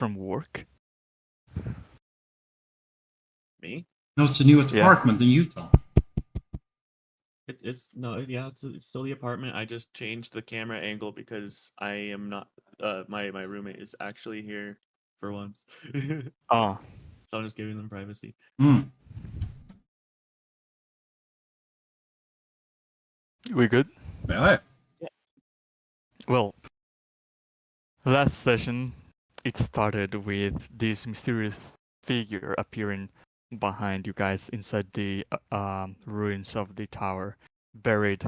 from work? Me? No, it's a new Yeah. apartment in Utah. It's still the apartment. I just changed the camera angle because I am not. My roommate is actually here for once, so Oh, I'm just giving them privacy. Hmm. we good? Yeah. Well, last session, it started with this mysterious figure appearing behind you guys inside the ruins of the tower, buried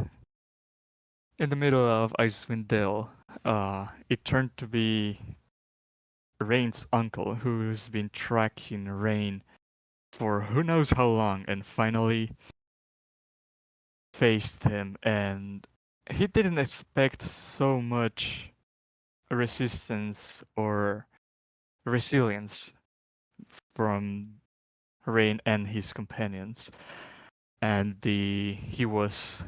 in the middle of Icewind Dale. It turned to be Rain's uncle, who's been tracking Rain for who knows how long, and finally faced him. And he didn't expect so much resistance or resilience from Rain and his companions. And he was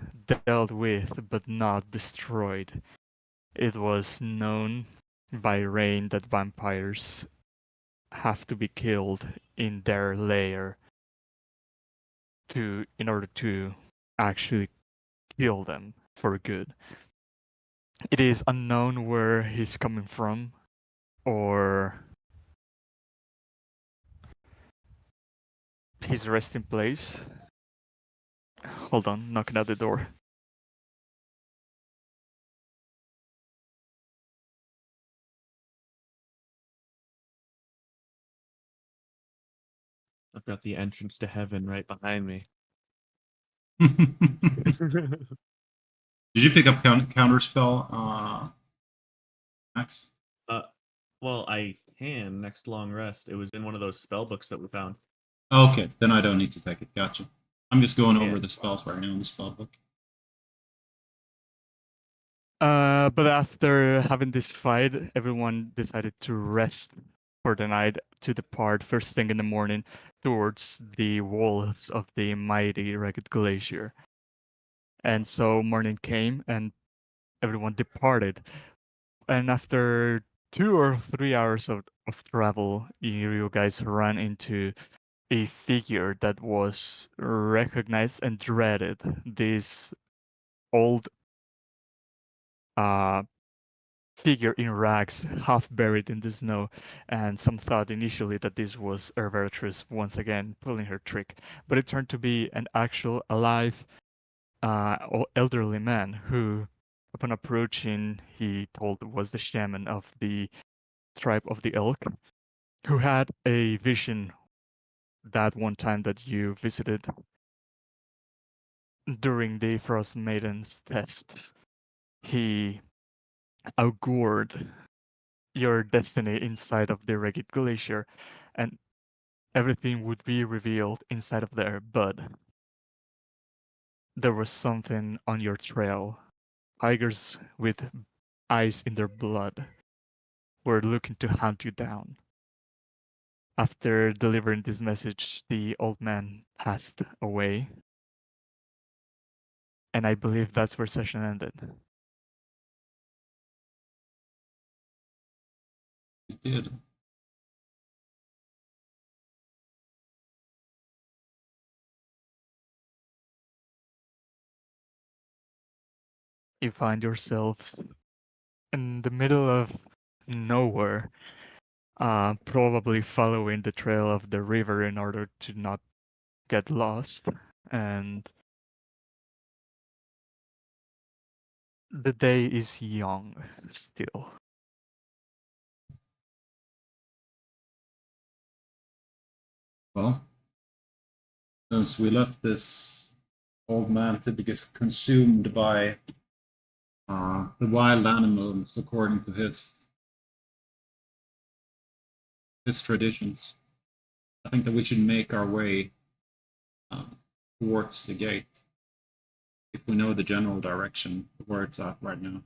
dealt with but not destroyed. It was known by Rain that vampires have to be killed in their lair in order to actually kill them for good. It is unknown where he's coming from or his resting place. Hold on, knocking at the door. I've got the entrance to heaven right behind me. Did you pick up counterspell, Max? Well, I can next long rest. It was in one of those spell books that we found. Okay, then I don't need to take it. Gotcha. I'm just going over Yeah. the spells right now in the spell book. But after having this fight, everyone decided to rest for the night to depart first thing in the morning towards the walls of the mighty rugged glacier. And so morning came and everyone departed. And after 2 or 3 hours of travel, you guys ran into a figure that was recognized and dreaded. This old figure in rags, half buried in the snow, and some thought initially that this was Erveratrix once again pulling her trick, but it turned to be an actual alive elderly man who, upon approaching, he told was the shaman of the tribe of the elk, who had a vision that one time that you visited during the Frost Maiden's test. He augured your destiny inside of the rugged glacier, and everything would be revealed inside of there, but there was something on your trail. Tigers with ice in their blood were looking to hunt you down. After delivering this message, the old man passed away. And I believe that's where session ended. It did. You find yourselves in the middle of nowhere, probably following the trail of the river in order to not get lost. And the day is young still. Well, since we left this old man to be consumed by the wild animals according to his traditions, I think that we should make our way towards the gate if we know the general direction of where it's at right now.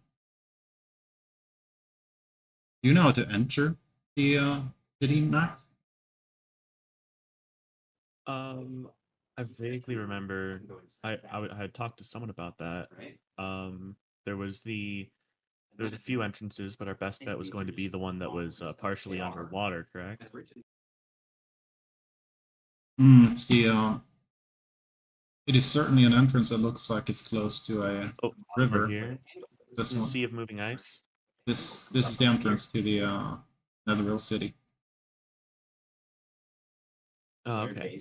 Do you know how to enter the city, Max? I vaguely remember I had talked to someone about that. There was the There's a few entrances, but our best bet was going to be the one that was partially underwater, correct? It's the it is certainly an entrance that looks like it's close to a Oh, river. right here. This one. Sea of moving ice. This is the entrance to the Netherreal City. Oh, okay.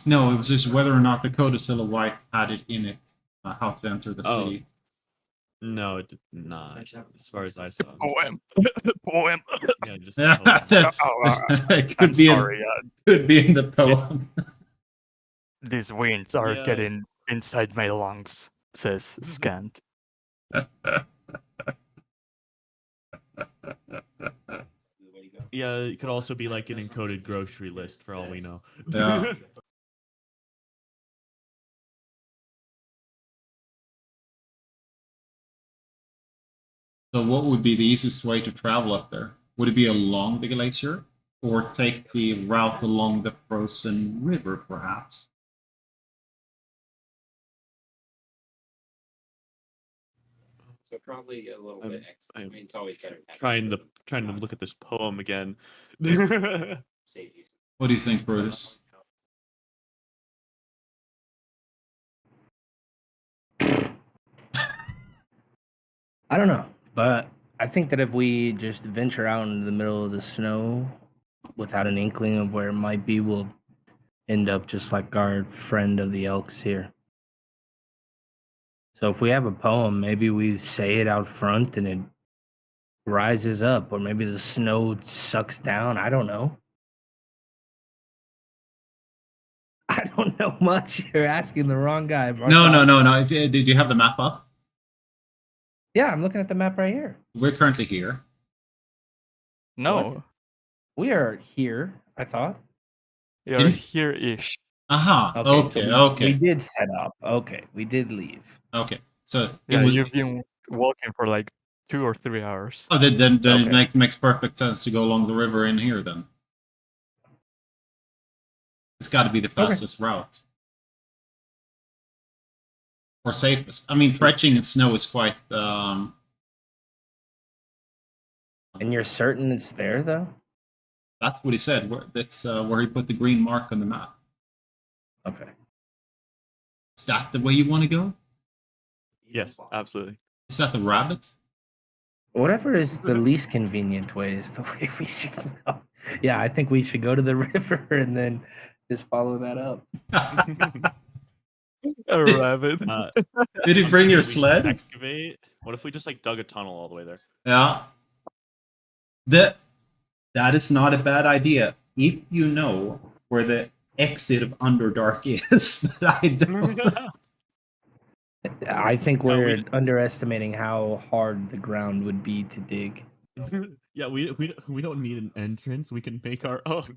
No, it was just whether or not the Codicilla White had it in it, how to enter the city. No, it did not. As far as I saw. Poem. Poem. Yeah, just Yeah, the it I'm could be sorry. could be in the poem. These winds are Yeah. getting inside my lungs, says Scant. Yeah, it could also be like an encoded grocery list for all we know. Yeah. So what would be the easiest way to travel up there? Would it be along the glacier or take the route along the frozen river, perhaps? So probably a little bit extra. I mean, it's always better. trying to look at this poem again. Save you. What do you think, Brutus? I don't know, but I think that if we just venture out into the middle of the snow without an inkling of where it might be, we'll end up just like our friend of the Elks here. So if we have a poem, maybe we say it out front and it rises up, or maybe the snow sucks down. I don't know. I don't know much. You're asking the wrong guy. No. Did you have the map up? Yeah, I'm looking at the map right here. We're currently here. No, What? We are here, I thought. you're Didn't- here-ish. Aha. Okay. We did set up. Okay, we did leave. Okay. So Yeah, it was. you've been walking for like 2 or 3 hours. Oh, then Okay. it makes perfect sense to go along the river in here. Then it's got to be the fastest route or safest. I mean, trekking in snow is quite. And you're certain it's there, though? That's what he said. That's where he put the green mark on the map. Okay. Is that the way you want to go? Yes, absolutely. Is that the rabbit? Whatever is the least convenient way is the way we should go. Yeah, I think we should go to the river and then just follow that up. A rabbit. Did he bring your We should sled? Excavate. What if we just like dug a tunnel all the way there? Yeah. That is not a bad idea if you know where the exit of Underdark is. But I don't. I think No, we're we- underestimating how hard the ground would be to dig. Yeah, we don't need an entrance. We can make our own.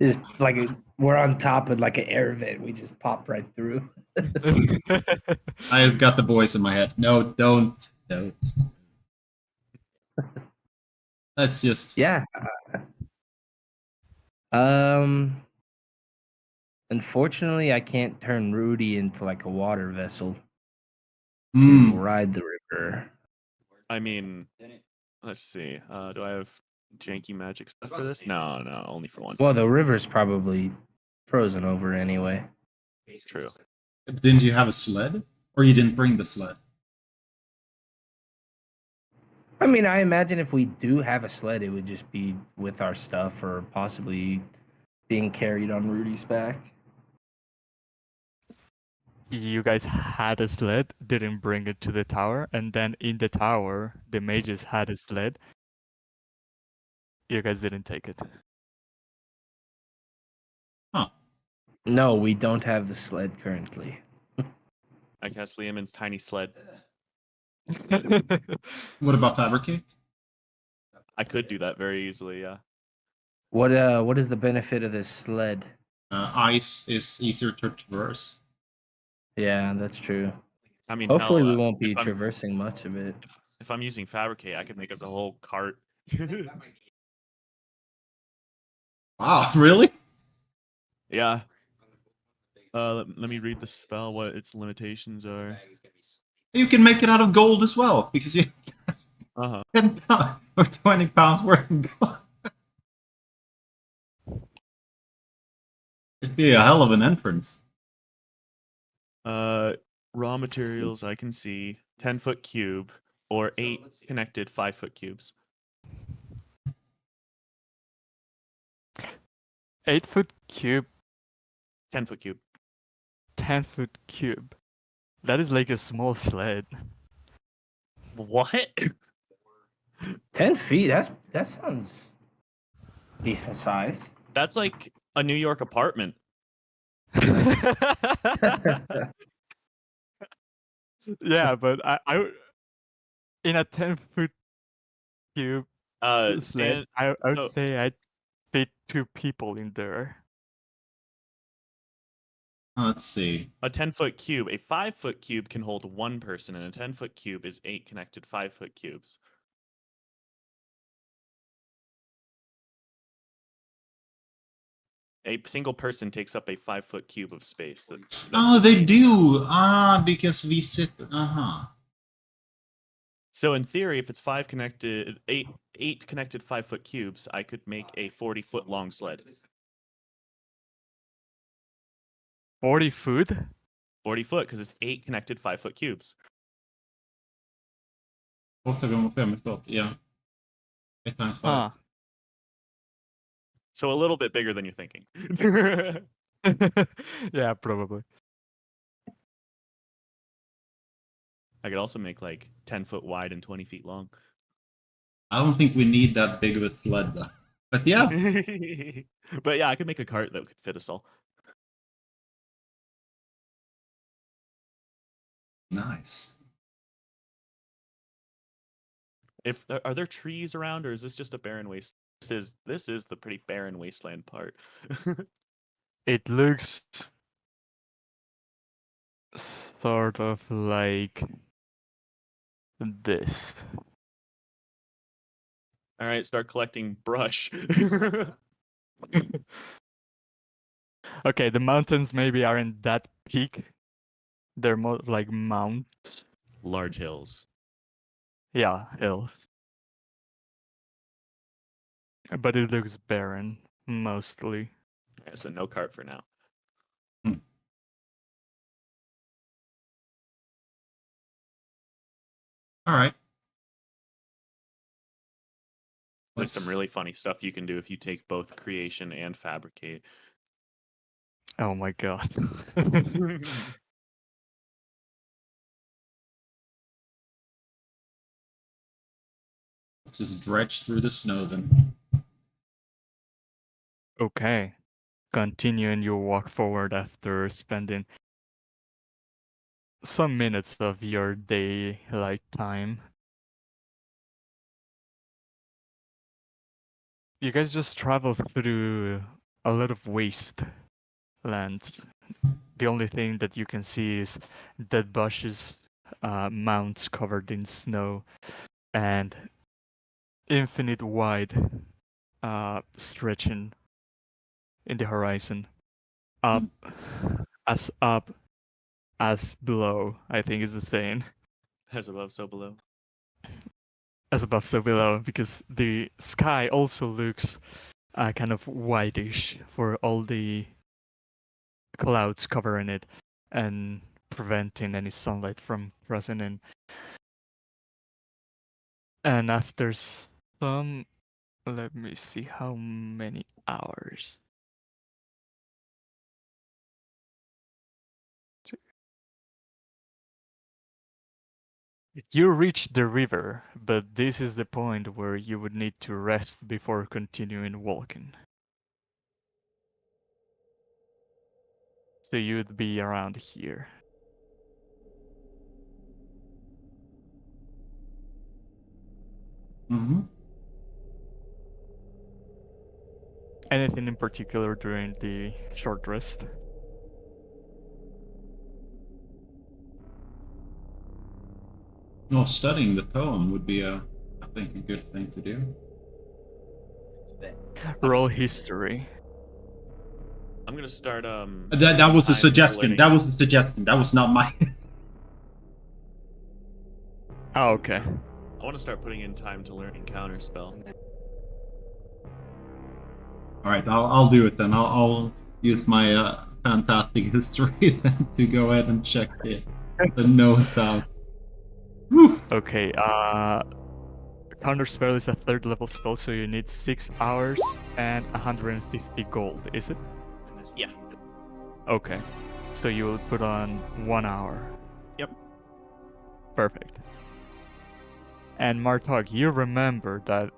Just like we're on top of like an air vent, we just pop right through. I've got the voice in my head. No, don't. That's just. Yeah. Unfortunately, I can't turn Rudy into like a water vessel to Mm. ride the river. I mean, let's see. Do I have janky magic stuff for this? No, only for one. Well, the river's probably frozen over anyway. True. Didn't you have a sled? Or you didn't bring the sled? I mean, I imagine if we do have a sled, it would just be with our stuff or possibly being carried on Rudy's back. You guys had a sled, didn't bring it to the tower, and then in the tower, the mages had a sled. You guys didn't take it. No, we don't have the sled currently. I cast Liamon's tiny sled. What about fabricate? I could do that very easily. Yeah. What is the benefit of this sled? Ice is easier to traverse. Yeah, that's true. I mean, Hopefully, hell, we won't be if I'm- traversing much of it. If I'm using fabricate, I could make us a whole cart. Wow, really? Yeah. let me read the spell. What its limitations are. You can make it out of gold as well, because you Uh huh. 10 pounds or 20 pounds worth of gold. It'd be a hell of an entrance. Raw materials I can see 10-foot cube or 8 connected 5-foot cubes. 8-foot cube, 10-foot cube. 10-foot cube. That is like a small sled. What? 10 feet. That sounds decent size. That's like a New York apartment. Yeah, but I in a 10-foot cube sled, Stan, I would so- say I'd fit 2 people in there. Let's see. a 10-foot cube, a 5-foot cube can hold 1 person, and a 10-foot cube is 8 connected 5-foot cubes. A single person takes up a 5-foot cube of space. Oh, they do. Because we sit. So in theory, if it's 8 connected 5-foot cubes, I could make a 40-foot long sled. 40 foot? 40 foot because it's 8 connected 5-foot cubes. 8 gånger 5 förlåt. Yeah. 8 times 5. Huh. So a little bit bigger than you're thinking. Yeah, probably. I could also make like 10 foot wide and 20 feet long. I don't think we need that big of a sled, though. But yeah. But yeah, I could make a cart that could fit us all. Nice. Are there trees around, or is this just a barren waste? This is the pretty barren wasteland part. It looks sort of like this. All right, start collecting brush. Okay, the mountains maybe aren't that peak. They're more like mounts. Large hills. Yeah, hills. But it looks barren, mostly. Yeah, so no cart for now. All right. There's some really funny stuff you can do if you take both creation and fabricate. Oh my god. Let's just dredge through the snow then. Okay. Continuing your walk forward after spending some minutes of your daylight time. You guys just travel through a lot of wastelands. The only thing that you can see is dead bushes, mounds covered in snow, and infinite wide stretching in the horizon. Up as below, I think is the saying. As above, so below. As above, so below, because the sky also looks kind of whitish for all the clouds covering it and preventing any sunlight from pressing in. And after some, let me see how many hours. You reach the river, but this is the point where you would need to rest before continuing walking. So you'd be around here. Mm-hmm. Anything in particular during the short rest? Well, studying the poem would be I think, a good thing to do. Roll history. I'm gonna start. That was a time suggestion. learning. That was a suggestion. That was not my. Oh, okay. I want to start putting in time to learn encounter spell. All right, I'll do it then. I'll use my fantastic history then to go ahead and check the note out. Whew. Okay, Counter spell is a 3rd level spell, so you need 6 hours and 150 gold, is it? Yeah. Okay. So you will put on 1 hour. Yep. Perfect. And Martog, you remember that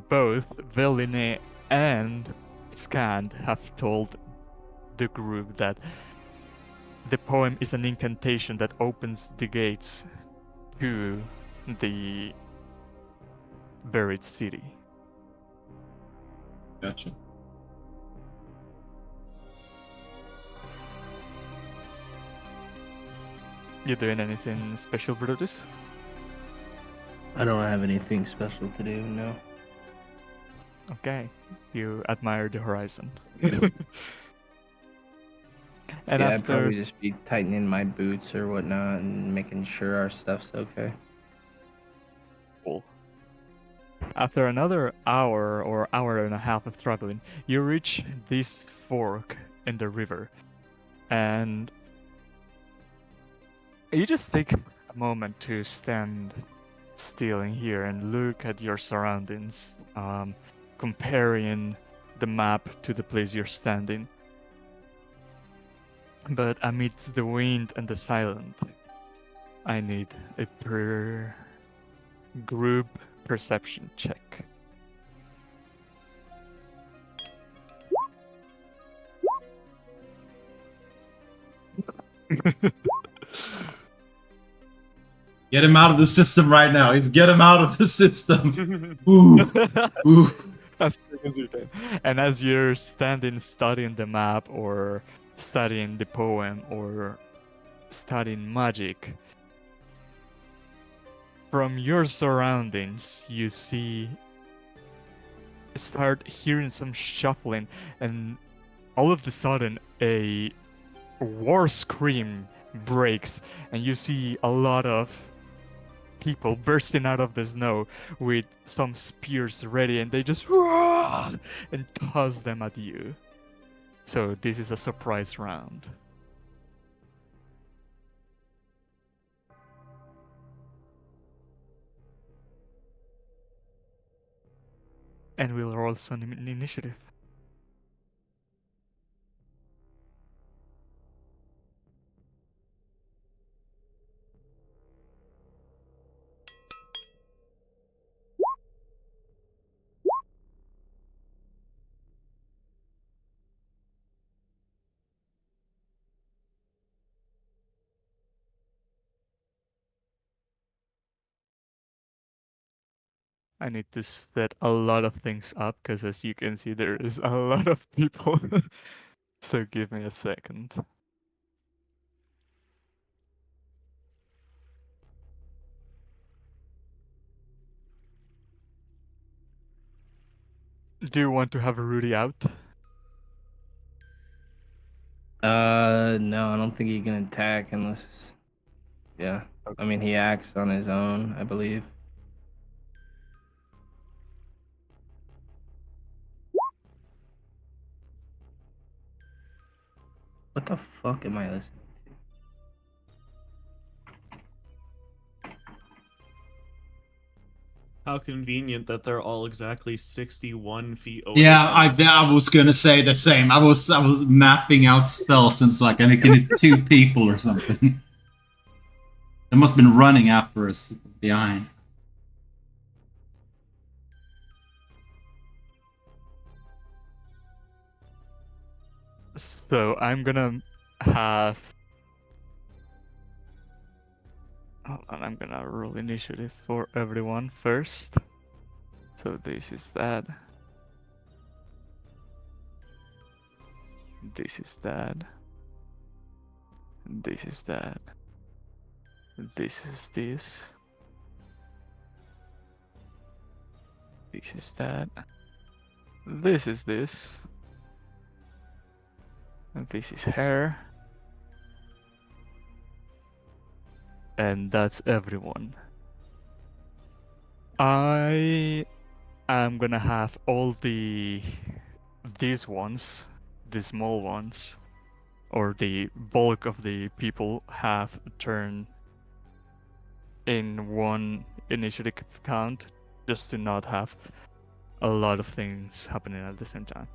both Veline and Scand have told the group that the poem is an incantation that opens the gates to the buried city. Gotcha. You doing anything special, Brutus? I don't have anything special to do, no. Okay. You admire the horizon. And Yeah, I'd after probably just be tightening my boots or whatnot and making sure our stuff's okay. Cool. After another hour or hour and a half of traveling, you reach this fork in the river, and you just take a moment to stand still in here and look at your surroundings, comparing the map to the place you're standing. But amidst the wind and the silence, I need a group perception check. Get him out of the system right now. He's get him out of the system. Ooh, ooh. As quick as you can. And as you're standing studying the map or studying the poem or studying magic, from your surroundings you start hearing some shuffling, and all of a sudden a war scream breaks, and you see a lot of people bursting out of the snow with some spears ready, and they just and toss them at you. So this is a surprise round. And we'll roll some initiative. I need to set a lot of things up because, as you can see, there is a lot of people. So give me a second. Do you want to have Rudy out? No, I don't think he can attack unless. Yeah. Okay. I mean, he acts on his own, I believe. What the fuck am I listening to? How convenient that they're all exactly 61 feet away. Yeah, from us. I was gonna say the same. I was mapping out spells since like I think I need 2 people or something. They must have been running after us behind. So I'm gonna have. Hold on, I'm gonna roll initiative for everyone first. So this is that. This is that. This is that. This is this. This is that. This is this. And this is her. And that's everyone. I am gonna have all these ones, the small ones, or the bulk of the people have a turn in one initiative count, just to not have a lot of things happening at the same time.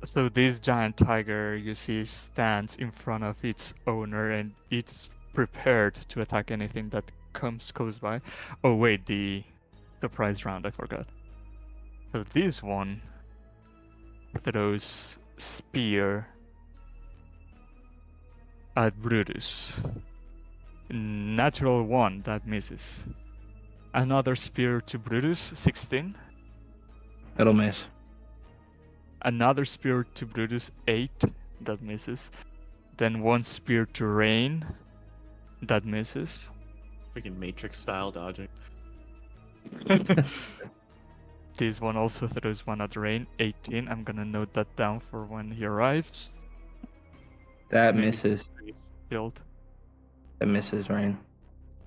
So this giant tiger you see stands in front of its owner and it's prepared to attack anything that comes close by. Oh wait, the prize round, I forgot. So this one throws spear at Brutus. Natural 1, that misses. Another spear to Brutus, 16. That'll miss. Another spear to Brutus, 8. That misses. Then one spear to Rain. That misses. Freaking Matrix style dodging. This one also throws one at Rain, 18. I'm gonna note that down for when he arrives. That Maybe misses. Shield. That misses, Ryan.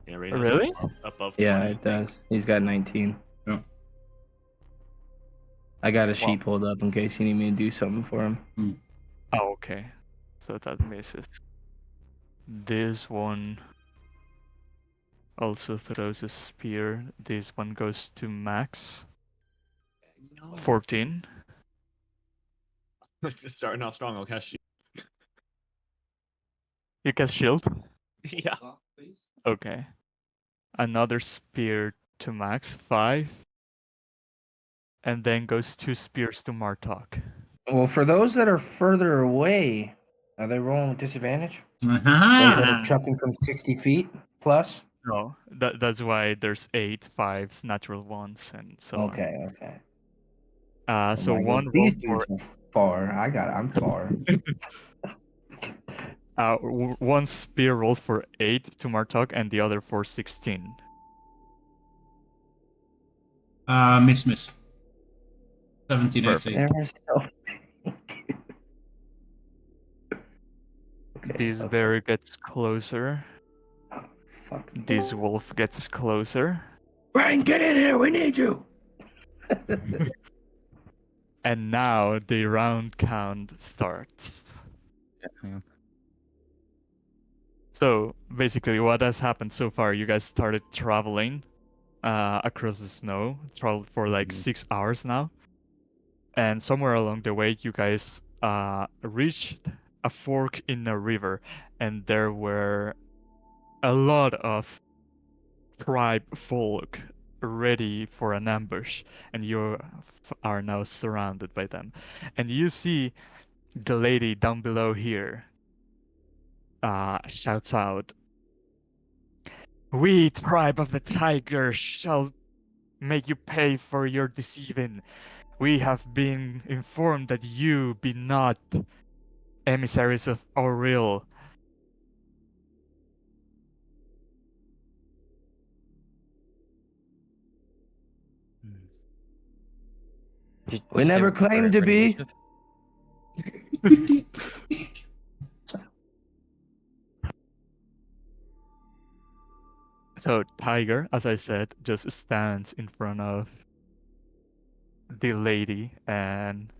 Yeah, right now, Really? above 20. Yeah, it does. He's got 19. Yeah. I got a sheet pulled up in case you need me to do something for him. Oh, okay. So that misses. This one also throws a spear. This one goes to Max. No. 14. Starting off strong, I'll cast you. You cast shield? Yeah. Please. Okay. Another spear to Max, 5. And then goes 2 spears to Martok. Well, for those that are further away, are they rolling with disadvantage? Those that Ah. are chucking from 60 feet plus? No, that's why there's 8, 5s, natural 1s, and so on. Okay. So Like, one if roll these for dudes are far. I'm far. one spear rolled for 8 to Martok, and the other for 16. Miss. 17 AC. There are so many, dude. This bear gets closer. Oh, fuck. This wolf gets closer. Brian, get in here. We need you. And now the round count starts. Hang on. So basically what has happened so far, you guys started traveling across the snow, traveled for like 6 hours now. And somewhere along the way, you guys reached a fork in a river, and there were a lot of tribe folk ready for an ambush, and you are now surrounded by them. And you see the lady down below here shouts out, "We, tribe of the tiger, shall make you pay for your deceiving. We have been informed that you be not emissaries of Auril." We never claimed to be. So Tiger, as I said, just stands in front of the lady and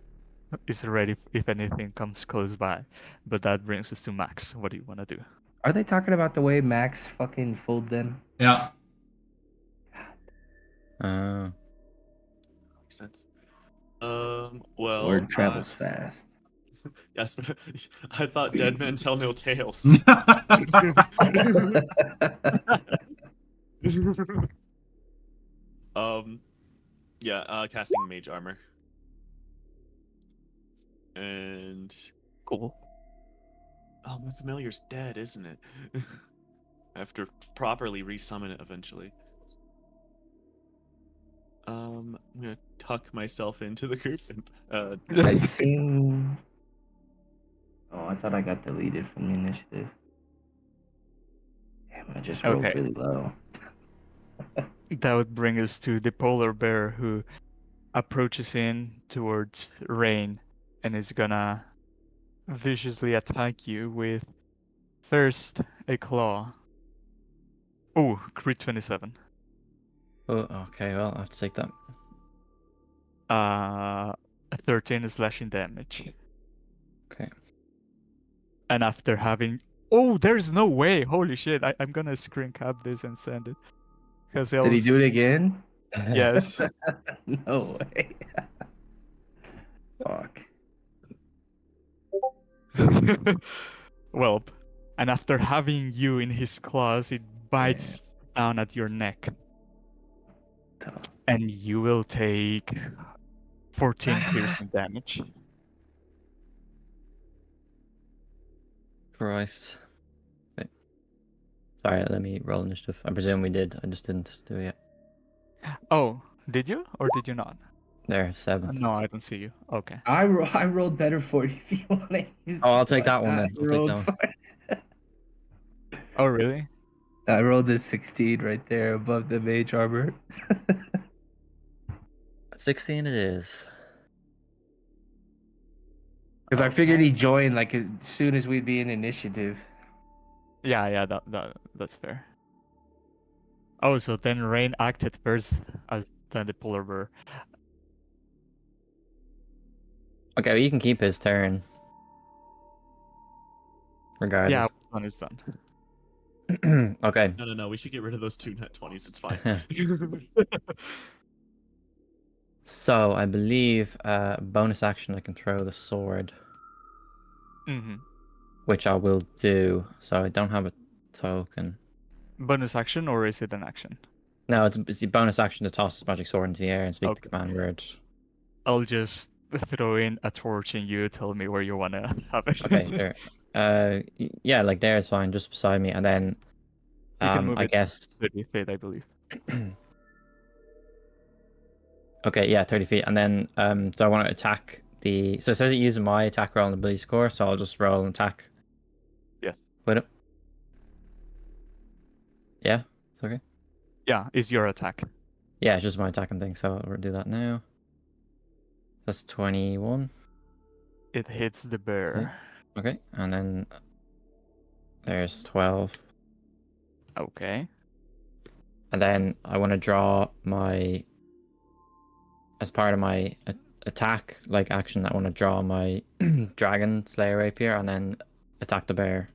is ready if anything comes close by. But that brings us to Max. What do you want to do? Are they talking about the way Max fucking fooled them? Yeah. Oh. Makes sense. Well. Word travels fast. Yes, but I thought dead men tell no tales. Casting mage armor. And Cool. oh, my familiar's dead, isn't it? I have to properly resummon it eventually. I'm gonna tuck myself into the group and I seen. Oh, I thought I got deleted from the initiative. Damn, I just rolled Okay. really low. That would bring us to the polar bear, who approaches in towards Rain and is gonna viciously attack you with first a claw. Oh, crit 27. Oh, okay. Well, I have to take that. 13 slashing damage. Okay. And after having, oh, there's no way! Holy shit! I'm gonna screen cap this and send it. Because Did he do it again? Yes. No way. Fuck. Well, and after having you in his claws, it bites down at your neck, and you will take 14 piercing damage. Christ. Okay. Sorry, let me roll initiative. I presume we did. I just didn't do it yet. Oh, did you or did you not? There, 7. No, I don't see you. Okay. I rolled better for you if you want to use Oh, I'll it take like that one then. I I'll take rolled that one. fine. Oh, really? I rolled a 16 right there above the mage armor. 16 it is. Because I figured he'd join like as soon as we'd be in initiative. Yeah, that's fair. Oh, so then Rain acted first as then the polar bear. Okay, well, you can keep his turn. Yeah, Regardless. one is done. Okay. No. We should get rid of those 2 net 20s. It's fine. So, I believe bonus action I can throw the sword, Mm-hmm. which I will do. So, I don't have a token. Bonus action or is it an action? No, it's the bonus action to toss magic sword into the air and speak the Okay. command word. I'll just throw in a torch and you tell me where you want to have it. Okay, there. Yeah, like there is fine, just beside me, and then You can move I it guess 30 feet, I believe. okay, yeah, 30 feet, and then so I want to attack the. So it says using my attack roll and ability score, so I'll just roll and attack. Yes. With it. Yeah. Okay. Yeah, is your attack. Yeah, it's just my attacking thing, so I'll do that now. That's 21. It hits the bear. Okay, and then there's 12. Okay. And then I want to draw my, as part of my attack, like action, I want to draw my dragon slayer rapier and then attack the bear.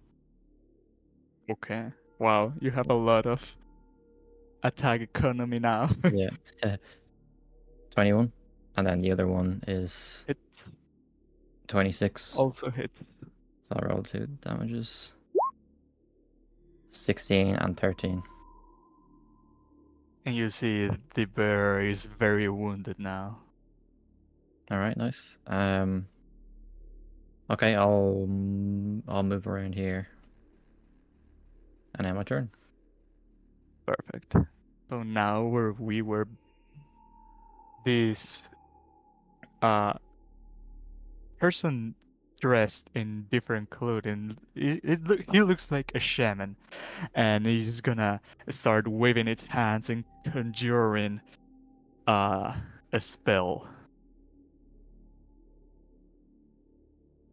Okay. Wow, you have a lot of attack economy now. Yeah. 21. And then the other one is It 26. also hits. So I roll 2 damages. 16 and 13. And you see the bear is very wounded now. Alright, nice. Okay, I'll move around here. And now my turn. Perfect. So now where we were, this person dressed in different clothing, he looks like a shaman, and he's gonna start waving his hands and conjuring a spell.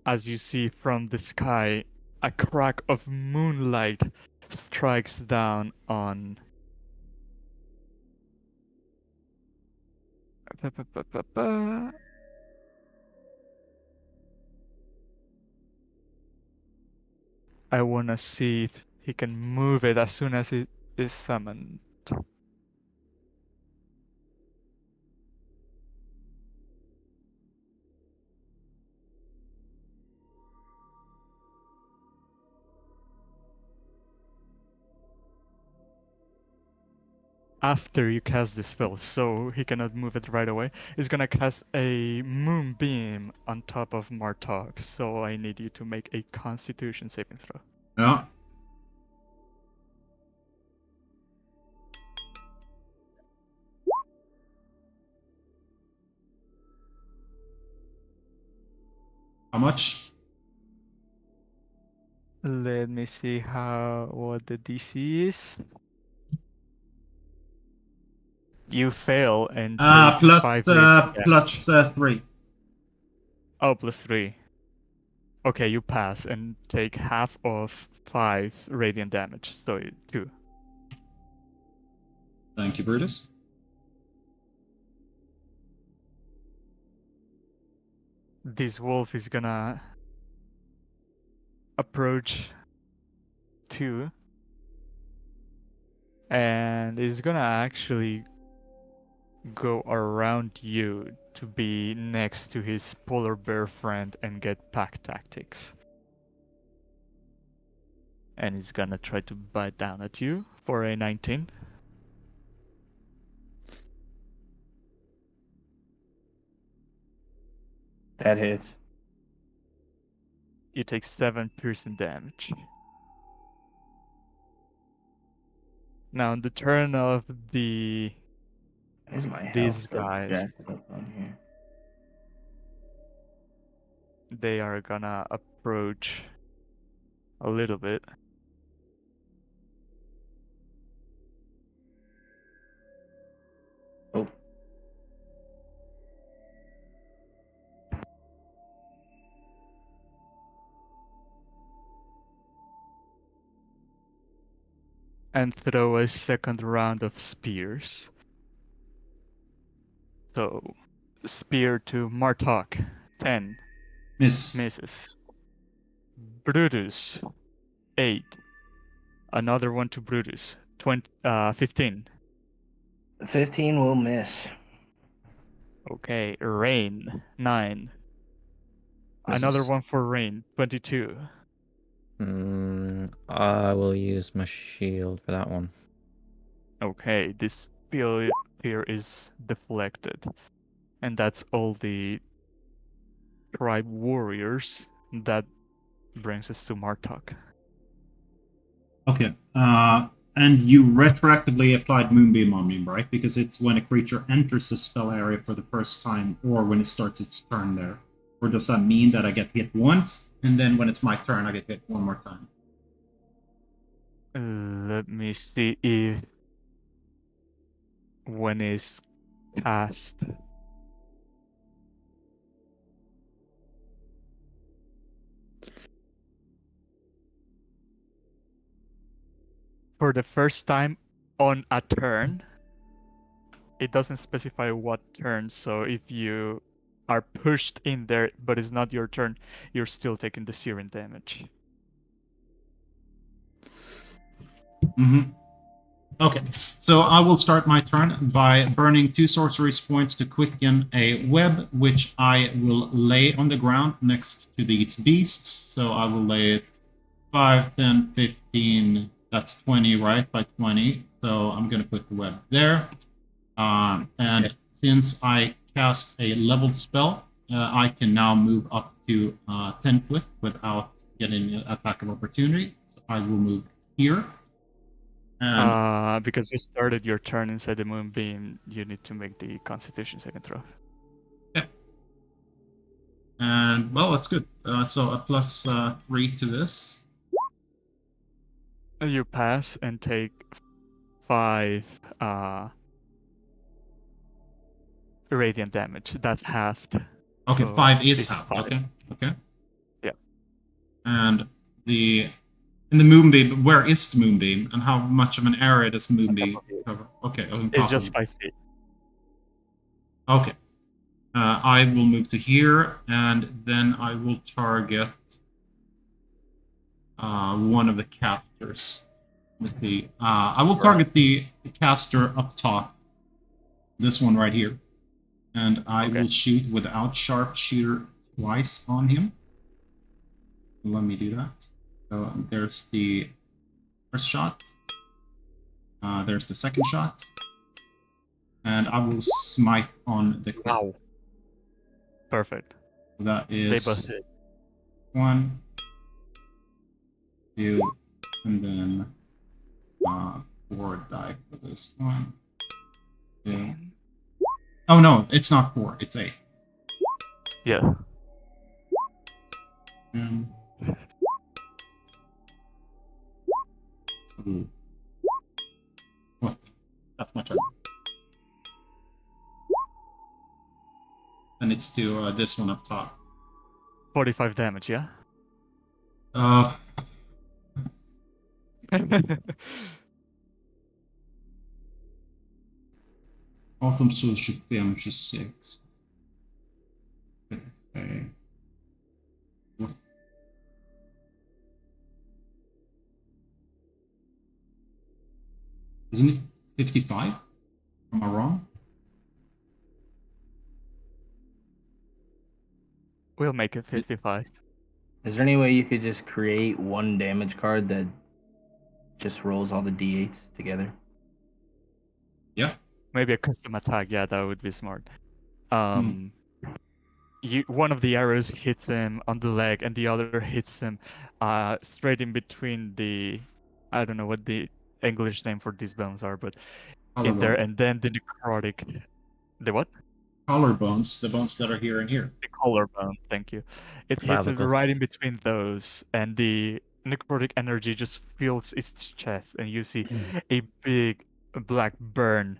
As you see from the sky, a crack of moonlight strikes down on I wanna see if he can move it as soon as it is summoned. After you cast the spell, so he cannot move it right away, he's gonna cast a moonbeam on top of Martok. So I need you to make a Constitution saving throw. Yeah. How much? Let me see what the DC is. You fail and take Plus 5 radiant damage. plus 3. Oh, +3. Okay, you pass and take half of 5 radiant damage, so 2. Thank you, Brutus. This wolf is gonna approach 2 and is gonna actually go around you to be next to his polar bear friend and get pack tactics. And he's gonna try to bite down at you for a 19. That hits. You take 7 piercing damage. Now, on the turn of these guys, jacked up on here. they are gonna approach a little bit. Oh. And throw a second round of spears. So, spear to Martok, 10, Miss. misses. Brutus, 8. Another one to Brutus, 15. 15 will miss. Okay, Rain, 9. Another Misses. one for Rain, 22. I will use my shield for that one. Okay, this spear is deflected. And that's all the tribe warriors. That brings us to Martok. Okay. And you retroactively applied Moonbeam on me, right? Because it's when a creature enters the spell area for the first time, or when it starts its turn there. Or does that mean that I get hit once, and then when it's my turn, I get hit one more time? Let me see if when it's cast. For the first time on a turn, it doesn't specify what turn, so if you are pushed in there but it's not your turn, you're still taking the searing damage. Okay, so I will start my turn by burning 2 sorcery points to quicken a web, which I will lay on the ground next to these beasts. So I will lay it 5, 10, 15, that's 20, right? By 20. So I'm going to put the web there. And since I cast a leveled spell, I can now move up to 10 foot without getting an attack of opportunity. So I will move here. And Because you started your turn inside the moonbeam, you need to make the Constitution saving throw. yeah. And well, that's good. So a plus 3 to this. You pass and take 5 radiant damage. That's halved. Okay, So 5 is it's half. 5. Okay. Yeah. And in the moonbeam, where is the moonbeam, and how much of an area does moonbeam cover? Okay, on top It's of just it. 5 feet. Okay. I will move to here, and then I will target one of the casters. Let's see. I will target the caster up top. This one right here. And I will shoot without sharpshooter twice on him. Let me do that. So there's the first shot. There's the second shot. And I will smite on the crit. Wow. Perfect. So that They is both hit. 1, 2, and then 4 die for this one. 2. Oh no, it's not 4, it's 8. Yeah. Ooh. What? That's my turn. And it's to this one up top. 45 damage, yeah? Autumn system 26. Okay. What? Isn't it 55? Am I wrong? We'll make it 55. Is there any way you could just create one damage card that just rolls all the d8s together? Yeah. Maybe a custom attack, yeah, that would be smart. One of the arrows hits him on the leg, and the other hits him straight in between the, I don't know what the English name for these bones are, but in there, Collarbone. and then the necrotic, the what? Collarbones, the bones that are here and here. The collarbone, thank you. It hits him Clavicle. right in between those, and the necrotic energy just fills its chest, and you see a big black burn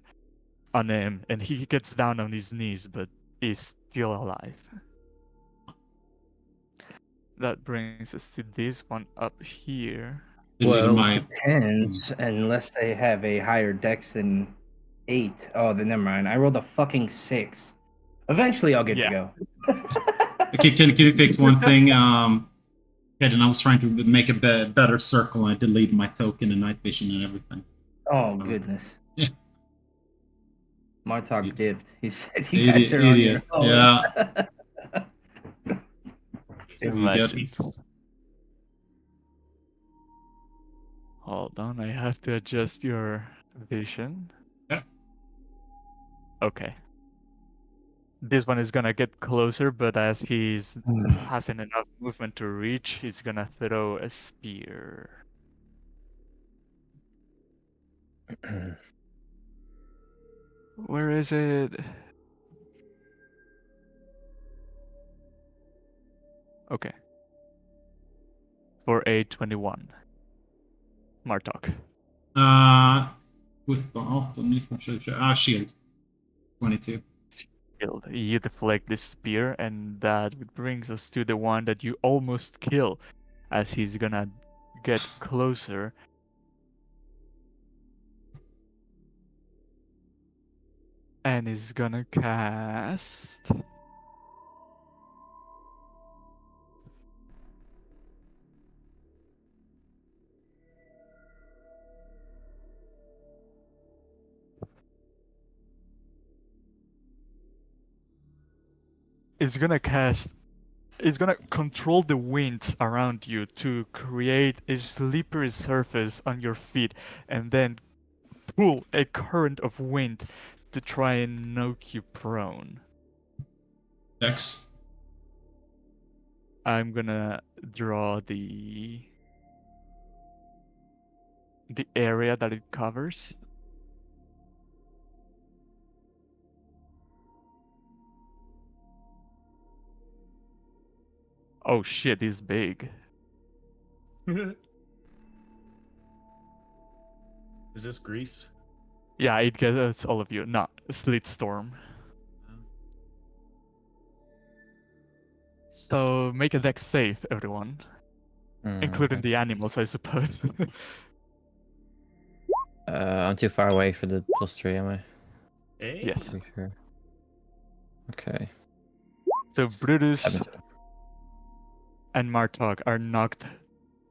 on him, and he gets down on his knees, but is still alive. That brings us to this one up here. Well, it depends, unless they have a higher dex than 8. Oh, then never mind. I rolled a fucking 6. Eventually, I'll get to go. Okay, can you fix one thing? Yeah, then I was trying to make a better circle, and I deleted my token and night vision and everything. Oh, goodness. Yeah. Martok dipped. He said you guys are on your own. Yeah. Imagine. Hold on, I have to adjust your vision. Yeah. Okay. This one is gonna get closer, but as he's hasn't enough movement to reach, he's gonna throw a spear. Where is it? Okay. For a 21. Martok. With the shield. 22. Shield. You deflect the spear, and that brings us to the one that you almost kill, as he's gonna get closer. And is gonna cast. Is gonna control the winds around you to create a slippery surface on your feet, and then pull a current of wind to try and knock you prone. Dex. I'm gonna draw the area that it covers. Oh shit, he's big. Is this Greece? Yeah, it gets all of you. No, Slit Storm. So make a dex save, everyone. Including the animals, I suppose. I'm too far away for the +3, am I? Yes. Pretty sure. Okay. So Brutus 17. and Martok are knocked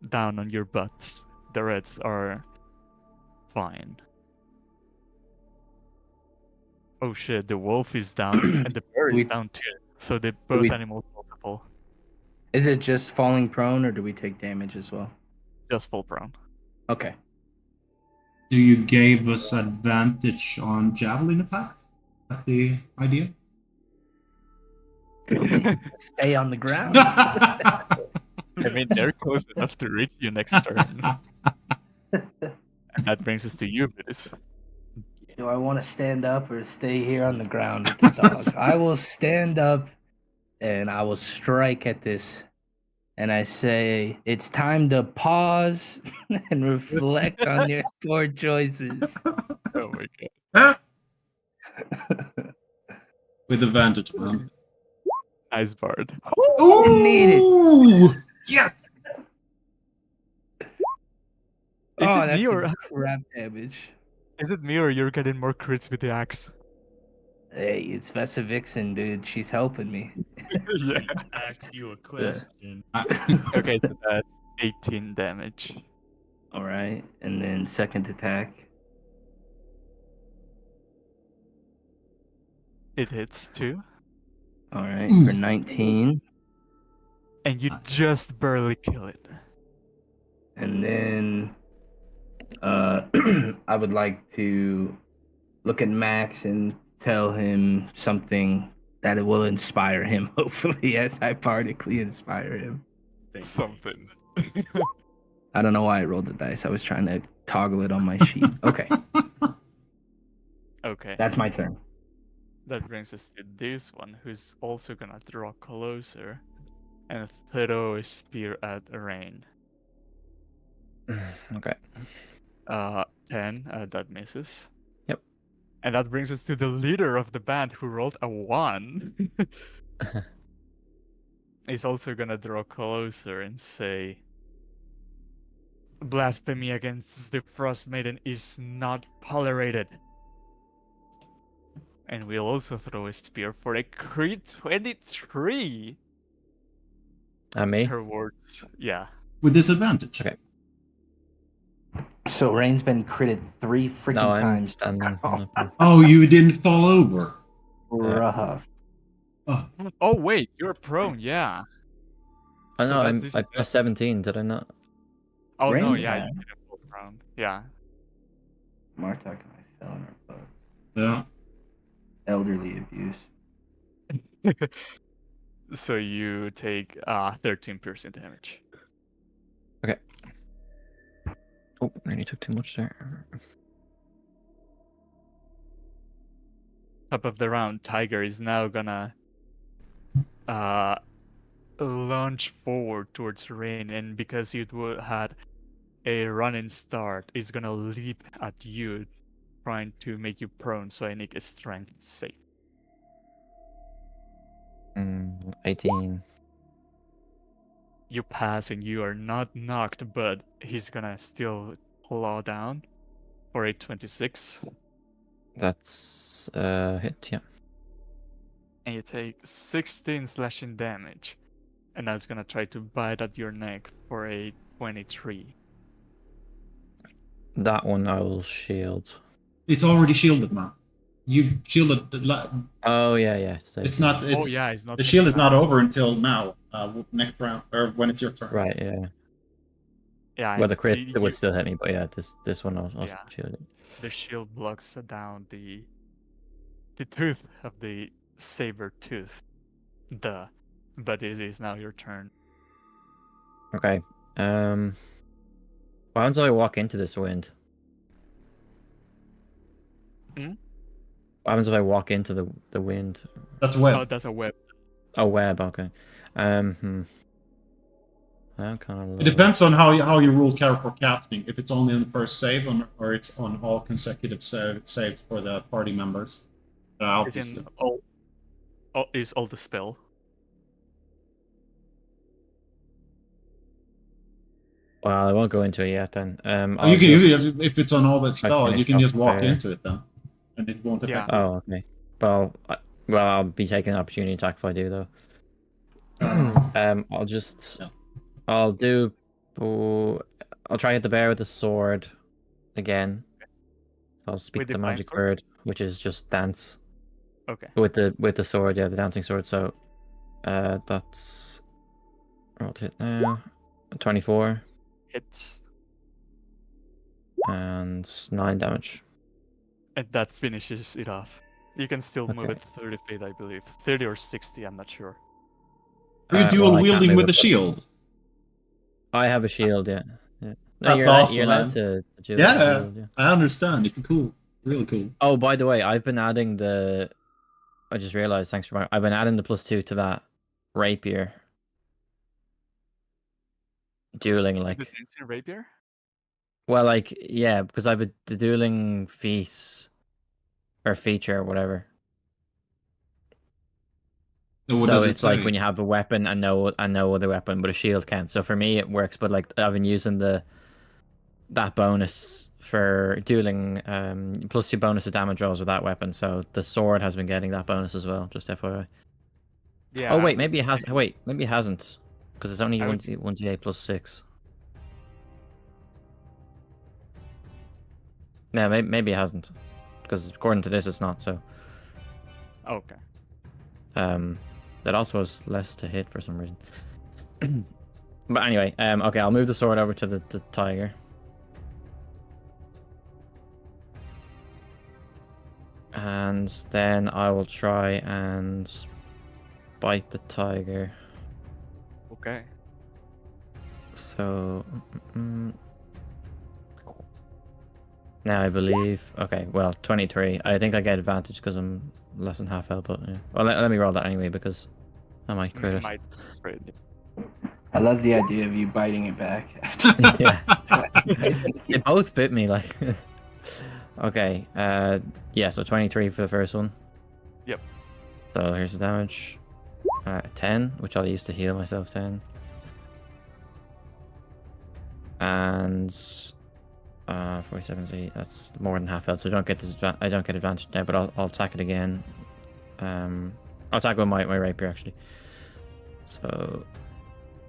down on your butts. The reds are fine. Oh shit, the wolf is down and the bear is down too. So they both animals multiple. Is it just falling prone, or do we take damage as well? Just full prone. Okay. So you gave us advantage on javelin attacks? Is that the idea? Stay on the ground. I mean, they're close enough to reach you next turn. And that brings us to you, Brutus. Do I want to stand up or stay here on the ground with the dog? I will stand up and I will strike at this. And I say, it's time to pause and reflect on your poor choices. Oh my god. With advantage, man. Nice Bard. Needed. Ooh! Yes! Is Oh, it that's me or some crap damage. you're getting more crits with the axe? Hey, it's Vesa Vixen, dude. She's helping me. Yeah. Ask you a question. Okay, so that's 18 damage. All right, and then second attack. It hits too, All right, for 19. and you just barely kill it. And then I would like to look at Max and tell him something that it will inspire him, hopefully, as I partically inspire him. Thank you. Something. I don't know why I rolled the dice. I was trying to toggle it on my sheet. Okay, Okay, that's my turn. that brings us to this one, who's also gonna draw closer and throw a spear at Rain. Okay. 10, that misses. Yep. And that brings us to the leader of the band who rolled a 1. He's also gonna draw closer and say, blasphemy against the Frost Maiden is not tolerated. And we'll also throw a spear for a crit 23. And me? Her words, yeah. With disadvantage. Okay. So Rain's been critted 3 freaking No, I'm times. standing. on the- Oh, you didn't fall over. Rough. Oh, Oh wait, you're prone, yeah. I So know, that's I'm this- I plus 17, did I not? Oh no, Rain, yeah, yeah. you didn't fall prone. Yeah. Martok and I fell in our butt. yeah. Elderly abuse. So you take 13 piercing damage. Oh, nearly took too much there. Top of the round, Tiger is now gonna launch forward towards Rain, and because you had a running start, is gonna leap at you, trying to make you prone. So I need a strength save. 18. You pass and you are not knocked, but he's gonna still claw down for a 26, That's hit, yeah. and you take 16 slashing damage, and that's gonna try to bite at your neck for a 23. That one I will shield. It's already shielded, man. You shielded. Oh yeah, yeah. So It's not. It's, Oh yeah, it's not the shield is not back. over until now. Next round, or when it's your turn. right, yeah. Yeah, Well, the and crit you- would still hit me, but yeah, this one I'll Yeah. shield it. the shield blocks down the tooth of the saber tooth. Duh. But it is now your turn. Okay. What happens if I walk into this wind? Hmm? What happens if I walk into the wind? That's web. Oh, that's a web. Oh, web. Okay. That kind of. It depends on how you rule for casting. If it's only on the first save, or it's on all consecutive saves for the party members. It's in is all the spell. Well, I won't go into it yet. Then. You can, if it's on all the spells, you finish can just up walk there. into it then, and it won't affect. Yeah. Oh, okay. Well, I'll be taking an opportunity attack if I do though. I'll just. Yeah. I'll do. I'll try to hit the bear with the sword again. I'll speak With the divine magic sword? word, which is just dance. Okay. With the sword, yeah, the dancing sword. So, that's. Roll to hit now. 24 Hits. and 9 damage. And that finishes it off. You can still move Okay. it 30 feet, I believe. 30 or 60, I'm not sure. Are you Well, dual I can't wielding move with it, a but- shield? I have a shield, yeah. Yeah. No, That's you're awesome, you're allowed man. to do Yeah, wield, yeah. I understand. It's cool, really cool. Oh, by the way, I've been adding the. I just realized. Thanks for. I've been adding the +2 to that rapier. Dueling, The like. dancing rapier? Well, like, yeah, because I have the dueling feat or feature or whatever. What So does it it's like say? when you have a weapon and no other weapon, but a shield counts. So for me, it works. But like I've been using that bonus for dueling, plus your bonus of damage rolls with that weapon. So the sword has been getting that bonus as well. Just FYI. Yeah. Oh I wait, would maybe it has. say- Wait, maybe it hasn't, because it's only I one would s- 1d8 plus 6. Yeah, maybe it hasn't, because according to this, it's not. So Okay. that also has less to hit for some reason. But anyway, okay, I'll move the sword over to the tiger. And then I will try and bite the tiger. Okay. So now I believe. Okay, well, 23. I think I get advantage because I'm less than half health. But yeah. Well, let me roll that anyway because I might crit it. Might crit it. I love the idea of you biting it back. Yeah. They both bit me like. Okay. Yeah. So 23 for the first one. Yep. So here's the damage. 10, which I'll use to heal myself. 10. And 47, so that's more than half health. So I don't get this. I don't get advantage now, but I'll attack it again. I'll attack with my rapier actually. So,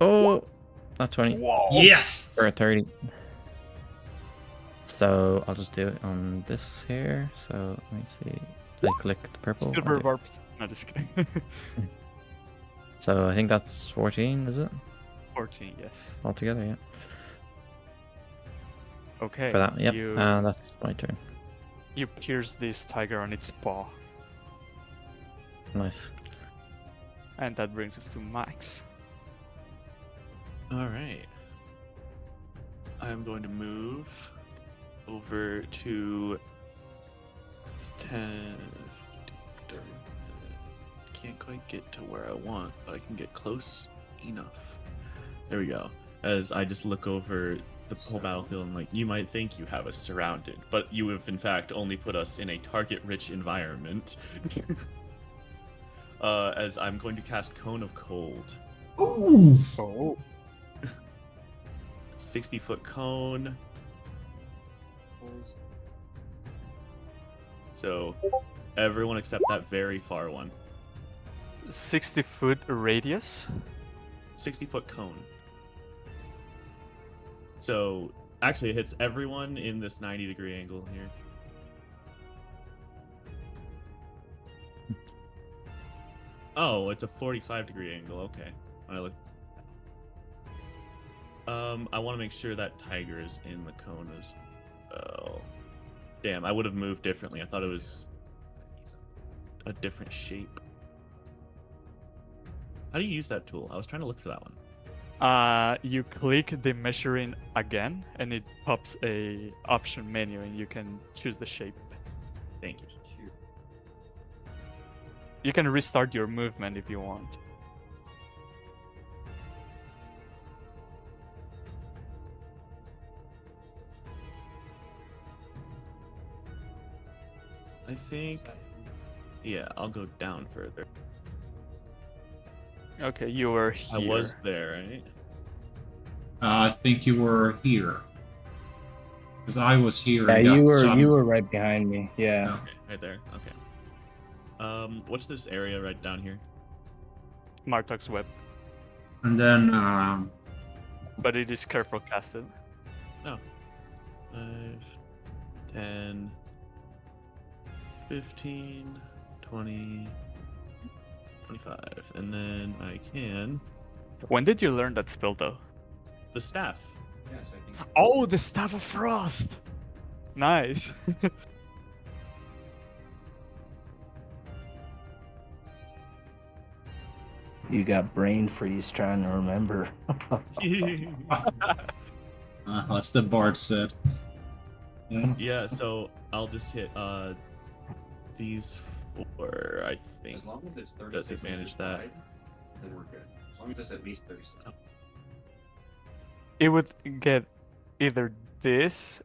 oh, not 20 Yes! or a 30. So I'll just do it on this here. So let me see. I click the purple. Silver Okay. barbs. No, just kidding. So I think that's 14, is it? 14. Yes. Altogether, yeah. Okay. For that, yep. You That's my turn. you pierce this tiger on its paw, Nice. and that brings us to Max. All right. I'm going to move over to 10. 30. Can't quite get to where I want, but I can get close enough. There we go. As I just look over the whole battlefield and like, you might think you have us surrounded, but you have in fact only put us in a target-rich environment. As I'm going to cast Cone of Cold. Ooh. Oh. 60-foot cone. So, everyone except that very far one. 60-foot radius. 60-foot cone. So, actually, it hits everyone in this 90-degree angle here. Oh, it's a 45-degree angle. Okay. When I look. I want to make sure that tiger is in the cone as. Oh, damn! I would have moved differently. I thought it was a different shape. How do you use that tool? I was trying to look for that one. You click the measuring again, and it pops a option menu, and you can choose the shape. Thank you. You can restart your movement if you want. I think. Yeah, I'll go down further. Okay, you were here. I was there, right? I think you were here. Because I was here. Yeah, and got shot. you were right behind me. Yeah. Okay, right there. Okay. What's this area right down here? Martok's web, And then but it is careful casted. Oh. 5, 10, 15, 20, 25. And then I can. When did you learn that spell, though? The staff. Yeah, so I think Oh, the Staff of Frost! Nice. You got brain freeze trying to remember. that's the Bard said. Yeah. Yeah, so I'll just hit these 4, I think. as long as it's 30 Does it manage that? then we're good. As long as it's at least 30 seconds. It would get either this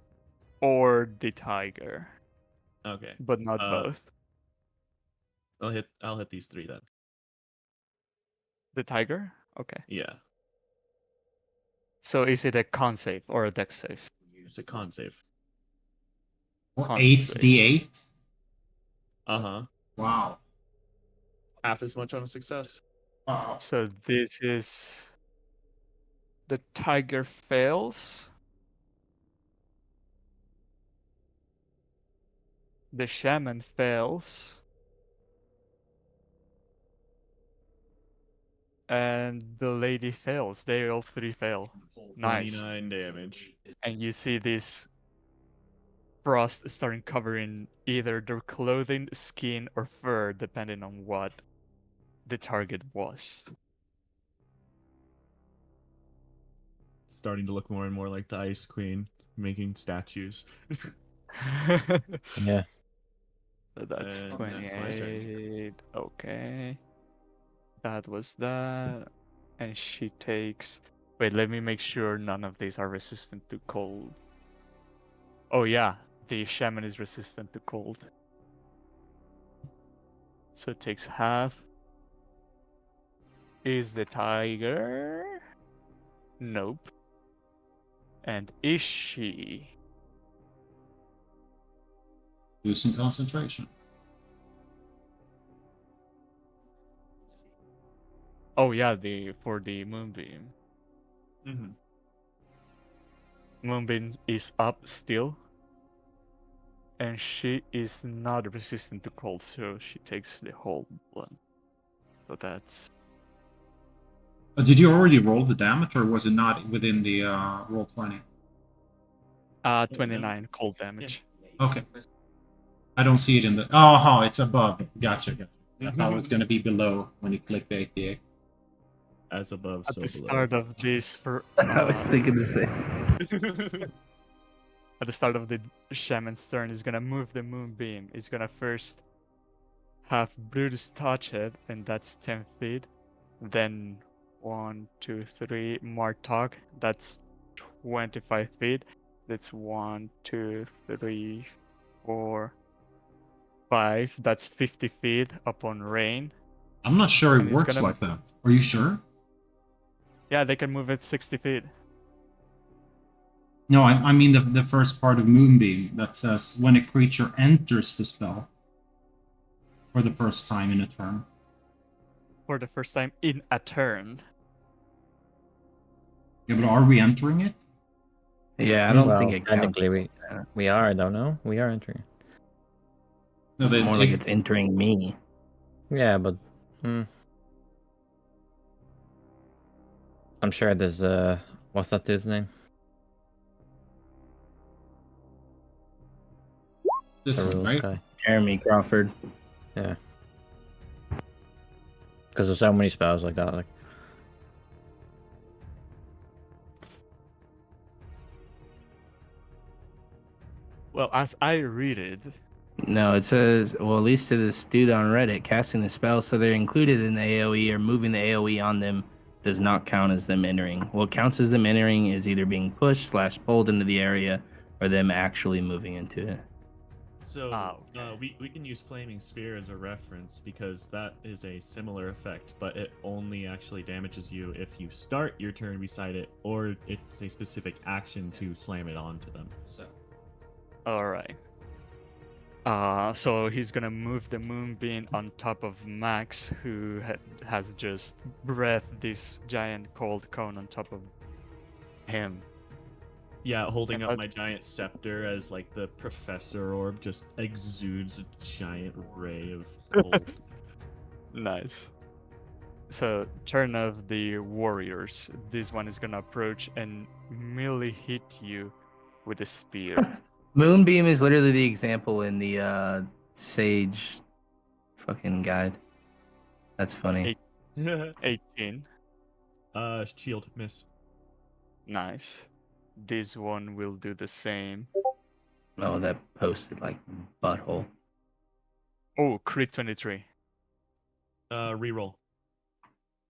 or the tiger, Okay. but not both. I'll hit these 3 then. The tiger? Okay. Yeah, So is it a con save or a dex save? it's a con save. Or Con 8d8? Uh-huh. Wow. Half as much on a success. Wow. So this is the tiger fails. The shaman fails. And the lady fails. They all three fail. Nice. 29 damage. And you see this frost starting covering either their clothing, skin, or fur, depending on what the target was. Starting to look more and more like the Ice Queen, making statues. Yeah. So that's And that's my turn. 28. Okay. That was that. And she takes. Wait, let me make sure none of these are resistant to cold. Oh, yeah. The shaman is resistant to cold. So it takes half. Is the tiger? Nope. And is she? Losing concentration. Oh yeah, for the moonbeam. Mm-hmm. Moonbeam is up still. And she is not resistant to cold, so she takes the whole blood. So that's Did you already roll the damage, or was it not within the roll 20? 29 cold damage. Okay. I don't see it in the... Oh, it's above. Gotcha. I thought it was going to be below when you click the 88. As above, At so the below. start of this for I was thinking the same. at the start of the shaman's turn, is gonna move the moonbeam. It's gonna first have Brutus touch it, and that's 10 feet. Then 1, 2, 3, Martok, that's 25 feet. That's 1, 2, 3, 4, 5. That's 50 feet upon rain. I'm not sure And it it's works gonna- like that. Are you sure? Yeah, they can move it 60 feet. No, I mean the first part of Moonbeam that says when a creature enters the spell for the first time in a turn. For the first time in a turn. Yeah, but are we entering it? Yeah, I don't Well, think it counts. technically we are, don't know. We are entering. No, More like it's entering me. Yeah, but I'm sure there's what's that dude's name? this The one, rules right? guy. Jeremy Crawford. Yeah. Because there's so many spells like that. Like, Well, as I read it, No, it says, well, at least to this dude on Reddit, casting the spell so they're included in the AoE or moving the AoE on them does not count as them entering. What counts as them entering is either being pushed / pulled into the area or them actually moving into it. So we can use Flaming Sphere as a reference because that is a similar effect, but it only actually damages you if you start your turn beside it, or it's a specific action to slam it onto them. So alright. So he's gonna move the moonbeam on top of Max, who has just breathed this giant cold cone on top of him. Yeah, holding And up my giant scepter as like the professor orb just exudes a giant ray of cold. Nice. So, turn of the warriors. This one is gonna approach and melee hit you with a spear. Moonbeam is literally the example in the Sage fucking guide. That's funny. 18. Shield miss. Nice. This one will do the same. Oh, that posted like butthole. Oh, crit 23. Reroll.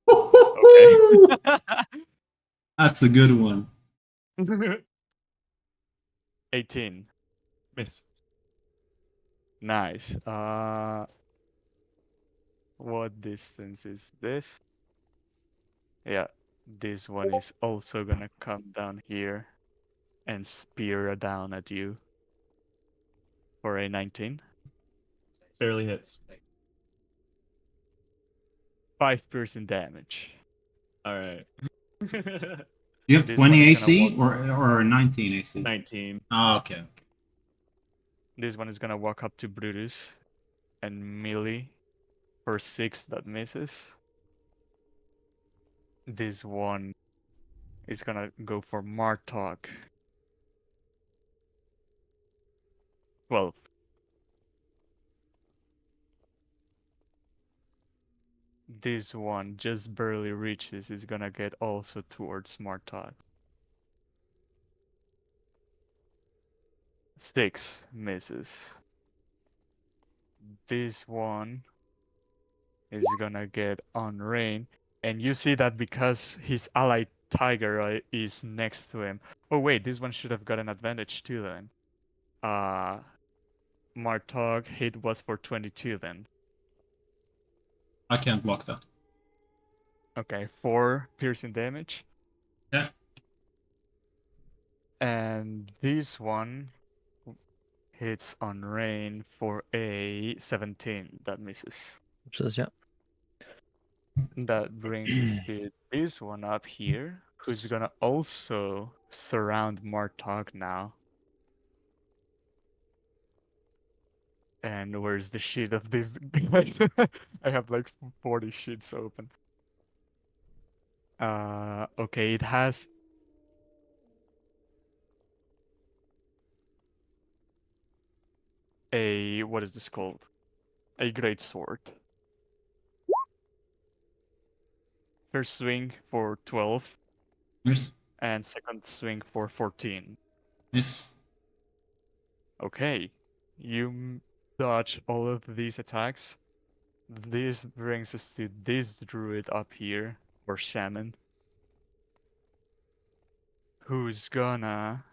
Okay. That's a good one. 18. Miss. Nice. What distance is this? Yeah, this one is also gonna come down here and spear down at you for a 19. Barely hits. 5% damage. All right. You have This 20 one is gonna AC or 19 AC? 19. Oh, okay. This one is gonna walk up to Brutus and melee for 6 that misses. This one is gonna go for Martok. 12. This one just barely reaches, is gonna get also towards Martok. 6 misses. This one is gonna get on Rain, and you see that because his ally Tiger is next to him. Oh wait, this one should have got an advantage too then. Martok hit was for 22 then. I can't block that. Okay, 4 piercing damage. Yeah. And this one hits on Rain for a 17 that misses. Just, yeah. That brings us to this one up here, who's gonna also surround Martok now. And where's the sheet of this guys? I have like 40 sheets open. Okay, it has a, what is this called? A great sword. First swing for 12 Miss. and second swing for 14. Miss. Okay, you dodge all of these attacks. This brings us to this druid up here, or shaman, who's gonna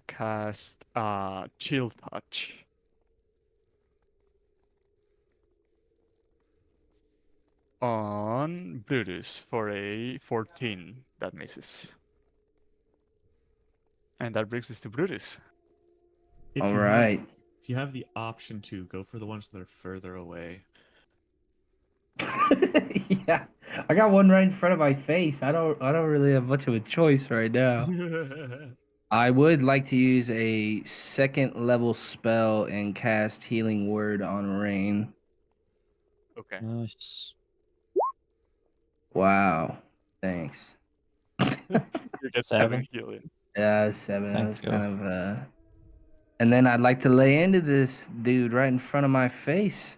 cast Chill Touch. On Brutus for a 14 that misses. And that brings us to Brutus. If All you right. if you have the option to, go for the ones that are further away. Yeah, I got one right in front of my face. I don't really have much of a choice right now. I would like to use a 2nd level spell and cast Healing Word on Rain. Okay. Nice. Wow. Thanks. You get 7 7. healing. Yeah, 7. That Thank was you. kind of And then I'd like to lay into this dude right in front of my face.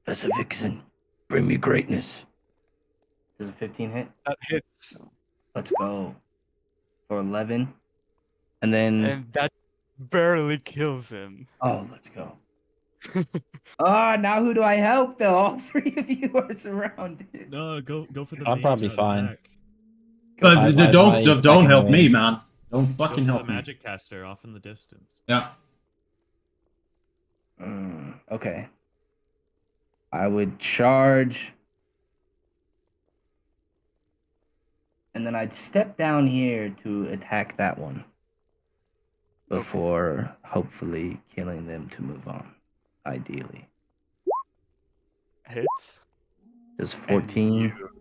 Professor Vixen, bring me greatness. Does a 15 hit? That hits. Let's go. For 11. And then And that barely kills him. oh, let's go. Now who do I help though? All 3 of you are surrounded. No, go for the I'm mage probably out fine. attack. But I- don't my don't help second me, range is- man. Don't Go fucking for the help me. magic caster off in the distance. Yeah. Okay. I would charge. And then I'd step down here to attack that one. Before hopefully killing them to move on. Ideally. Hits. Does And 14. you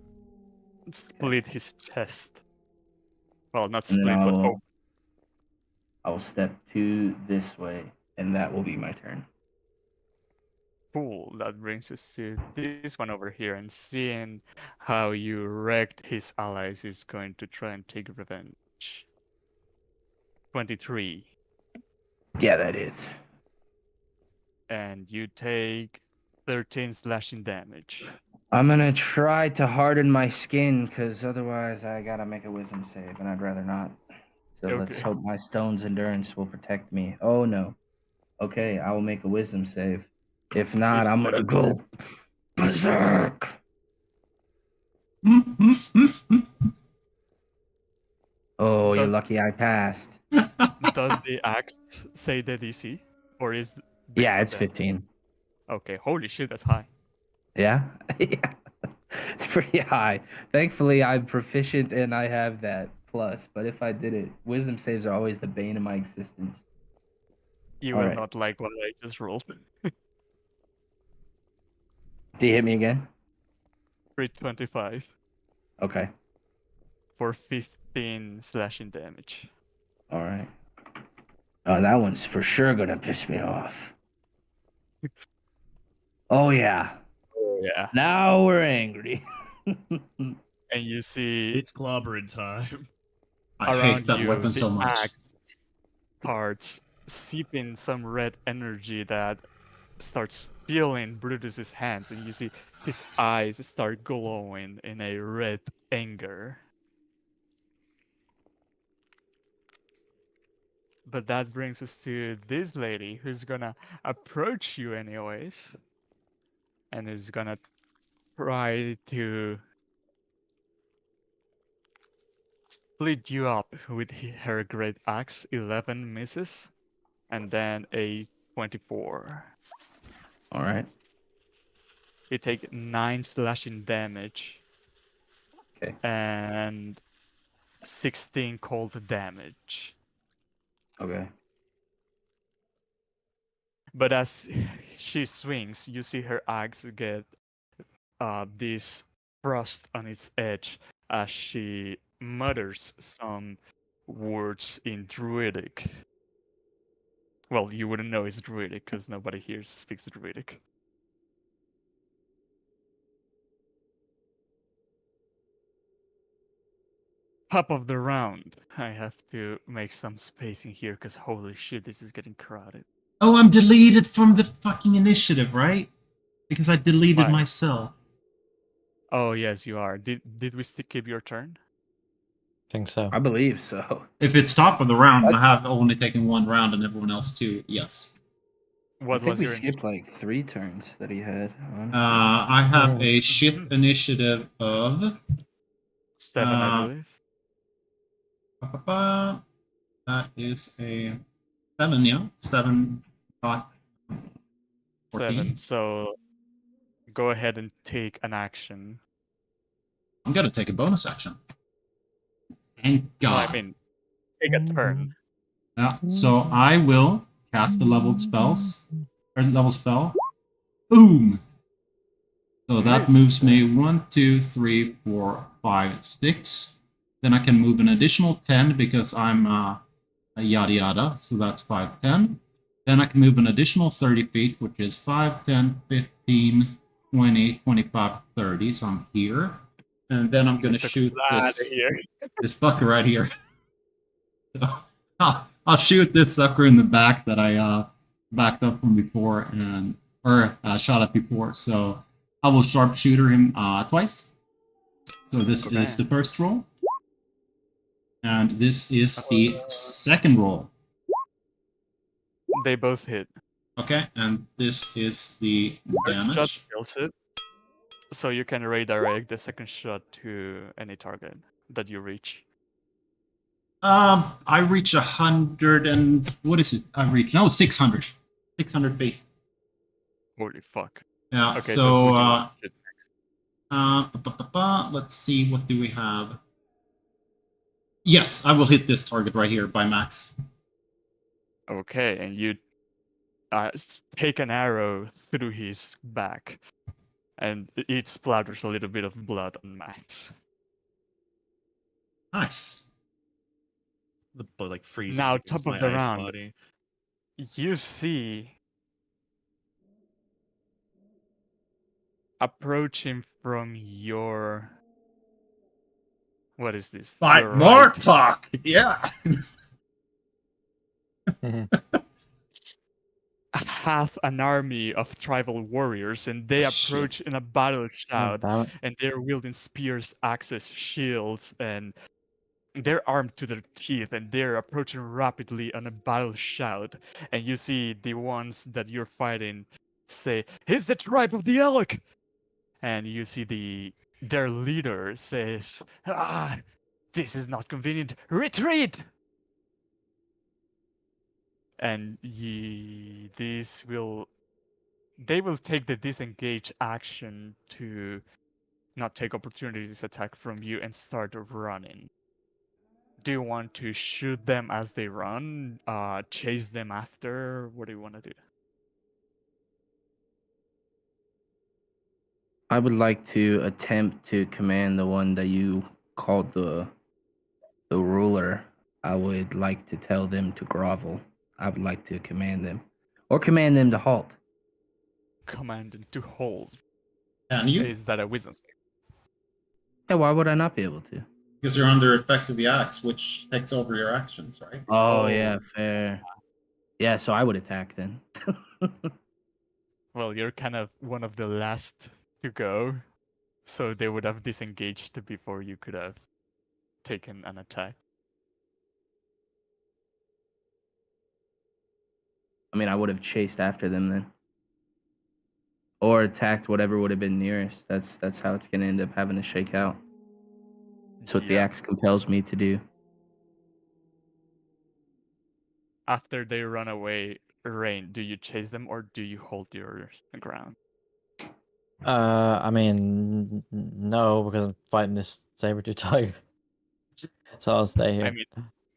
split his chest. Well, not And then split, but I'll step 2 this way, and that will be my turn. cool. That brings us to this one over here, and seeing how you wrecked his allies is going to try and take revenge. 23. Yeah, that is. And you take 13 slashing damage. I'm gonna try to harden my skin, because otherwise I gotta make a wisdom save, and I'd rather not. So let's Okay. hope my stone's endurance will protect me. Oh no. Okay, I will make a wisdom save. If not, He's I'm gonna gonna go berserk. Oh, you're Does- lucky I passed. Does the axe say the DC? Or is based Yeah, on it's that? 15. Okay, holy shit, that's high. Yeah? Yeah. It's pretty high. Thankfully, I'm proficient and I have that plus. But if I did it, wisdom saves are always the bane of my existence. You All will right. not like what I just rolled. Do you hit me again? 325 Okay. for 15 slashing damage. All right. Oh, that one's for sure gonna piss me off. Oh yeah. Oh yeah. Now we're angry. And you see It's clobbering time. I around hate that you weapon the so much. axe starts seeping some red energy that starts filling Brutus's hands, and you see his eyes start glowing in a red anger. But that brings us to this lady who's gonna approach you anyways, and is gonna try to split you up with her great axe. 11 misses, and then a 24. All right. You take 9 slashing damage. Okay. And 16 cold damage. Okay. But as she swings, you see her axe get this frost on its edge as she mutters some words in Druidic. Well, you wouldn't know it's Druidic because nobody here speaks Druidic. Top of the round. I have to make some spacing here because holy shit, this is getting crowded. Oh, I'm deleted from the fucking initiative, right? Because I deleted Why? myself. Oh yes, you are. Did we skip your turn? think so. I believe so. If it's top of the round and What? I have only taken one round and everyone else two, yes. What I think was we your skipped like 3 turns that he had. Honestly. I have a shit initiative of 7, I believe. that is a 7, yeah. 7 got 14. 7. So go ahead and take an action. I'm gonna take a bonus action. Thank No, God. I mean, take a turn. Yeah, so I will cast the leveled spells. Or level spell. Boom! So that Nice. moves me 1, 2, 3, 4, 5, 6. Then I can move an additional 10 because I'm a yada yada. So that's 5, 10. Then I can move an additional 30 feet, which is 5, 10, 15, 20, 25, 30. So I'm here. And then I'm going to Get shoot outta this, here. this fucker right here. So I'll shoot this sucker in the back that I backed up from before and shot at before. So I will sharpshooter him twice. So this Okay. is the first roll, and this is the second roll. They both hit. Okay, and this is the First shot damage. kills it. So you can redirect the second shot to any target that you reach. I reach 100 and what is it? I reach 600, 600 feet. Holy fuck. Yeah. Okay, so would you want to shoot next? let's see, what do we have? Yes, I will hit this target right here by max. Okay, and you take an arrow through his back, and it splatters a little bit of blood on Max. Nice. The blood like freezes Now, against top of my the ice round. body. You see approaching from your, what is this? Your right. talk. Yeah. Half an army of tribal warriors, and they Oh, shit. approach in a battle Oh, shout, damn it. and they're wielding spears, axes, shields, and they're armed to their teeth, and they're approaching rapidly on a battle shout. And you see the ones that you're fighting say, "He's the tribe of the elk," and you see their leader says, "Ah, this is not convenient. Retreat!" And they will take the disengage action to not take opportunities attack from you and start running. Do you want to shoot them as they run? Chase them after? What do you want to do? I would like to attempt to command the one that you called the ruler. I would like to tell them to grovel. I would like to command them, or command them to halt. Command to hold. Can you? Is that a wisdom save? Yeah, why would I not be able to? Because you're under effect of the axe, which takes over your actions, right? Oh yeah, fair. Yeah, so I would attack then. Well, you're kind of one of the last to go, so they would have disengaged before you could have taken an attack. I mean, I would have chased after them then, or attacked whatever would have been nearest. That's how it's gonna end up having to shake out. That's what the Yeah. axe compels me to do. After they run away, Rain, do you chase them or do you hold your ground? I mean, no, because I'm fighting this saber-tooth tiger. So I'll stay here. I mean,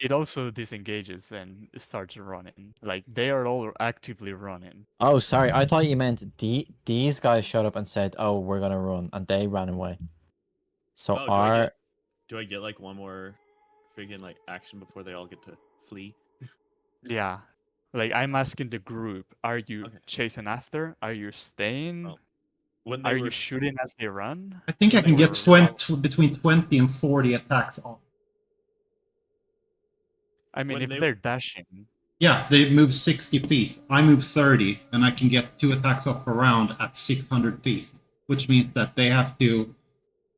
it also disengages and starts running. Like, they are all actively running. Oh, sorry. I thought you meant these guys showed up and said, "Oh, we're gonna run," and they ran away. So Oh, do I get like one more friggin' like action before they all get to flee? Yeah. Like, I'm asking the group, are you Okay. chasing after? Are you staying? Well, when they Are were you shooting as they run? I think I When can they get were- between 20 and 40 attacks off. I mean, When if they- they're dashing, Yeah, they move 60 feet. I move 30, and I can get 2 attacks off per round at 600 feet, which means that they have to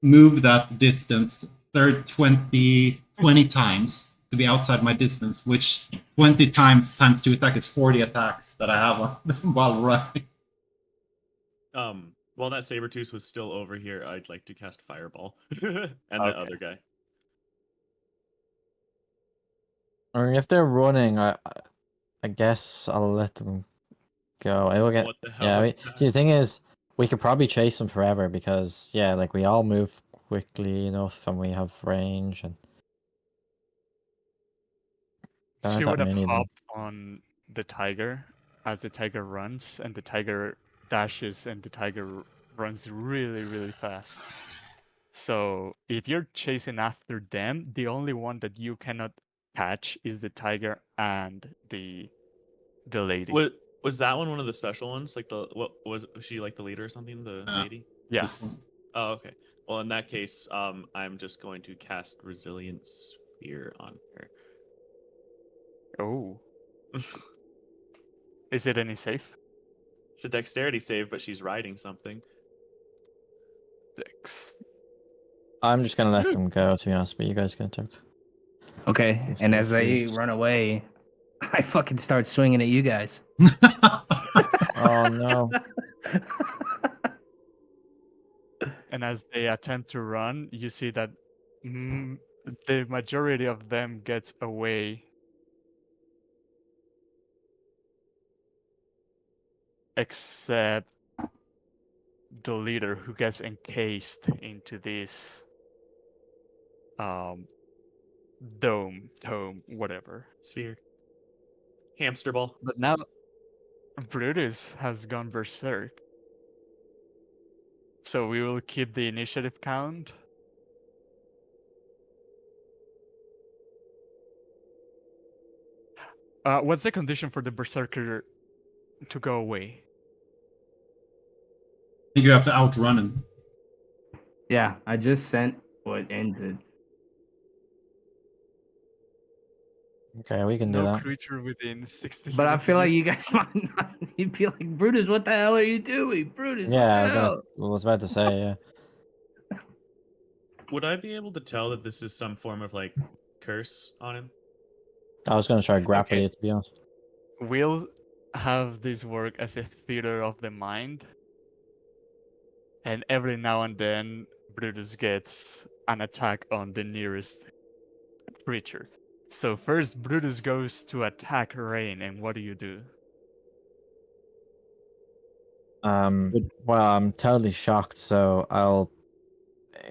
move that distance 20 times to be outside my distance, which 20 times 2 attack is 40 attacks that I have while running. While that Sabertooth was still over here, I'd like to cast Fireball. And the Okay. other guy. I mean, if they're running, I guess I'll let them go. I will get. What the hell Yeah. is See, the that? thing is, we could probably chase them forever because yeah, like we all move quickly enough and we have range and. There she aren't that would have many of them. hopped on the tiger as the tiger runs, and the tiger dashes, and the tiger runs really, really fast. So if you're chasing after them, the only one that you cannot catch is the tiger and the lady. Was that one of the special ones? Like what was she like the leader or something? The lady? Yeah. This one. Oh, okay. Well, in that case, I'm just going to cast Resilience Sphere on her. Oh. Is it any safe? It's a dexterity save, but she's riding something. Dex. I'm just gonna let them go, to be honest, but you guys can talk. Okay, Yes, and as they yes. run away, I fucking start swinging at you guys. Oh no. And as they attempt to run, you see that the majority of them gets away. Except the leader, who gets encased into this dome, whatever. Sphere. Hamster ball. But now Brutus has gone berserk. So we will keep the initiative count. What's the condition for the berserker to go away? I think you have to outrun him. Yeah, I just sent what ends it. Okay, we can do No that. creature within 60 But I feet feel of like you. you guys might not. You'd be like, Brutus, what the hell are you doing? Brutus, Yeah, what the hell? I was about to say, yeah. Would I be able to tell that this is some form of like curse on him? I was gonna try to grapple Okay. you, to be honest. Will have this work as a theater of the mind, and every now and then Brutus gets an attack on the nearest creature. So first Brutus goes to attack Rain, and what do you do? Well, I'm totally shocked, so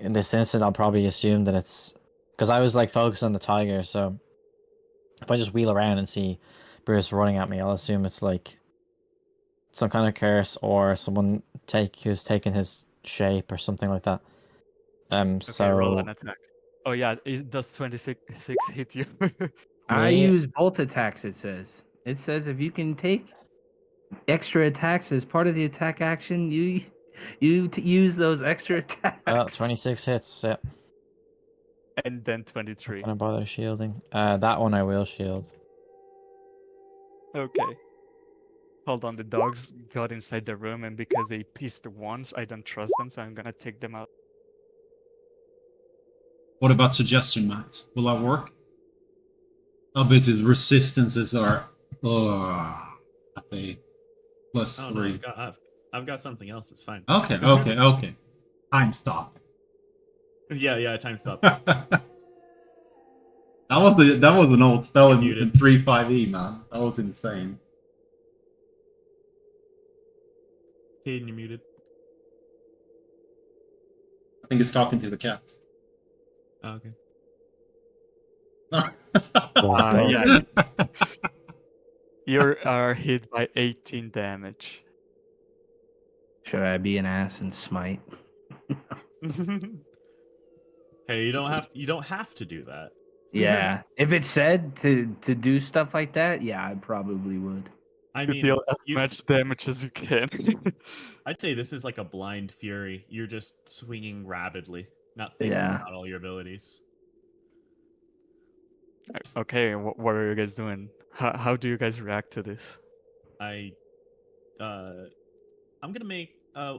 in this instant, I'll probably assume that it's because I was like focused on the tiger. So if I just wheel around and see Bruce running at me, I'll assume it's like some kind of curse or someone who's taken his shape or something like that. Okay, roll an So attack. Oh yeah, it does 26 hit you? I Me- use both attacks. It says if you can take extra attacks as part of the attack action, you use those extra attacks. 26 hits. Yeah, And then not 23. gonna bother shielding. That one I will shield. Okay. Hold on, the dogs got inside the room, and because they pissed once, I don't trust them, so I'm gonna take them out. What about suggestion mats? Will that work? Obviously, the resistances are at a plus Oh no, 3. I've got something else. It's fine. Okay. Time stop. Yeah. Time stop. that was an old spell You're in muted. 3.5e, man. That was insane. Hayden, you're muted. I think it's talking to the cat. Oh, okay. Yeah. You are hit by 18 damage. Should I be an ass and smite? Hey, you don't have to do that. Yeah. If it said to do stuff like that, yeah, I probably would. I You mean, deal as much damage as you can. I'd say this is like a blind fury. You're just swinging rapidly, not thinking Yeah. about all your abilities. Okay, what are you guys doing? How do you guys react to this? I'm gonna make.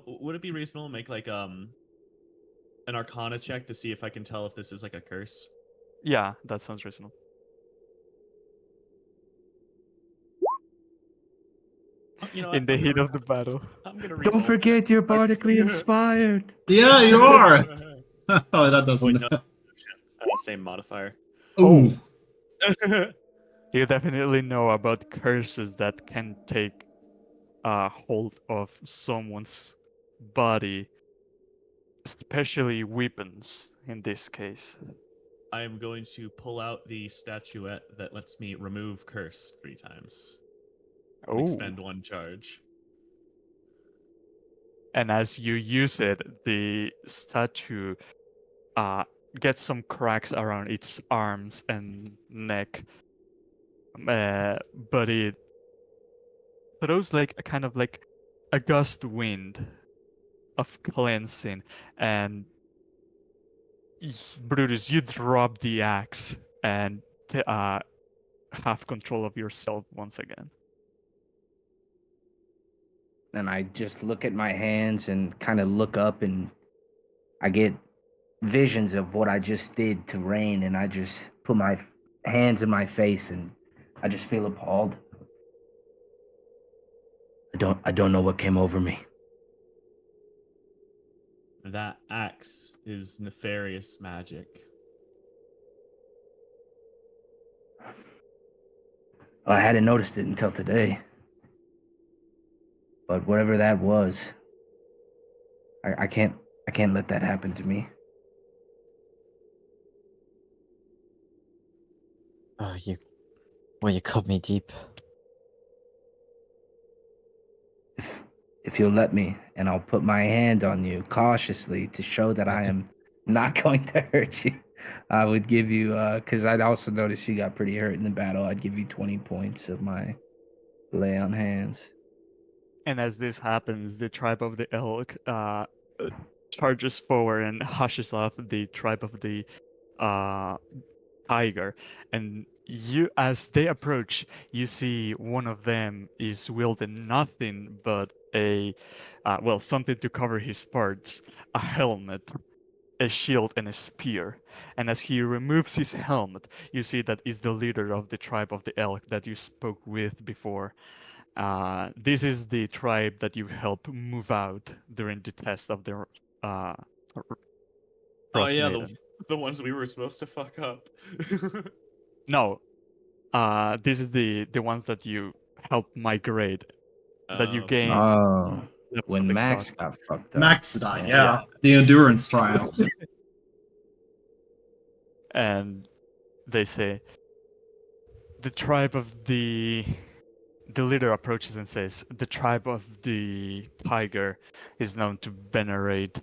Would it be reasonable to make like an Arcana check to see if I can tell if this is like a curse? Yeah, that sounds reasonable. You know, In the heat of the battle. I'm gonna Don't re-roll. forget you're bardically inspired. Yeah, you are. Oh, that doesn't. Wait, no. Same modifier. Ooh. You definitely know about curses that can take hold of someone's body, especially weapons in this case. I am going to pull out the statuette that lets me remove curse 3 times. And Oh, expend 1 charge. and as you use it, the statue gets some cracks around its arms and neck, but it throws like a kind of like a gust wind of cleansing, and Brutus, you drop the axe and have control of yourself once again. And I just look at my hands and kind of look up, and I get visions of what I just did to Rain, and I just put my hands in my face, and I just feel appalled. I don't know what came over me. That axe is nefarious magic. I hadn't noticed it until today. But whatever that was, I can't let that happen to me. Oh, you cut me deep. If you'll let me, and I'll put my hand on you cautiously to show that I am not going to hurt you. I would give you, because I'd also noticed you got pretty hurt in the battle. I'd give you 20 points of my lay on hands. And as this happens, the tribe of the elk charges forward and hushes off the tribe of the tiger. And you, as they approach, you see one of them is wielding nothing but a, something to cover his parts, a helmet, a shield, and a spear. And as he removes his helmet, you see that is the leader of the tribe of the elk that you spoke with before. This is the tribe that you help move out during the test of the Oh Frost yeah, Maiden. the ones we were supposed to fuck up. No, this is the ones that you help migrate, that you gain. Oh, the when public Max stock. got fucked up. Max died, Yeah. yeah. The endurance trial. And they say the tribe of the leader approaches and says the tribe of the tiger is known to venerate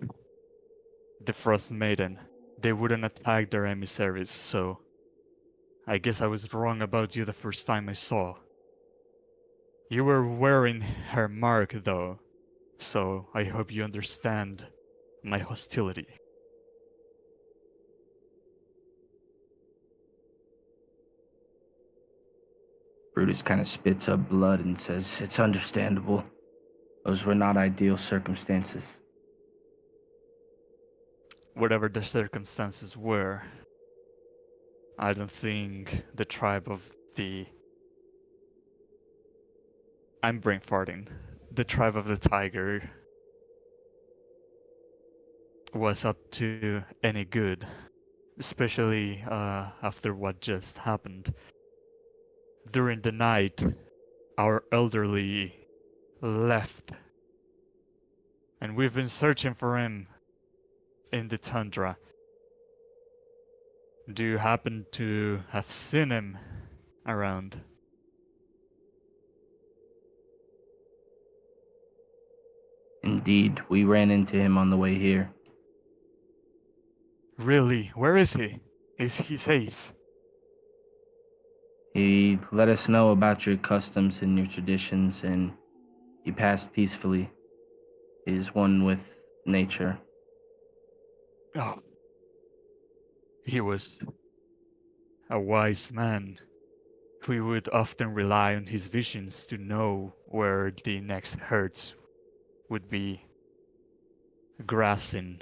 the Frost Maiden. They wouldn't attack their emissaries, so I guess I was wrong about you the first time I saw. You were wearing her mark though, so I hope you understand my hostility. Brutus kind of spits up blood and says, "It's understandable. Those were not ideal circumstances." Whatever the circumstances were, I don't think the tribe of the... I'm brain farting. The tribe of the tiger was up to any good, especially after what just happened. During the night, our elderly left, and we've been searching for him in the tundra. Do you happen to have seen him around? Indeed, we ran into him on the way here. Really? Where is he? Is he safe? He let us know about your customs and your traditions, and he passed peacefully. He is one with nature. Oh. He was a wise man. We would often rely on his visions to know where the next herds would be grassing.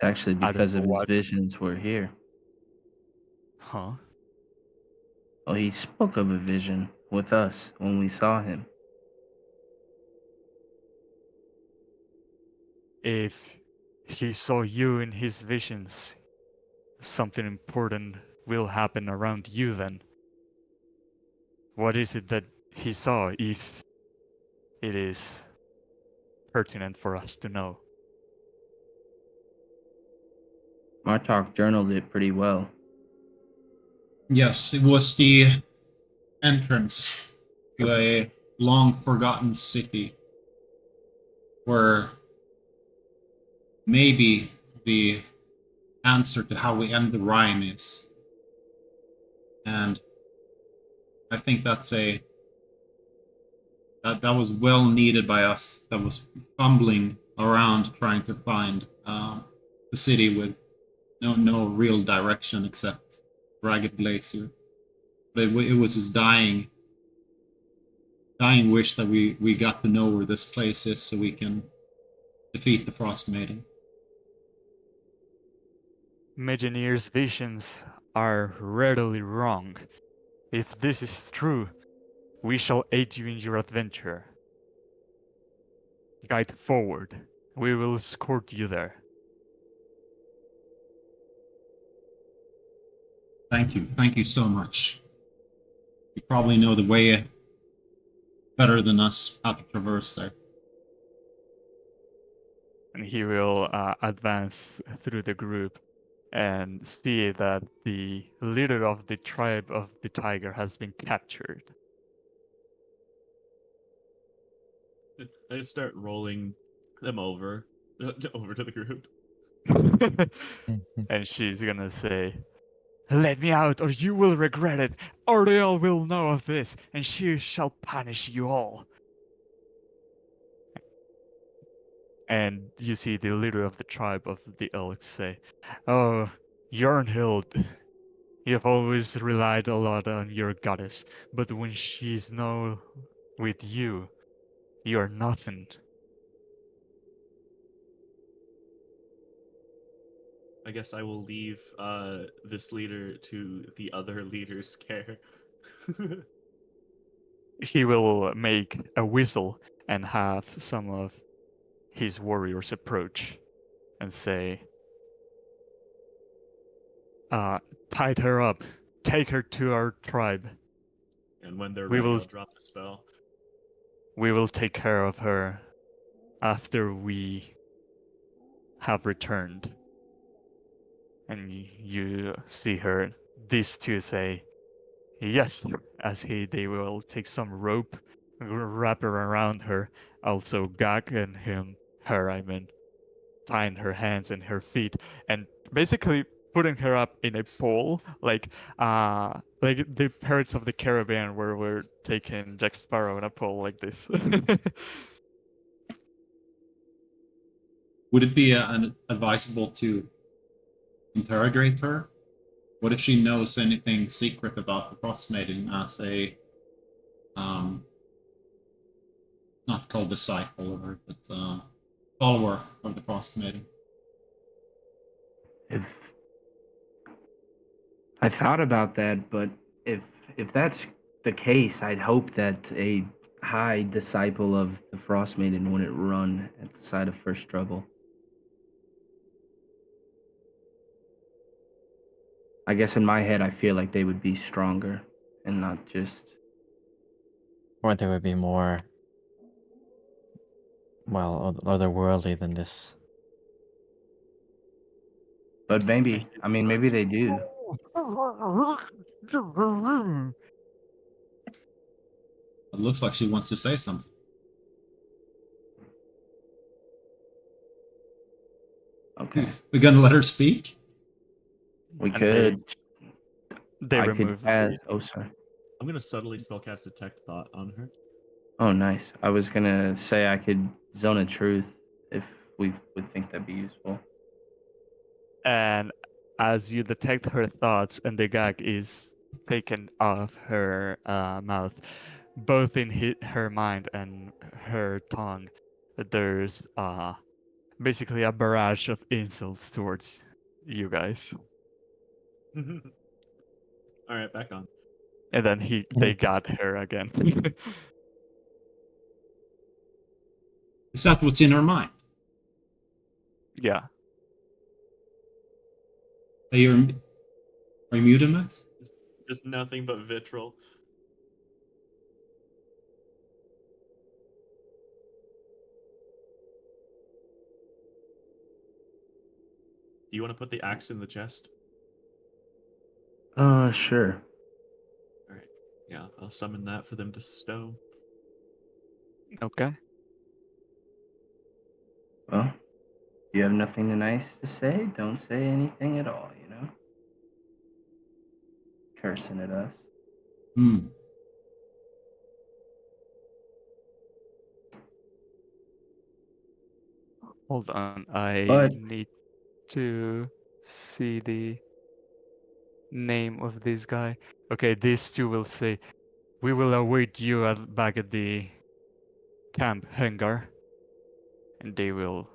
Actually, I don't because know of his what. visions, we're here. Huh? Oh, he spoke of a vision with us when we saw him. If he saw you in his visions, something important will happen around you then. What is it that he saw, if it is pertinent for us to know? Martok journaled it pretty well. Yes, it was the entrance to a long forgotten city where maybe the answer to how we end the Rhine is. And I think that was well needed by us, that was fumbling around trying to find the city with no real direction except Ragged Glacier. But it was his dying wish that we got to know where this place is so we can defeat the Frost Maiden. Imagineer's visions are rarely wrong. If this is true, we shall aid you in your adventure. Guide forward. We will escort you there. Thank you so much. You probably know the way better than us how to traverse there. And he will advance through the group and see that the leader of the tribe of the tiger has been captured. I just start rolling them over to the group. And she's gonna say, "Let me out, or you will regret it. Ariel will know of this, and she shall punish you all." And you see the leader of the tribe of the Elks say, "Oh, Yarnhild, you've always relied a lot on your goddess, but when she's no with you, you're nothing." I guess I will leave this leader to the other leader's care. he will make a whistle and have some of his warriors approach and say, "Tied her up. Take her to our tribe. And when they're We ready, will- I'll drop the spell. We will take care of her after we have returned." And you see her, these two say, "Yes," as they will take some rope, wrap it around her, also gag and tying her hands and her feet, and basically putting her up in a pole, like the Pirates of the Caribbean, where we're taking Jack Sparrow in a pole like this. Would it be advisable to interrogate her? What if she knows anything secret about the Frost Maiden as a not called disciple of her, but follower of the Frost Maiden? If I thought about that, but if that's the case, I'd hope that a high disciple of the Frost Maiden wouldn't run at the sight of first trouble. I guess in my head, I feel like they would be stronger and not just. Or they would be more, well, otherworldly than this. But maybe, I mean, maybe they do. It looks like she wants to say something. Okay, We're gonna let her speak? we And could. They I could remove add. Oh, sorry. I'm gonna subtly spellcast Detect Thought on her. Oh, nice. I was gonna say I could zone of truth if we would think that'd be useful. and as you detect her thoughts and the gag is taken off her mouth, both in her mind and her tongue, there's basically a barrage of insults towards you guys. All right, back on. And then they got her again. Is that what's in her mind? Yeah. Are you muted, Max? Just nothing but vitriol. Do you want to put the axe in the chest? Sure. All right. Yeah, I'll summon that for them to stow. Okay. Well, you have nothing nice to say? Don't say anything at all, you know? Cursing at us. Hmm. Hold on. I But- need to see the name of this guy. Okay, these two will say, "We will await you back at the camp hangar," and they will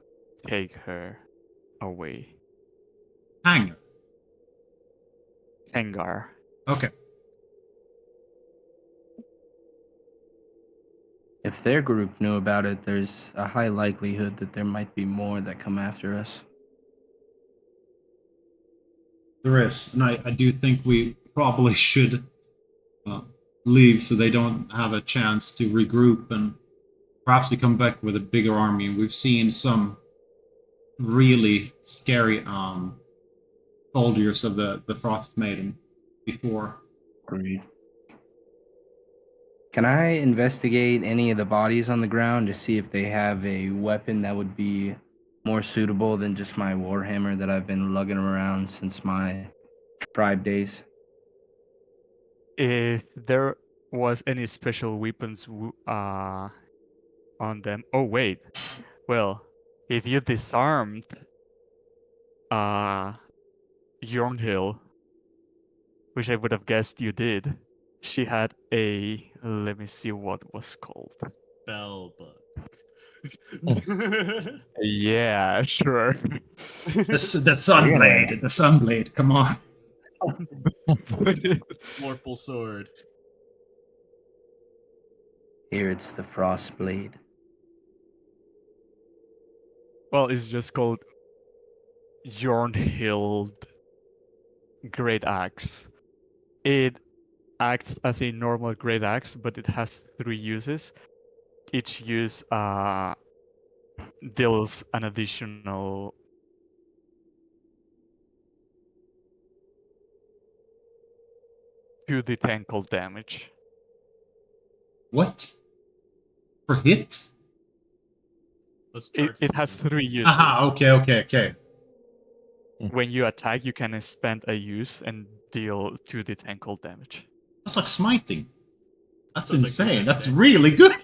take her away. Hangar. Hangar. Okay. If their group knew about it, there's a high likelihood that there might be more that come after us. There is, and I do think we probably should leave so they don't have a chance to regroup and perhaps to come back with a bigger army. We've seen some really scary soldiers of the Frost Maiden before. Agreed. Can I investigate any of the bodies on the ground to see if they have a weapon that would be more suitable than just my warhammer that I've been lugging around since my tribe days? If there was any special weapons on them. Oh wait. Well, if you disarmed Yornhill, which I would have guessed you did, she had a, let me see what was called. Spell book. Yeah, sure. The Sunblade, the Sunblade. Come on. Vorpal sword. Here it's the frost blade. Well, it's just called Jornhild Great Axe. It acts as a normal great axe, but it has 3 uses. Each use deals an additional 2d10 cold damage. What? For hit? Let's It, charge it the has game. 3 uses. Aha, okay. When you attack, you can spend a use and deal 2d10 cold damage. That's like smiting. That's Sounds like insane. you're That's dead. really good.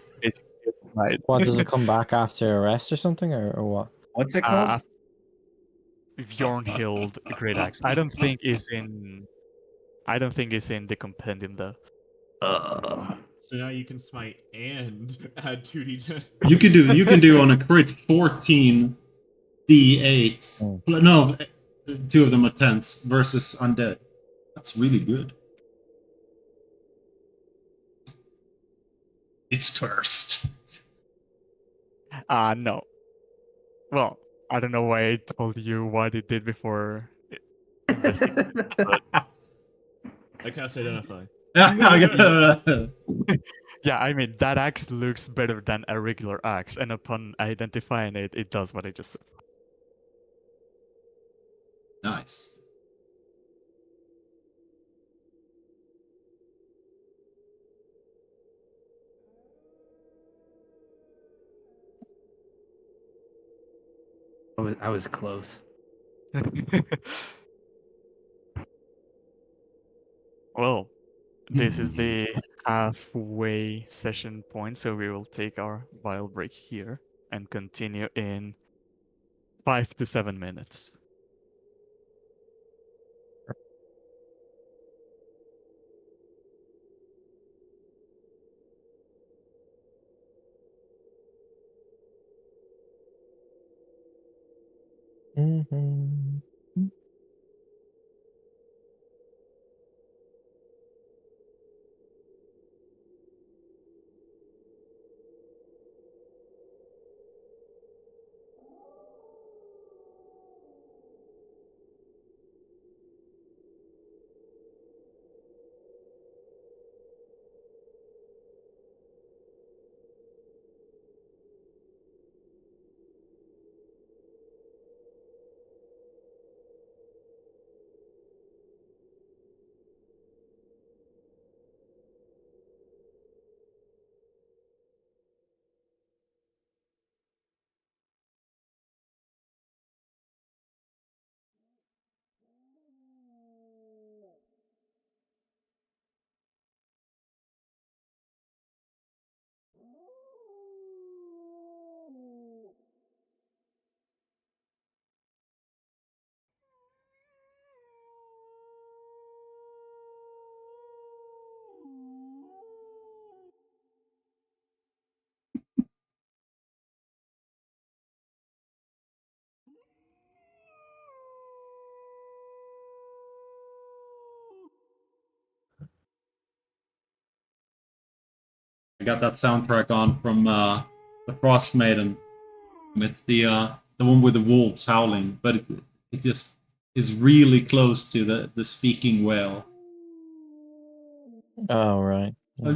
Right. What, does it come back after a rest or something, or what? What's it called? Bjornhild Great Axe. I don't think it's in the compendium though. So now you can smite and add 2d10. You can do on a crit 14 d8s. Oh. No, 2 of them are 10s versus undead. That's really good. It's cursed. No. Well, I don't know why I told you what it did before. I cast Identify. Yeah, I mean that axe looks better than a regular axe, and upon identifying it, it does what I just said. Nice. I was close. Well, this is the halfway session point, so we will take our while break here and continue in 5 to 7 minutes. Mm-hmm. I got that soundtrack on from the Frost Maiden. It's the one with the wolves howling, but it just is really close to the speaking whale. Oh, right. Like,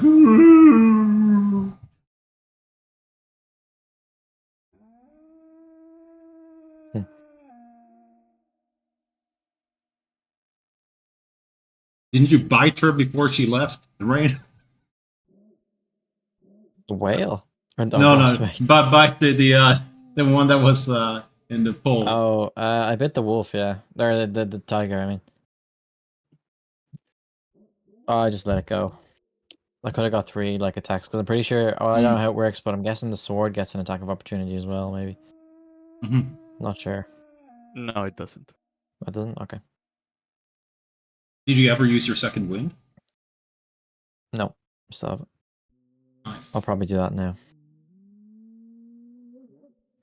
didn't you bite her before she left the rain? The whale? Or the No, Frostmate? but bite the one that was in the pool. Oh, I bit the wolf, yeah. Or the tiger, I mean. Oh, I just let it go. I could have got 3 like attacks, because I'm pretty sure, well, I don't know how it works, but I'm guessing the sword gets an attack of opportunity as well, maybe. Mhm. Not sure. No, it doesn't. It doesn't? Okay. Did you ever use your second wind? No. Still haven't. Nice. I'll probably do that now.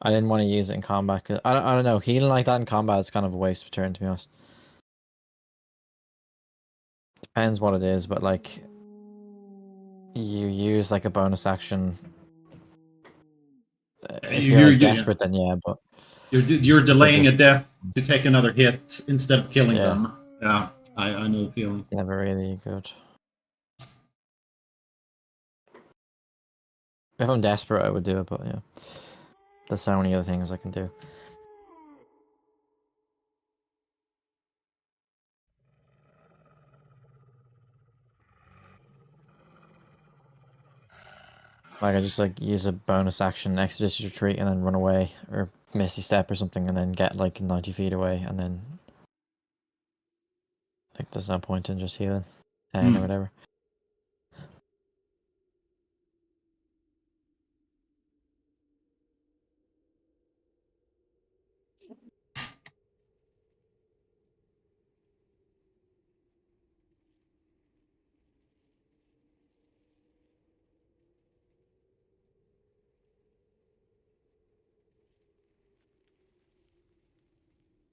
I didn't want to use it in combat, cause I don't know, healing like that in combat is kind of a waste of turn, to be honest. Depends what it is, but like, you use like a bonus action. If You're- you're yeah. desperate, then yeah, but You're delaying a just- death to take another hit instead of killing Yeah. them. Yeah, I know the feeling. never really good. If I'm desperate, I would do it, but yeah, there's so many other things I can do. Like I just like use a bonus action, expeditious retreat, and then run away, or misty step or something, and then get like 90 feet away, and then like there's no point in just healing, or whatever.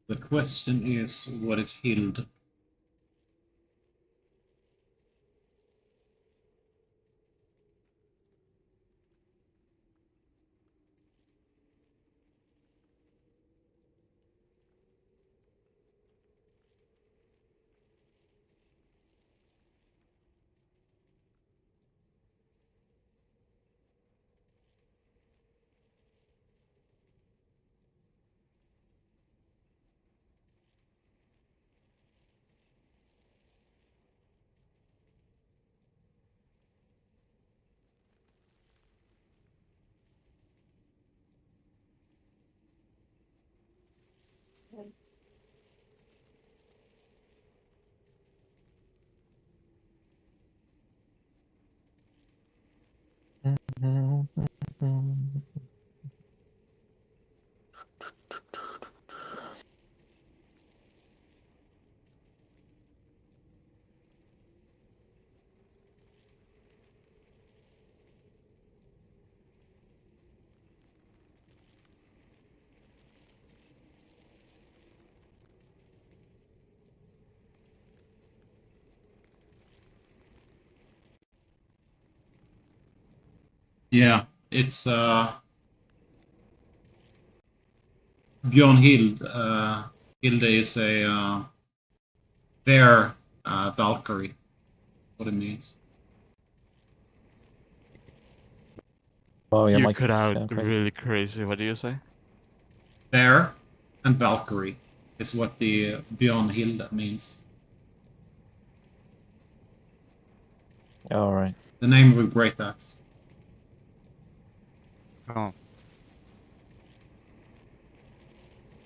The question is, what is healed? Yeah, it's Bjorn Hild. Hilde is a bear Valkyrie. What it means. Oh, your You mic cut is out going crazy. really crazy. What do you say? Bear and Valkyrie is what the Bjorn Hild means. All right. The name of a great axe. Oh.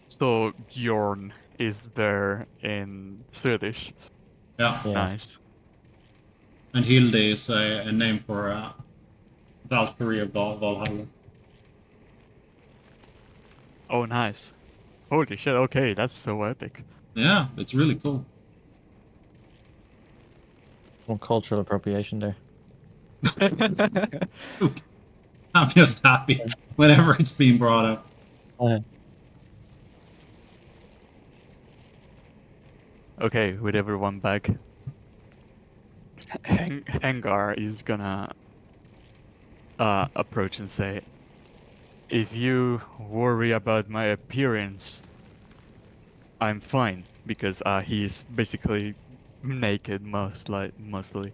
So Bjorn is there in Swedish. Yeah. Yeah. Nice. And Hilde is a name for Valkyrie of Valhalla. Oh, nice. Holy shit. Okay, that's so epic. Yeah, it's really cool. Well, cultural appropriation there. I'm just happy whenever it's being brought up. Okay, with everyone back, Hengar is gonna approach and say, "If you worry about my appearance, I'm fine," because he's basically naked mostly.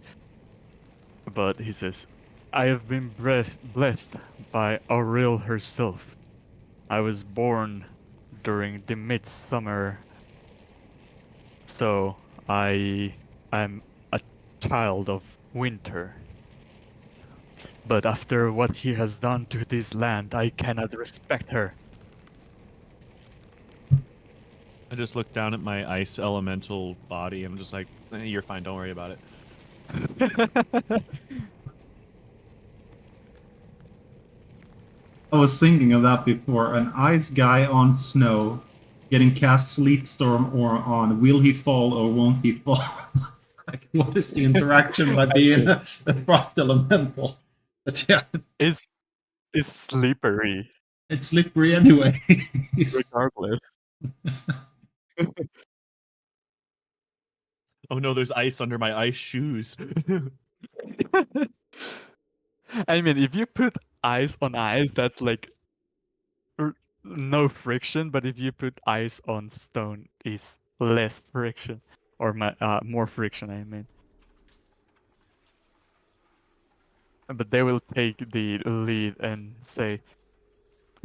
But he says, "I have been blessed by Auril herself. I was born during the midsummer, so I am a child of winter. But after what he has done to this land, I cannot respect her." I just look down at my ice elemental body and I'm just like, you're fine, don't worry about it. I was thinking of that before. An ice guy on snow getting cast sleet storm or on. Will he fall or won't he fall? Like, what is the interaction by being a frost elemental? But yeah, Is slippery it's slippery anyway. regardless. Oh no, there's ice under my ice shoes. I mean, if you put ice on ice, that's like no friction. But if you put ice on stone, is less friction, or more friction. I mean, but they will take the lead and say,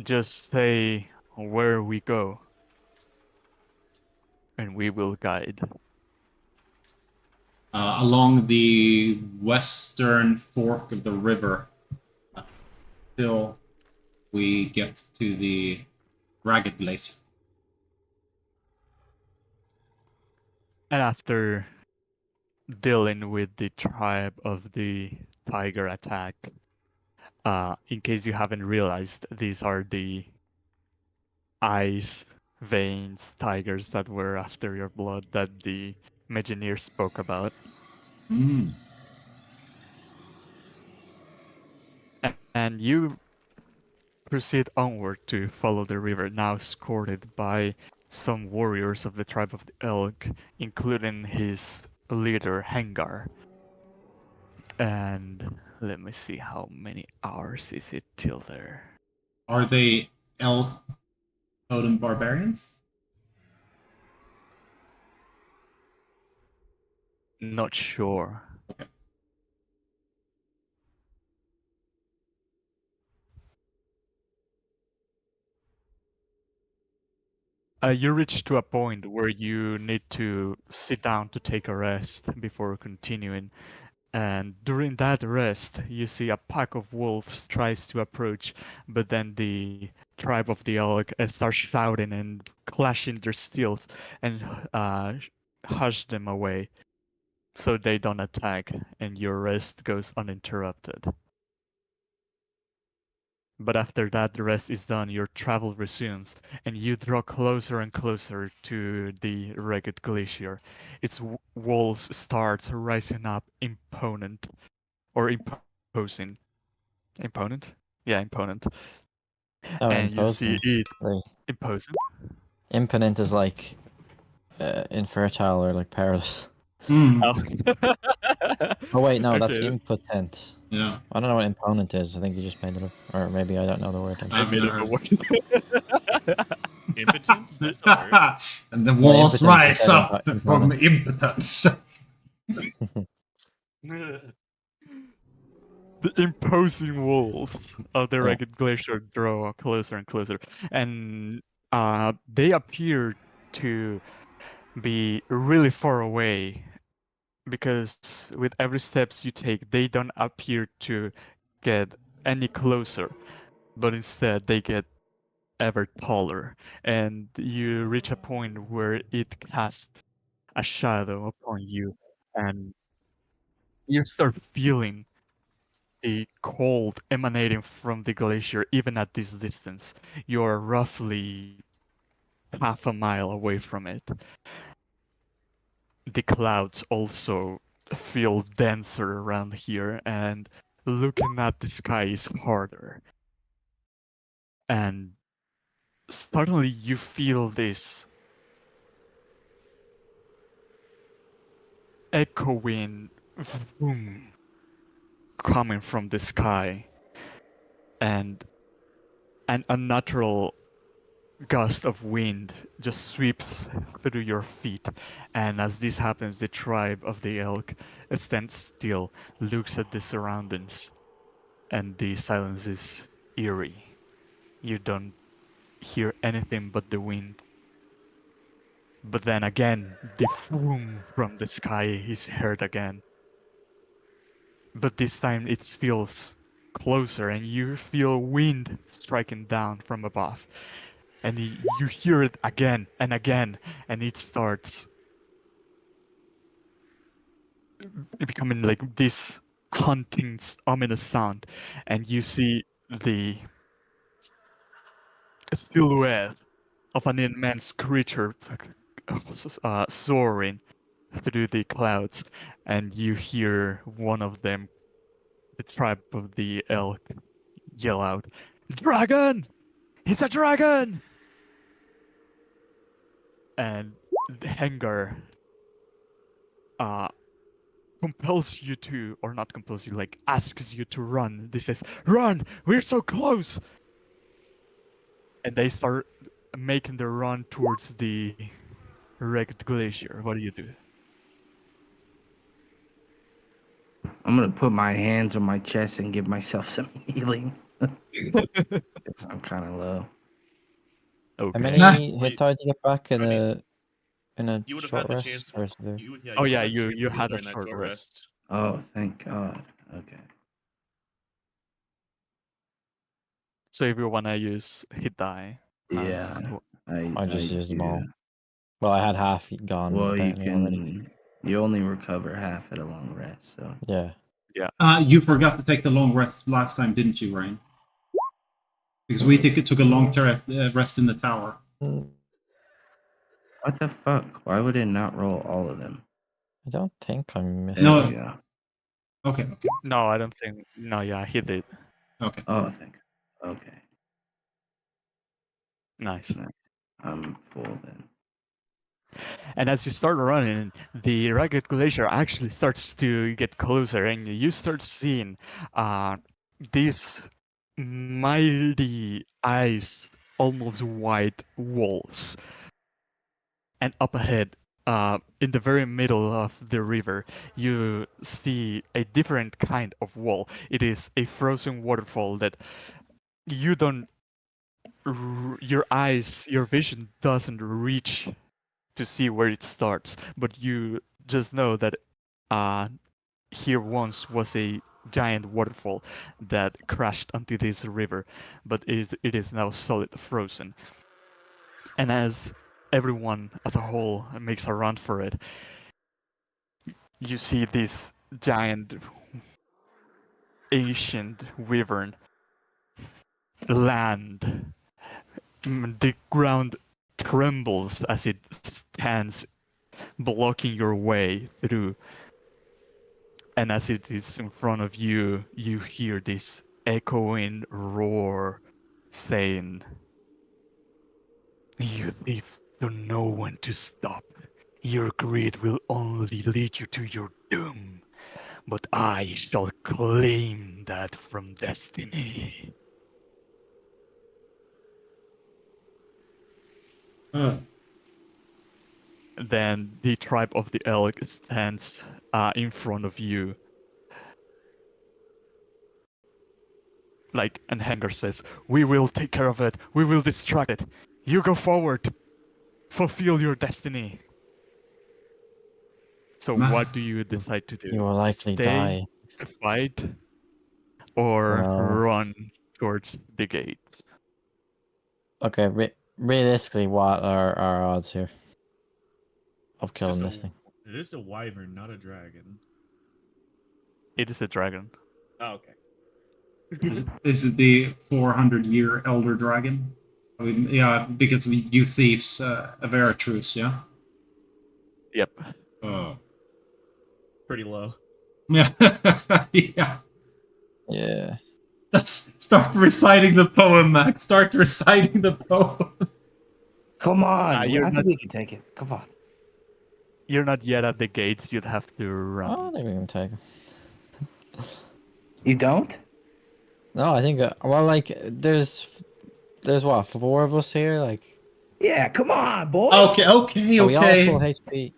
just say where we go, and we will guide. Along the western fork of the river, till we get to the Ragged Glacier. And after dealing with the tribe of the tiger attack, in case you haven't realized, these are the ice veins tigers that were after your blood that the Megineer spoke about. Mm. And you proceed onward to follow the river, now escorted by some warriors of the tribe of the Elk, including his leader, Hengar. And let me see, how many hours is it till there? Are they elk totem barbarians? Not sure. Okay. You reach to a point where you need to sit down to take a rest before continuing. And during that rest, you see a pack of wolves tries to approach, but then the tribe of the elk starts shouting and clashing their steels and hush them away, so they don't attack, and your rest goes uninterrupted. But after that, the rest is done, your travel resumes, and you draw closer and closer to the rugged glacier. Its walls starts rising up imponent, or imposing. Imponent? Yeah, imponent. Oh, And you see imposing. it Like, imposing. impotent is like infertile or like perilous. Mm. Oh. Oh wait, no, that's Okay, impotent. Yeah. I don't know what imponent is. I think you just made it up, or maybe I don't know the word. I I've made never up a heard. word. Impotence? That's a word. And the Yeah, walls impotence rise instead of up from imponent. impotence. The imposing walls of the Yeah. rugged glacier draw closer and closer, and they appear to be really far away, because with every steps you take, they don't appear to get any closer, but instead they get ever taller, and you reach a point where it casts a shadow upon you, and you start feeling the cold emanating from the glacier even at this distance. You're roughly half a mile away from it. The clouds also feel denser around here, and looking at the sky is harder. And suddenly you feel this echoing boom coming from the sky, and an unnatural gust of wind just sweeps through your feet. And as this happens, the tribe of the elk stands still, looks at the surroundings, and the silence is eerie. You don't hear anything but the wind. But then again, the boom from the sky is heard again. But this time it feels closer, and you feel wind striking down from above. And you hear it again and again, and it starts becoming like this haunting, ominous sound. And you see the silhouette of an immense creature soaring through the clouds, and you hear one of them, the tribe of the elk, yell out, "Dragon! He's a dragon!" And Hengar uh, compels you to, or not compels you, like asks you to run. This says, "Run! We're so close!" And they start making the run towards the wrecked glacier. What do you do? I'm gonna put my hands on my chest and give myself some healing. 'Cause I'm kind of low. How Okay. many hit Wait, die do you get back in I mean, a You would have short had the rest? chance. Or is there... Yeah, Oh you would yeah, have had the chance you to heal had a during that short rest. Oh, thank God. Okay. So if you wanna use hit die, Yeah, as I just used them do. all. Well, I had half gone Well, you apparently already. can. You only recover half at a long rest, so. Yeah. You forgot to take the long rest last time, didn't you, Rain? Because we took a long rest in the tower. Mm, What the fuck? Why would it not roll all of them? I don't think I missed No. There it. we go. Okay. no, I don't think. No, yeah, he did. Okay. Oh, thank. Okay, Nice. I'm full then. And as you start running, the rugged glacier actually starts to get closer, and you start seeing these mighty ice, almost white walls. And up ahead, in the very middle of the river, you see a different kind of wall. It is a frozen waterfall that you don't, your eyes, your vision doesn't reach to see where it starts, but you just know that here once was a giant waterfall that crashed onto this river, but it is now solid frozen. And as everyone as a whole makes a run for it, you see this giant ancient wyvern land. The ground trembles as it stands blocking your way through. And as it is in front of you, you hear this echoing roar saying, "You thieves don't know when to stop. Your greed will only lead you to your doom. But I shall claim that from destiny." Then the tribe of the elk stands in front of you. And Hanger says, "We will take care of it. We will distract it. You go forward. Fulfill your destiny." So what do you decide to do? You will likely Stay die. to fight or Well- run towards the gates? Okay, realistically, what are our odds here of It's killing just this thing? It is a wyvern, not a dragon. It is a dragon. Oh, okay. Is it the 400-year elder dragon? I mean, yeah, because you thieves, a Veratruce, yeah? Yep. Oh. Pretty low. Yeah. Yeah. Yeah. Start reciting the poem, Max. Start reciting the poem. Come on, I you're think not- we can take it. Come on. You're not yet at the gates. You'd have to run. Oh, I think we can take him. You don't? No, I think. Well, like, there's what, 4 of us here. Like, Yeah, come on, boys. Okay. are we all full HP?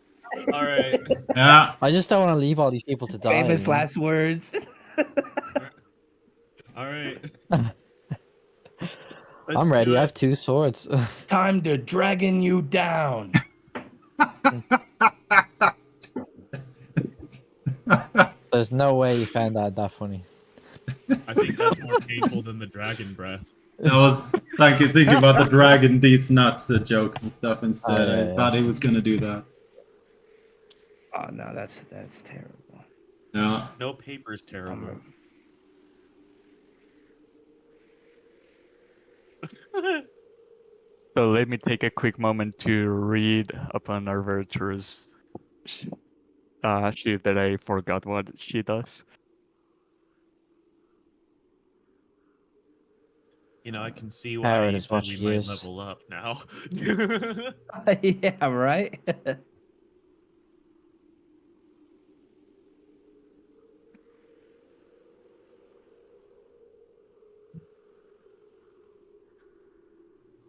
All right. Yeah. I just don't want to leave all these people to die. Famous you know? last words. All right. I'm ready. I have 2 swords. Time to dragon you down. There's no way you found that funny. I think that's more painful than the dragon breath. I was thinking about the dragon, these nuts, the jokes and stuff instead. Oh, yeah, I thought he was gonna do that. Oh no, that's terrible. Yeah. No paper's terrible. So let me take a quick moment to read upon our virtuous sheet that I forgot what she does. You know, I can see why Aaron you is said what we she might is. level up now. Yeah, right.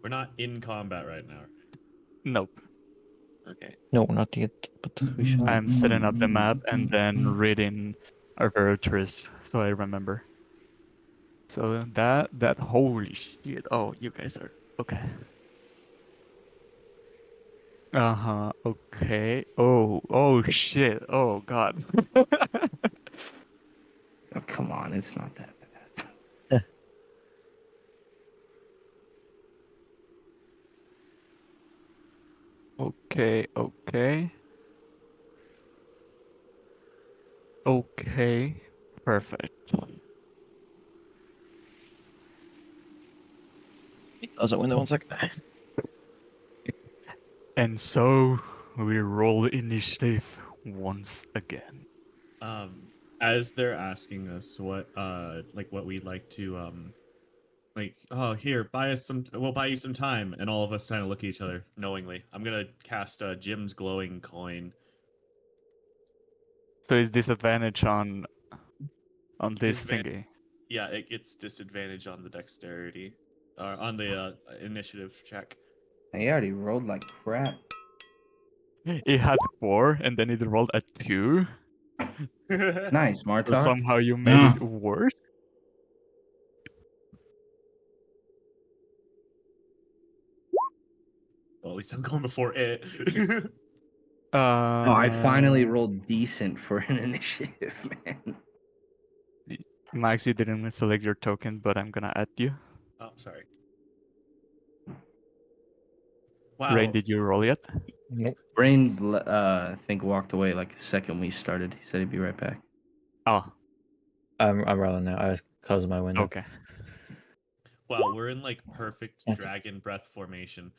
We're not in combat right now. Nope. Okay. No, not yet, but we should. I'm setting up the map and then reading Arbitrus so I remember. So that holy shit. Oh, you guys are okay. Uh-huh. Okay. Oh shit. Oh god. Oh, come on, it's not that bad. Okay, okay. Okay. Perfect. Close that window 1 sec. And so we roll initiative once again. As they're asking us what what we'd like to oh, here, we'll buy you some time, and all of us kind of look at each other knowingly. I'm gonna cast Jim's glowing coin. So is disadvantage on this Disadvan- thingy? Yeah, it gets disadvantage on the dexterity, or on the initiative check. He already rolled like crap. It had 4 and then it rolled a 2. Nice, So Martok. somehow you made Yeah. it worse. Well, at least I'm going before it. Oh, I finally rolled decent for an initiative, man. Max, you didn't select your token, but I'm gonna add you. Oh, sorry. Wow. Rain, did you roll yet? Nope. Brain, I think, walked away like the second we started. He said he'd be right back. Oh, I'm rolling now. I was closing my window. okay. Wow, we're in like perfect Yes. dragon breath formation.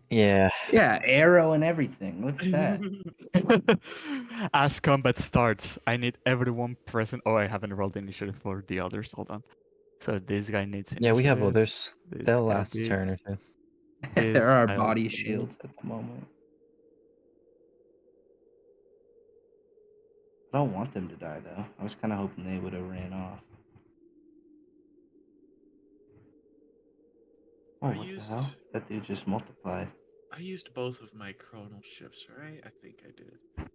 Yeah. Yeah, arrow and everything. Look at that. As combat starts, I need everyone present. Oh, I haven't rolled initiative for the others. Hold on. So this guy needs initiative. Yeah, we have others. This They'll guy last a did- turn or two. There are guy body did. shields at the moment. I don't want them to die, though. I was kind of hoping they would have ran off. Oh, I what used- the hell? That dude just multiplied. I used both of my chronal shifts, right? I think I did.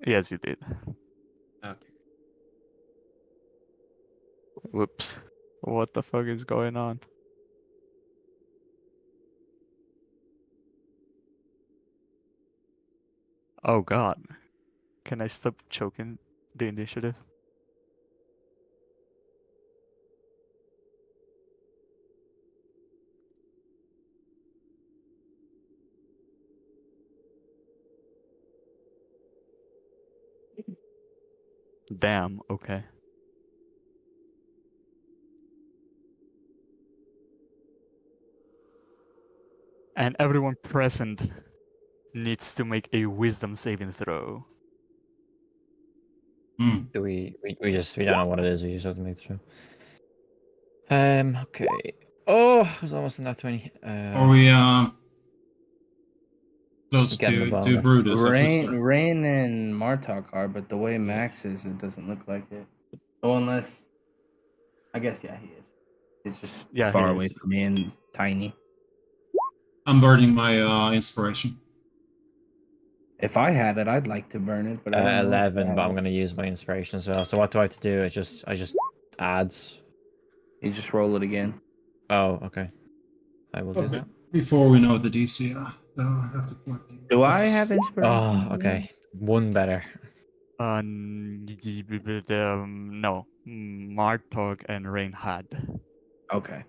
Yes, you did. Okay. Whoops. What the fuck is going on? Oh god. Can I stop choking the initiative? Damn, okay. And everyone present needs to make a wisdom saving throw. Do we don't know what it is. We just have to make through. Okay. Oh, it was almost in that 20. Are we close Getting the to bonus. Brutus? I should start. Rain and Martok are, but the way Max is, it doesn't look like it. Oh, unless... I guess, yeah, he is. He's just Yeah, far he away is. from me and tiny. I'm burning my inspiration. If I have it, I'd like to burn it, but I don't know if I 11, have but I'm it. going to use my inspiration as well. So what do I have to do? I just adds. You just roll it again. Oh, okay. I will do Okay. that. Before we know the DC, so that's a point. Do I That's- have inspiration? Oh, okay. One better. No. Martok and Rain had. Okay.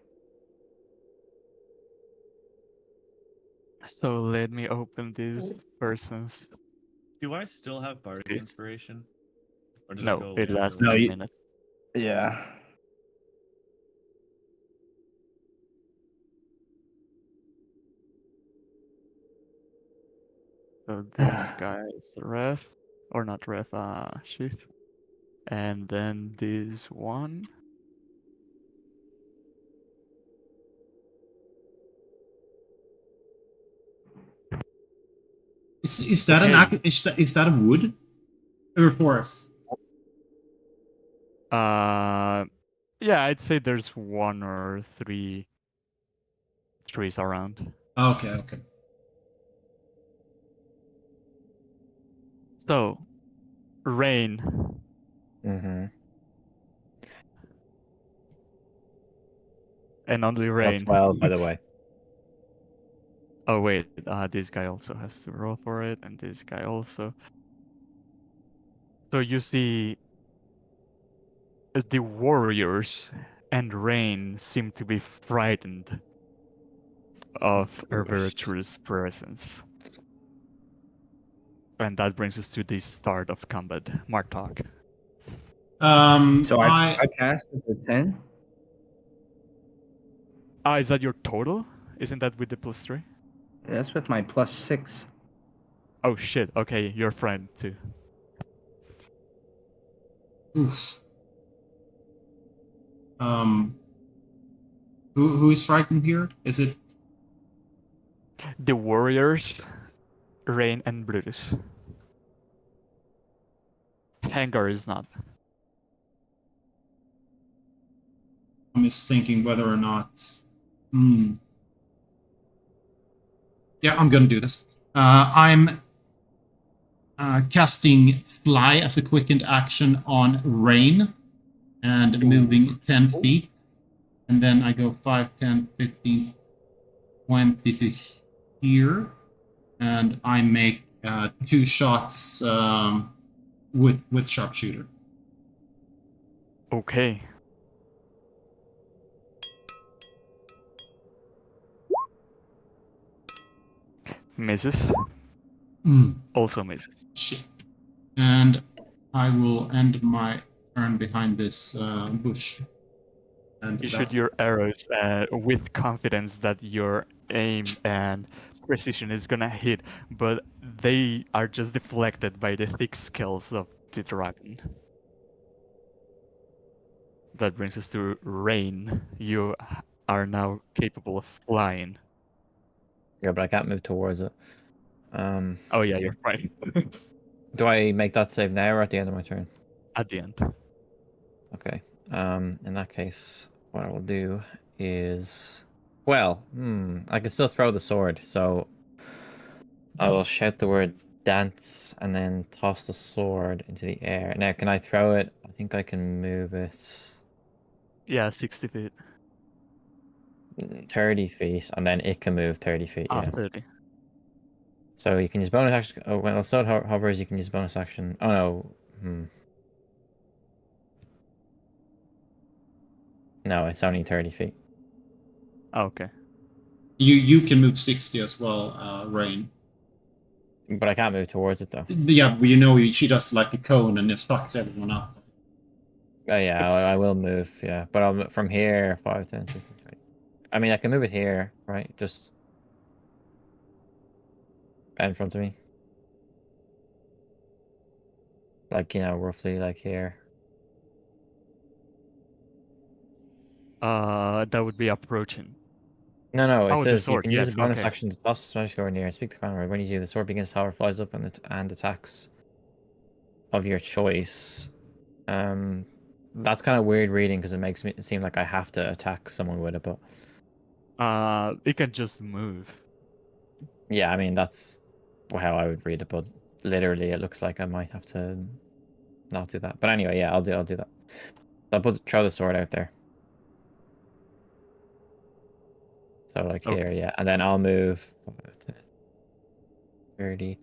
So let me open these persons. Do I still have bardic Okay. inspiration? Or does No, it go it away lasts after No, 10 you- minutes. Yeah. So this guy is ref, or not ref, shift. And then this one. Is that Okay. is that a wood or a forest? Yeah, I'd say there's 1 or 3 trees around. Okay, okay. So, rain. Mm-hmm. And only Got rain. 12, by the way. Oh wait, this guy also has to roll for it, and this guy also. So you see, the warriors and Rain seem to be frightened of Herbertu's presence. And that brings us to the start of combat. Martok. So I cast as a 10. Is that your total? Isn't that with the +3? That's with my +6. Oh shit, okay, you're frightened too. Oof. Who is frightened here? Is it? The warriors, Rain and Brutus. Hangar is not. I'm just thinking whether or not. Yeah, I'm gonna do this. I'm casting Fly as a quickened action on Rain and moving 10 feet. And then I go 5, 10, 15, 20 to here. And I make 2 shots with sharpshooter. Okay. Misses. Also misses. Shit. And I will end my turn behind this bush. And You shoot your arrows with confidence that your aim and precision is gonna hit, but they are just deflected by the thick scales of the dragon. That brings us to Rain. You are now capable of flying. Yeah, but I can't move towards it. Oh yeah, you're right. Do I make that save now or at the end of my turn? At the end. Okay. In that case, what I will do is, well, I can still throw the sword, so I will shout the word dance and then toss the sword into the air. Now, can I throw it? I think I can move it Yeah, 60 feet. 30 feet, and then it can move 30 feet. Yeah. 30. So you can use bonus action. Oh, when the sword hovers, you can use bonus action. Oh no. No, it's only 30 feet. Oh, okay. You can move 60 as well, Rain. But I can't move towards it though. Yeah, but you know she does like a cone and just fucks everyone up. Oh yeah, I will move. Yeah, but I'll from here 5, 10, 15, 20. I mean, I can move it here, right? Just in front of me, like roughly like here. That would be approaching. No, it Oh, the says you sword, can use yes, a bonus okay. action to toss a sword near and speak the command word. When you do, the sword begins to hover, flies up, and attacks of your choice. That's kind of weird reading because it makes me seem like I have to attack someone with it, but it can just move. yeah, I mean that's how I would read it, but literally it looks like I might have to not do that. But anyway, yeah, I'll do that. I'll throw the sword out there. So like here, yeah, and then I'll move 30,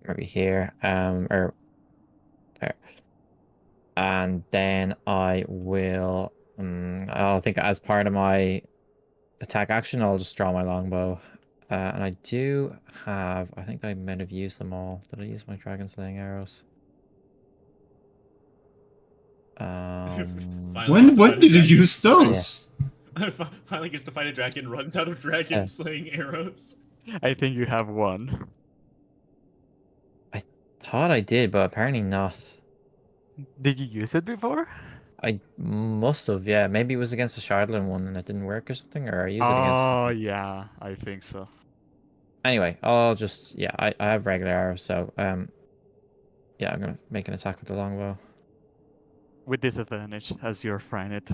maybe here, or there, and then I will. I'll think as part of my attack action, I'll just draw my longbow, and I do have. I think I might have used them all. Did I use my dragon slaying arrows? When did you use those? Finally gets to fight a dragon, runs out of dragon slaying arrows. I think you have one. I thought I did, but apparently not. Did you use it before? I must have, yeah. Maybe it was against the Shardlin one and it didn't work or something, or I used it against. Oh yeah, I think so. Anyway, I'll just I have regular arrows, so yeah, I'm gonna make an attack with the longbow. With disadvantage, as you're frying it.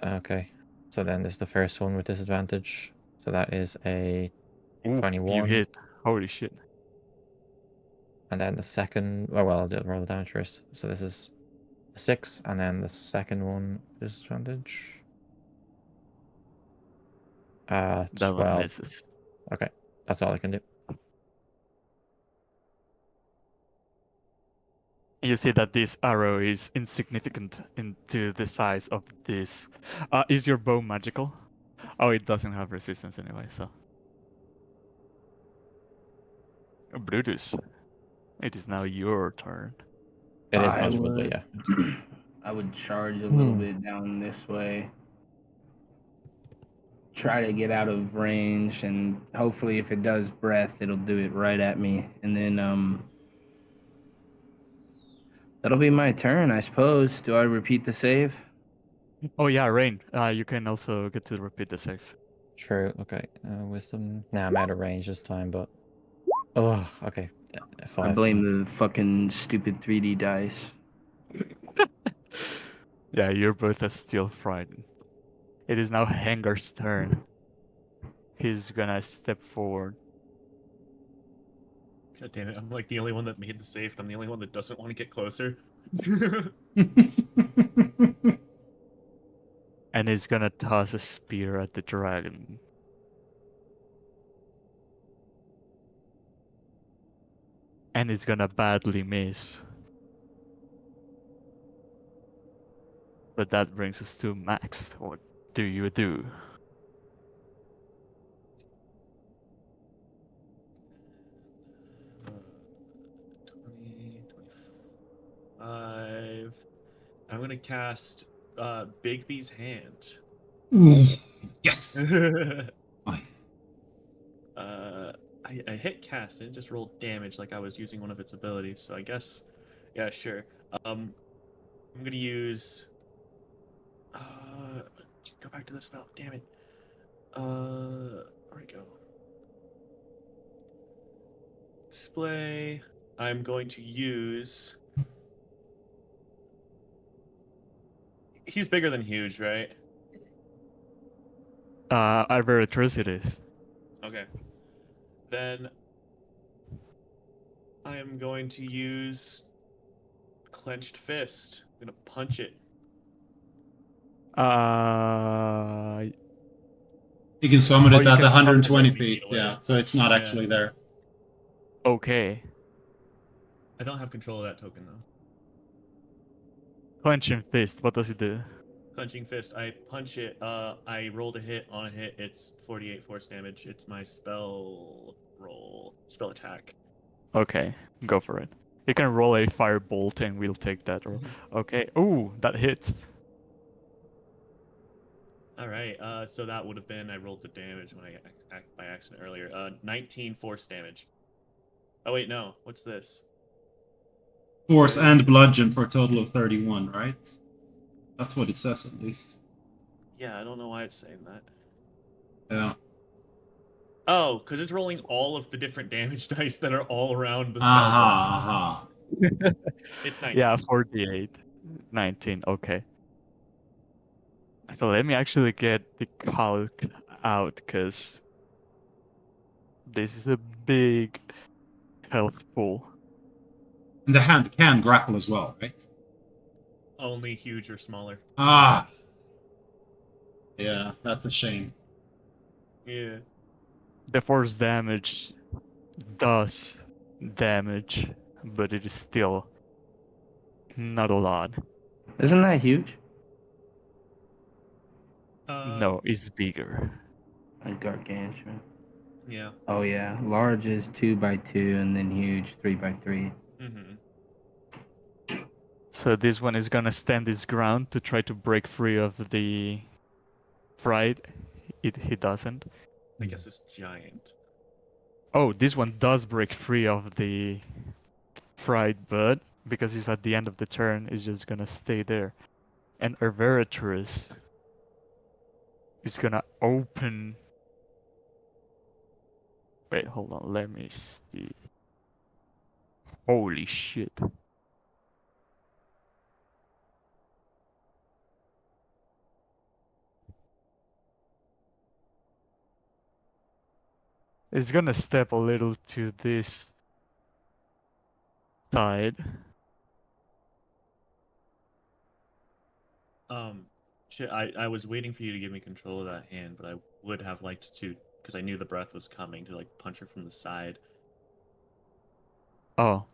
Okay. So then there's the first one with disadvantage. So that is a Ooh, 21. you hit. Holy shit. And then the second, oh well, I'll roll the damage first. So this is a 6, and then the second one disadvantage. That one 12. misses. Okay, that's all I can do. You see that this arrow is insignificant into the size of this. Is your bow magical? Oh, it doesn't have resistance anyway, so. Brutus, it is now your turn. It is I magical, but would, yeah. I would charge a little bit down this way. Try to get out of range, and hopefully, if it does breath, it'll do it right at me, and then that'll be my turn, I suppose. Do I repeat the save? Oh yeah, Rain. You can also get to repeat the save. True, okay. Wisdom. Nah, I'm out of range this time, but. Oh, okay. I 5. blame the fucking stupid 3D dice. Yeah, you're both still frightened. It is now Hangar's turn. He's gonna step forward. God damn it! I'm like the only one that made the save. I'm the only one that doesn't want to get closer. And he's gonna toss a spear at the dragon. And he's gonna badly miss. But that brings us to Max. What do you do? Uh, 20, 25. I'm gonna cast Bigby's Hand. Yes. Nice. I hit cast and it just rolled damage like I was using one of its abilities. So I guess, yeah, sure. I'm gonna use. Go back to the spell. Damn it. Where we go? Display. I'm going to use. He's bigger than huge, right? Arbitrus it is. Okay. Then I am going to use clenched fist. I'm gonna punch it. You can summon Or it you at can summon 120 it feet, immediately. yeah, so it's not Yeah. actually there. Okay. I don't have control of that token though. Clenching fist, what does it do? Clenching fist. I punch it. I rolled a hit. On a hit, it's 48 force damage. It's my spell roll. Spell attack. Okay, go for it. You can roll a firebolt and we'll take that roll. Okay. Ooh, that hits. All right. So that would have been. I rolled the damage when I by accident earlier. 19 force damage. Oh wait, no. What's this? Force and bludgeon for a total of 31, right? That's what it says at least. Yeah, I don't know why it's saying that. Yeah. Oh, because it's rolling all of the different damage dice that are all around the spell. Aha, It's 19. Yeah, 48. 19, okay. So let me actually get the calc out, because this is a big health pool. And the hand can grapple as well, right? Only huge or smaller. Ah. Yeah, that's a shame. Yeah. The force damage does damage, but it is still not a lot. Isn't that huge? No, it's bigger. Like gargantuan. Yeah. Oh yeah, large is 2x2, and then huge 3x3. Mm-hmm. So this one is gonna stand his ground to try to break free of the fright. He doesn't. I guess it's giant. Oh, this one does break free of the fright, but because he's at the end of the turn, he's just gonna stay there. And Herveratrus is gonna open. Wait, hold on, let me see. Holy shit. It's gonna step a little to this side. I was waiting for you to give me control of that hand, but I would have liked to, because I knew the breath was coming, to like punch her from the side. Oh.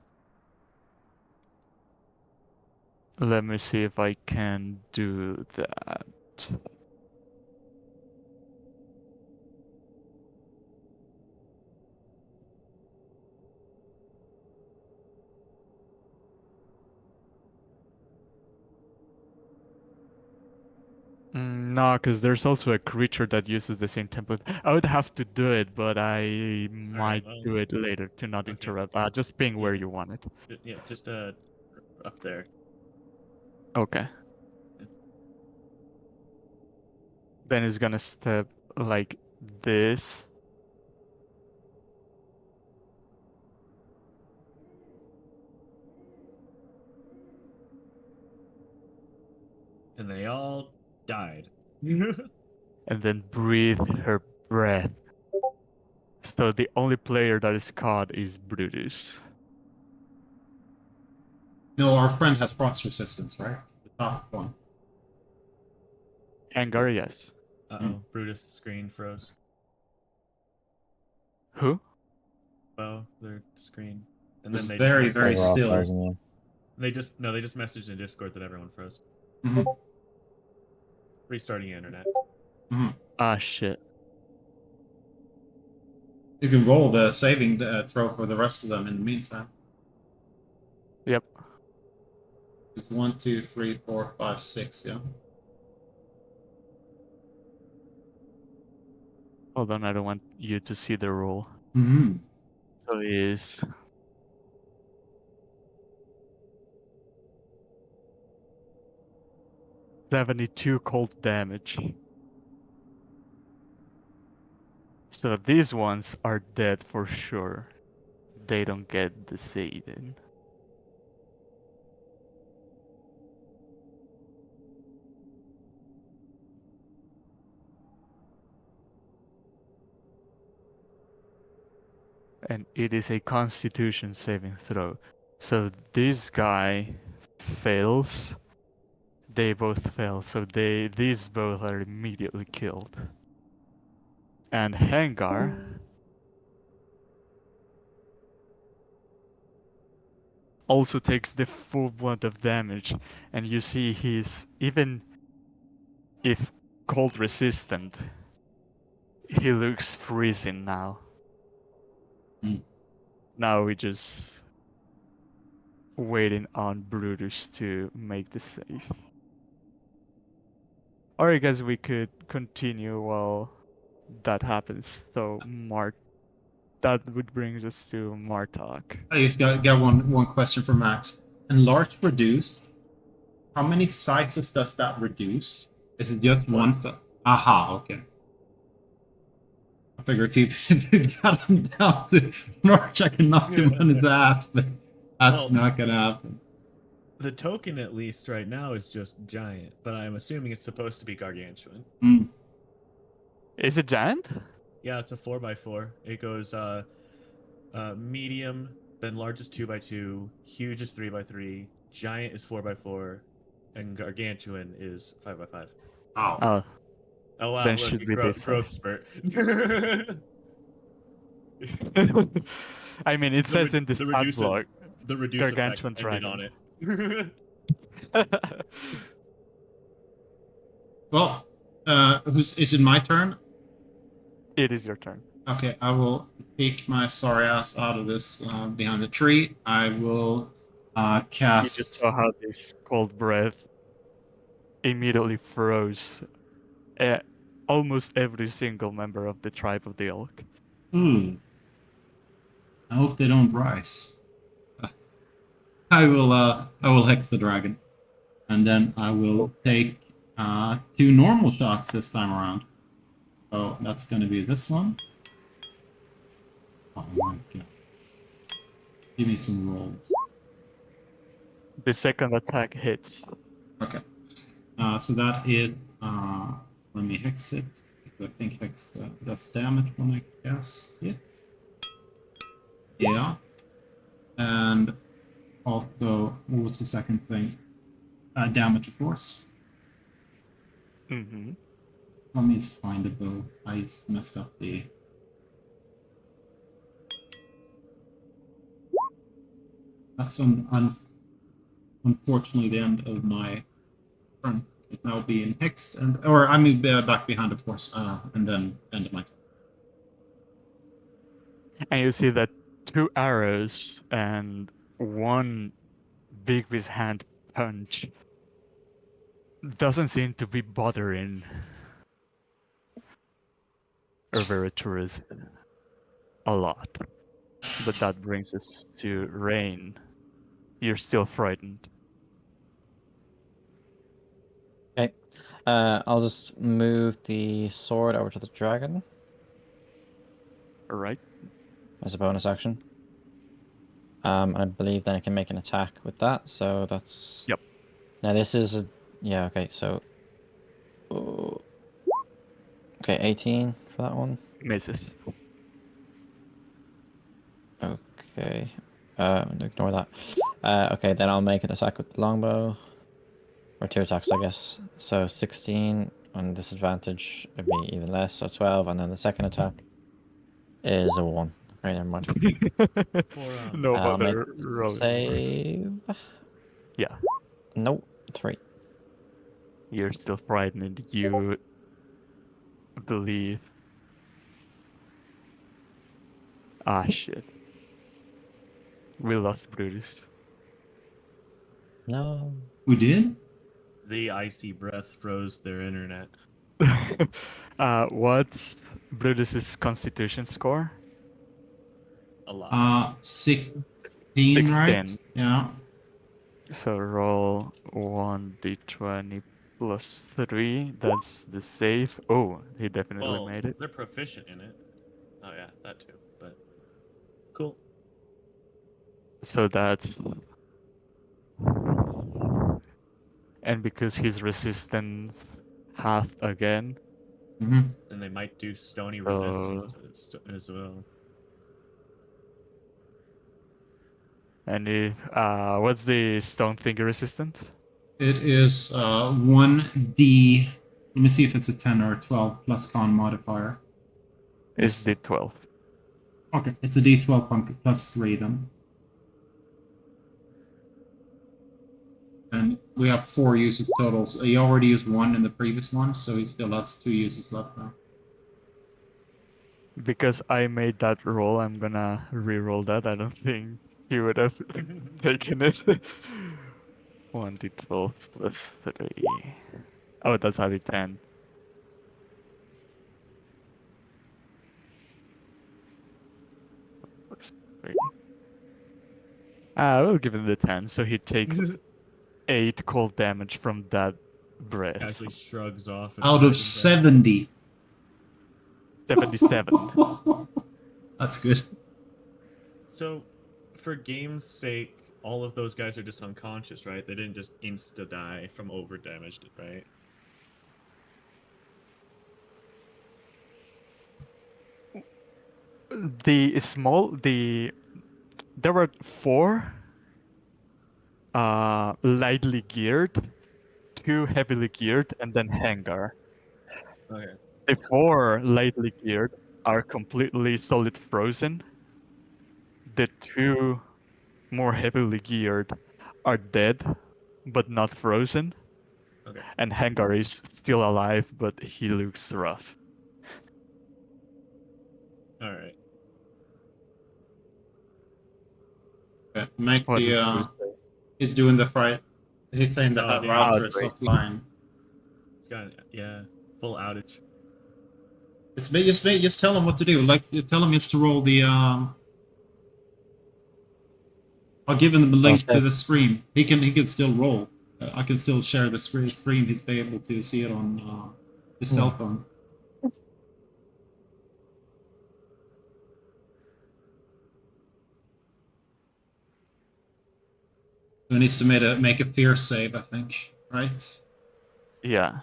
Let me see if I can do that. No, because there's also a creature that uses the same template. I would have to do it, but I might well, do it later to not okay. interrupt. Just ping where you want it. Yeah, just up there. Okay. Then it's gonna step like this. And they all died. And then breathe her breath. So the only player that is caught is Brutus. No, our friend has frost resistance, right? The top one. Hangar, yes. Uh-oh, Brutus' screen froze. Who? Well, their screen. And It's then they very, just very messaged- still. They just messaged in Discord that everyone froze. Mhm. Restarting internet. Ah, shit. You can roll the saving throw for the rest of them in the meantime. Yep. It's 1, 2, 3, 4, 5, 6, yeah. Hold on, I don't want you to see the roll. Mm-hmm. So it is 72 cold damage. So these ones are dead for sure. They don't get the saving. And it is a Constitution saving throw. So this guy fails. They both fail. So these both are immediately killed. And Hangar also takes the full brunt of damage, and you see he's, even if cold resistant, he looks freezing now. Now we just waiting on Brutus to make the save. Or I guess we could continue while that happens. So that would bring us to Martok. I just got one question for Max. Enlarge reduce. How many sizes does that reduce? Is it just one? Aha, okay. I figured if you got him down to Norwich, I can knock him on his ass, but that's not gonna happen. The token, at least right now, is just giant, but I'm assuming it's supposed to be gargantuan. Is it giant? Yeah, it's a 4x4. It goes medium, then large is 2x2, huge is 3x3, giant is 4x4, and gargantuan is 5x5. Oh. Oh wow! Then Look, should be this growth spurt. I mean, it says in the stat block, the reduce gargantuan effect ended on dragon. it. Well, is it my turn? It is your turn. Okay, I will peek my sorry ass out of this behind the tree. I will You cast. just saw how this cold breath immediately froze almost every single member of the tribe of the elk. I hope they don't rise. I will hex the dragon, and then I will take 2 normal shots this time around. So that's going to be this one. Oh my god! Give me some rolls. The second attack hits. Okay. So that is let me hex it. I think hex does damage when I cast it. Yeah. And also, what was the second thing? Damage, of course. Mm-hmm. Let me just find the bow. I just messed up the... That's unfortunately the end of my turn. It now be in hexed, and or I move back behind, of course, and then end of my turn. And you see that 2 arrows and 1 big with hand punch doesn't seem to be bothering Urveraturus a lot. But that brings us to Rain. You're still frightened. Okay. I'll just move the sword over to the dragon Alright? as a bonus action. I believe then I can make an attack with that. So that's. Yep. Now this is a. Yeah. Okay. So. Oh, okay, 18 for that one. Misses. Okay. Ignore that. Okay, then I'll make an attack with the longbow. Or 2 attacks, I guess. So 16 on disadvantage would be even less, so 12, and then the second attack is a 1. Right, never mind. For No I'll make bother rolling. save. Yeah, Nope, 3. you're still frightened. You believe. Ah, shit. We lost Brutus. No. We did? the icy breath froze their internet. What's Brutus's constitution score? A lot. 16, 16. right? Yeah. So roll 1d20 plus 3. That's the save. Oh, he definitely Well, made it. they're proficient in it. Oh yeah, that too. But cool. So that's. And because he's resistant half again, Mm-hmm. And they might do stony So- resistance as well. and what's the stone finger resistant? It is 1d. Let me see if it's a 10 or a 12 plus con modifier. Is the 12. Okay, it's a d12 plus 3 then. And we have 4 uses total. So he already used 1 in the previous one, so he still has 2 uses left now. Because I made that roll, I'm gonna re-roll that. I don't think he would have taken it. 1d12 plus 3. Oh, that's how the 10. Plus 3. I will give him the 10, so he takes 8 cold damage from that breath. Casually shrugs off. And Out of brightens up. 70. 77. That's good. So, for game's sake, all of those guys are just unconscious, right? They didn't just insta die from over damaged, right? There were 4 lightly geared, 2 heavily geared, and then Hangar. Okay. The 4 lightly geared are completely solid frozen. The 2 more heavily geared are dead, but not frozen. Okay. And Hangar is still alive, but he looks rough. All right. Okay, make What does the Bruce say? he's doing the fright. He's saying the Oh, dude. router Oh, is great. offline. It's got full outage. Just tell him what to do. Like you tell him just to roll the I'll give him the link to the stream. He can still roll. I can still share the stream. He's be able to see it on his cell phone. So he needs to make a fear save, I think. Right? Yeah.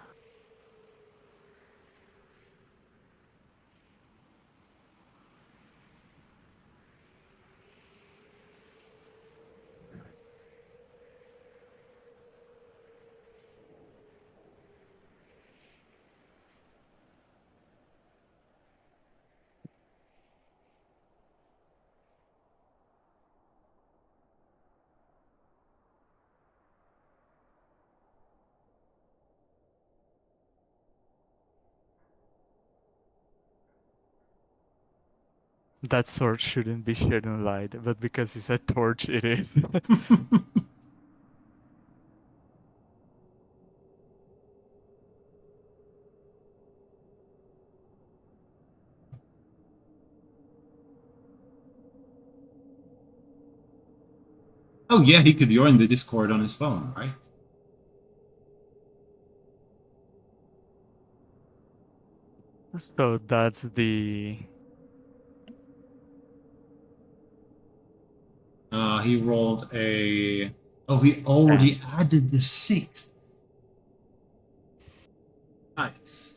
That sword shouldn't be shared in light, but because he said torch, it is. Oh yeah, he could join the Discord on his phone, right? So that's the... He rolled a... Oh, he already added the 6. Nice.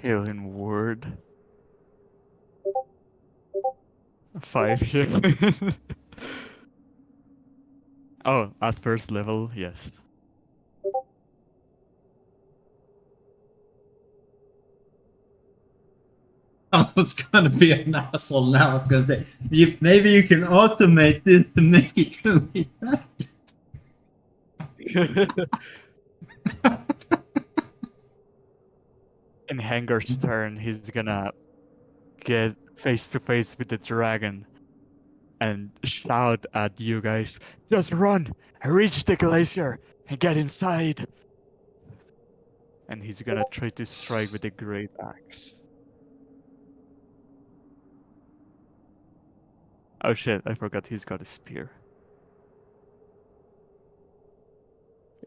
Healing word. 5 here. Oh, at first level, yes. I was gonna be an asshole now. I was gonna say, maybe you can automate this to make it go faster. In Hangar's turn, he's gonna get face to face with the dragon and shout at you guys, just run! Reach the glacier and get inside! And he's gonna try to strike with the great axe. Oh shit, I forgot he's got a spear.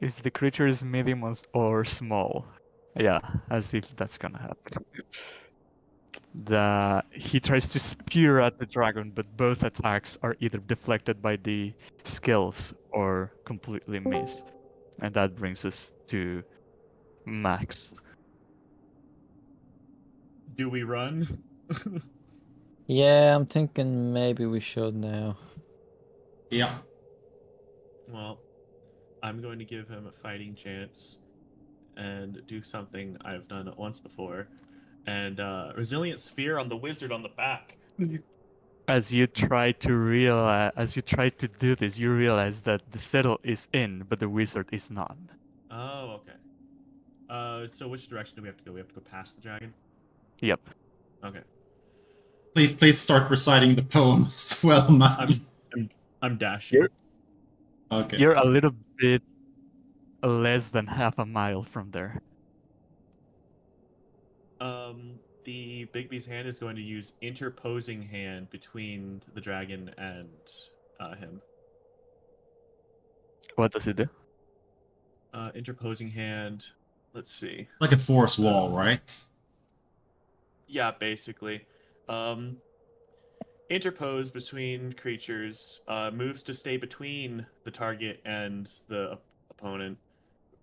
If the creature is medium or small. Yeah, as if that's gonna happen. He tries to spear at the dragon, but both attacks are either deflected by the skills or completely miss. And that brings us to Max. Do we run? Yeah, I'm thinking maybe we should now. Yeah. Well, I'm going to give him a fighting chance and do something I've done once before. And resilient sphere on the wizard on the back. As you try to do this, you realize that the settle is in, but the wizard is not. Oh, okay. So which direction do we have to go? We have to go past the dragon? Yep. Okay. Please start reciting the poem as well, man. I'm dashing. Okay. You're a little bit less than half a mile from there. The Bigby's hand is going to use interposing hand between the dragon and him. What does it do? Interposing hand. Let's see. Like a force wall, right? Yeah, basically. Interpose between creatures. Moves to stay between the target and the opponent,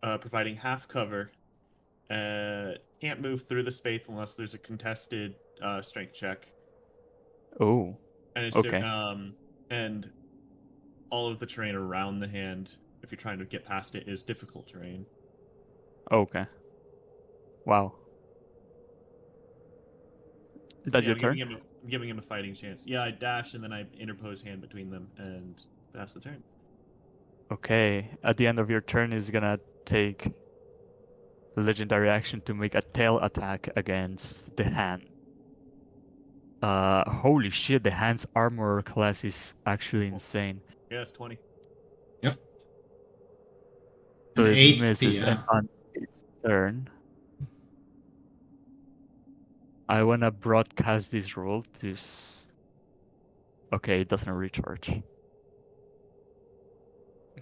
providing half cover. Can't move through the space unless there's a contested strength check. Oh. And it's Okay. and all of the terrain around the hand, if you're trying to get past it, is difficult terrain. Okay. Wow. Is that Yeah, your turn? I'm giving him a fighting chance. Yeah, I dash and then I interpose hand between them and pass the turn. Okay. At the end of your turn, he's gonna take the legendary action to make a tail attack against the hand. Holy shit, the hand's armor class is actually insane. Yeah, it's 20. Yep. So An it 8, misses, and yeah. on its turn, I wanna broadcast this roll to... Okay, it doesn't recharge.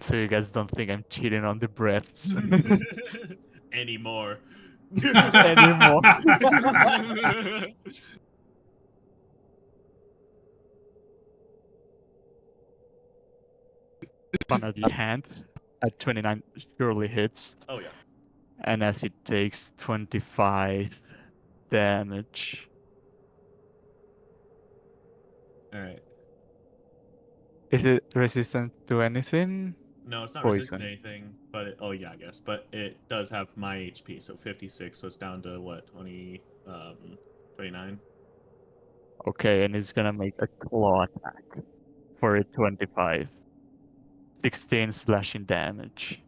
So you guys don't think I'm cheating on the breaths Anymore. anymore. Fun at the hand at 29 surely hits, Oh yeah. and as it takes 25 damage, All right. Is it resistant to anything? No, it's not Poison. resistant to anything, but oh yeah, I guess. But it does have my HP, so 56. So it's down to what 29. Okay, and it's gonna make a claw attack for a 25. 16 slashing damage.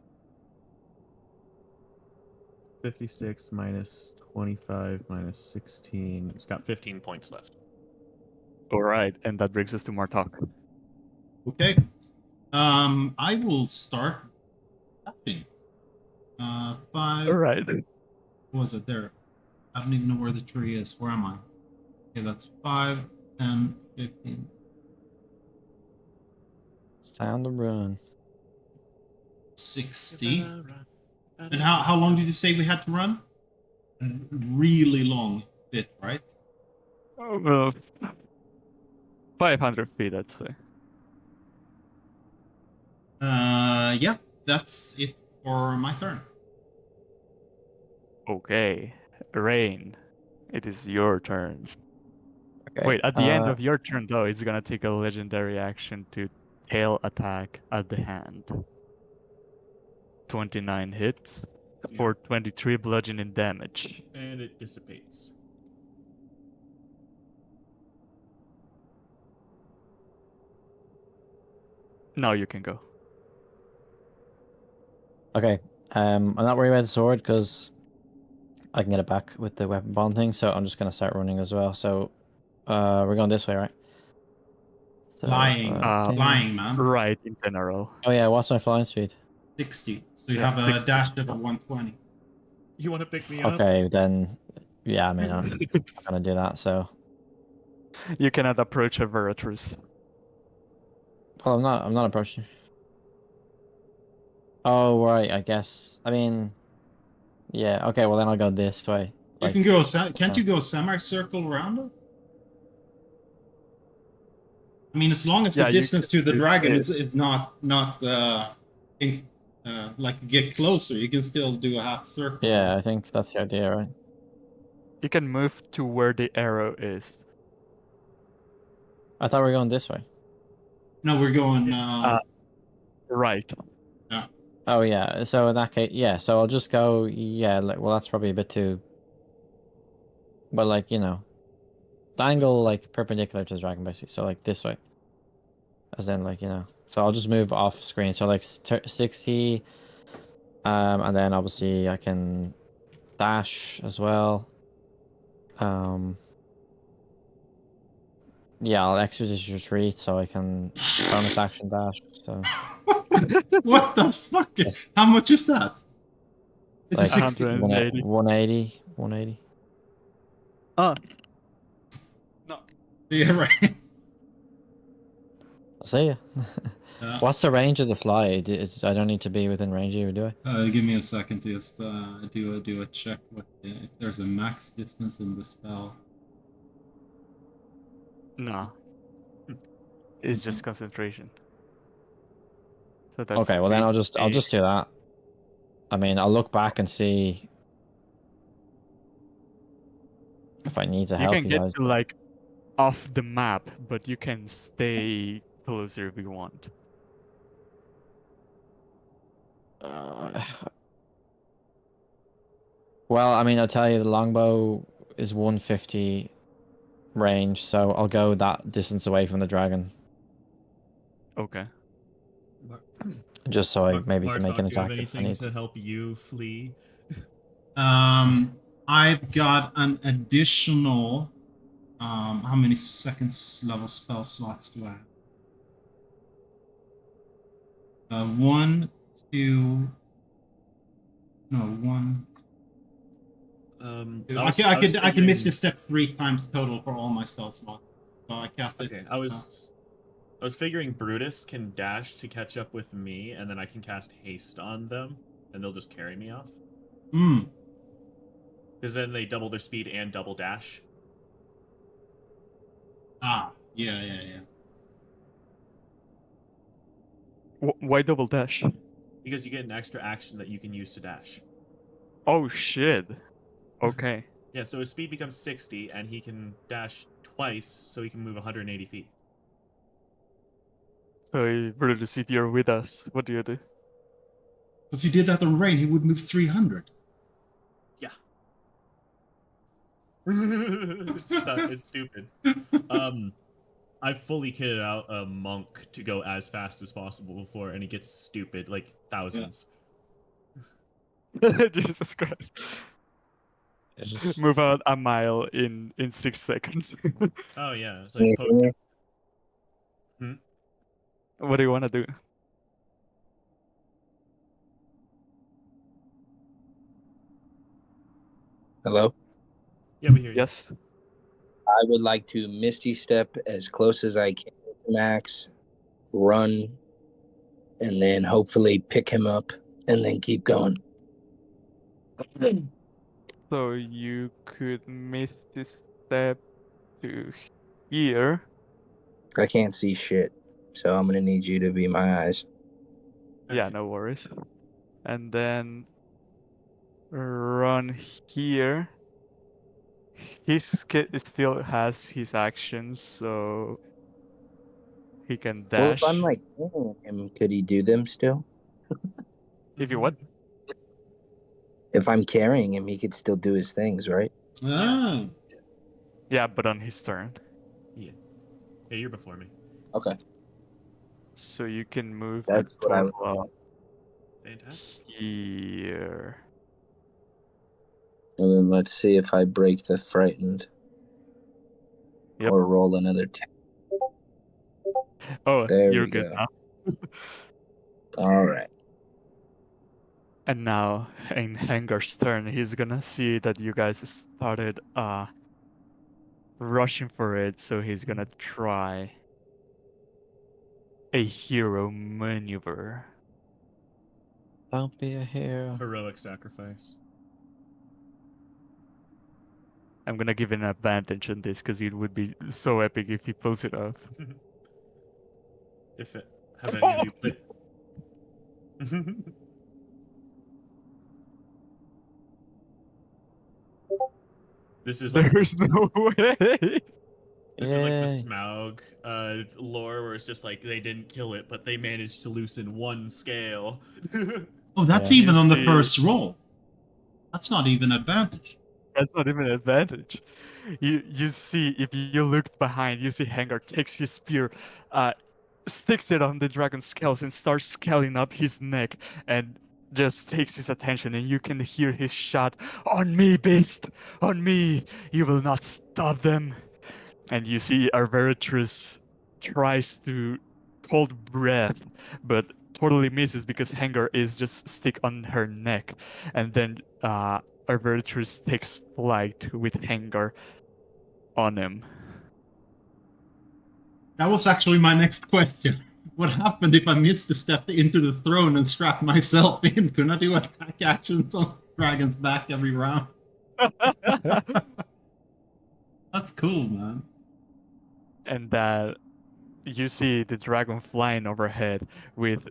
56 minus 25 minus 16. It's got 15 points left. Alright, and that brings us to Martok. Okay. I will start tapping. 5. Alright. What was it there? I don't even know where the tree is. Where am I? Okay, that's 5, 10, 15. It's time to run. 60. And how long did you say we had to run? A really long bit, right? Oh, well, 500 feet, I'd say. Yeah, that's it for my turn. Okay. Rain, it is your turn. Okay. Wait, at the end of your turn, though, it's gonna take a legendary action to tail attack at the hand. 29 hits for 23 bludgeoning damage. And it dissipates. Now you can go. Okay. I'm not worried about the sword because I can get it back with the weapon bond thing. So I'm just gonna start running as well. So, we're going this way, right? So, Flying. Flying, man. Right, in general. Oh yeah, what's my flying speed? 60. So you Yeah, have a 60. dash of 120. You want to pick me up? Okay, then. Yeah, I mean, I'm not gonna do that. So, You cannot approach a Veratrus. well, I'm not approaching. Oh right, I guess. I mean, yeah. Okay, well then I'll go this way. You can go. Can't you go semicircle around it? I mean, as long as the Yeah, you distance can to the do dragon it. is not like get closer, you can still do a half circle. Yeah, I think that's the idea, right? You can move to where the arrow is. I thought we were going this way. No, we're going. Right. Yeah. Oh yeah. So in that case, yeah. So I'll just go. Yeah. Like, well, that's probably a bit too. But like the angle like perpendicular to the dragon, basically. So like this way. As in like So I'll just move off screen. So like 60. And then obviously I can dash as well. Yeah, I'll expeditious retreat so I can bonus action dash. So What the fuck? How much is that? It's like a 60. 180. 180. 180. No. Yeah, right. I'll see ya. Yeah. What's the range of the fly? I don't need to be within range of you, do I? Give me a second to just do a check if there's a max distance in the spell. No. It's just concentration. So that's Okay, well then I'll just basically- do that. I mean, I'll look back and see if I need to You help can you get guys. to like off the map, but you can stay closer if you want. Well, I mean, I'll tell you, the longbow is 150 range, so I'll go that distance away from the dragon, Okay. just so I maybe can make Bartok, an do you have attack if I anything need to to. help you flee? I've got an additional. How many seconds level spell slots do I have? 1, 2. No, 1. I can miss this step 3 times total for all my spell slots. So I cast it. Okay, I was figuring Brutus can dash to catch up with me, and then I can cast haste on them, and they'll just carry me off. Hmm. Because then they double their speed and double dash. Ah, yeah. Why double dash? Because you get an extra action that you can use to dash. Oh shit. Okay. Yeah, so his speed becomes 60, and he can dash twice, so he can move 180 feet. So, Brutus, if you're with us, what do you do? If you did that on Rain, he would move 300. Yeah. It's stupid. I fully kitted out a monk to go as fast as possible before, and he gets stupid, like thousands. Jesus Christ. Move out a mile in 6 seconds. Oh yeah, it's Can you like hear me? What do you want to do? Hello? yeah, we hear you. Yes. I would like to Misty Step as close as I can to Max, run, and then hopefully pick him up and then keep going. So you could miss this step to here. I can't see shit, so I'm gonna need you to be my eyes. Yeah, no worries. And then run here. Still has his actions, so he can Well, if I'm dash. like carrying him, could he do them still? If you what? If I'm carrying him, he could still do his things, right? Ah. Yeah, but on his turn. Yeah, you're before me. Okay, So you can move that's a what I was. total of Fantastic. here. And then let's see if I break the frightened. Yep. Or roll another 10. Oh, There you're we good go. now. All right. And now, in Hangar's turn, he's gonna see that you guys started rushing for it, so he's gonna try a hero maneuver. Don't be a hero. Heroic sacrifice. I'm gonna give an advantage on this because it would be so epic if he pulls it off. If it have any of you play. This is like There's no way. this is like the Yay. Smaug lore where it's just like they didn't kill it, but they managed to loosen one scale. Oh, that's Yeah. even You on the see- first roll. That's not even advantage. That's not even an advantage. You see, if you look behind, you see Hangar takes his spear, sticks it on the dragon's scales and starts scaling up his neck and just takes his attention, and you can hear his shout, "On me, beast! On me! You will not stop them!" And you see Arveritrus tries to hold breath, but totally misses because Hangar is just stick on her neck. And then Arveritrus takes flight with Hangar on him. That was actually my next question. What happened if I missed the step into the throne and strapped myself in? Couldn't I do attack actions on Dragon's back every round? That's cool, man. And you see the dragon flying overhead with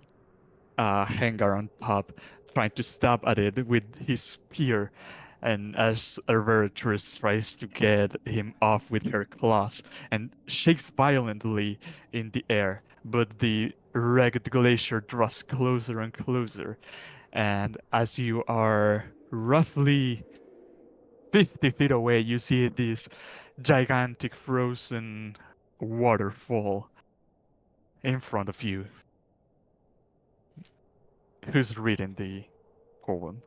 Hangar on top, trying to stab at it with his spear. And as Arveritrus tries to get him off with her claws and shakes violently in the air, but the ragged glacier draws closer and closer. And as you are roughly 50 feet away, you see this gigantic frozen waterfall in front of you. Who's reading the poem?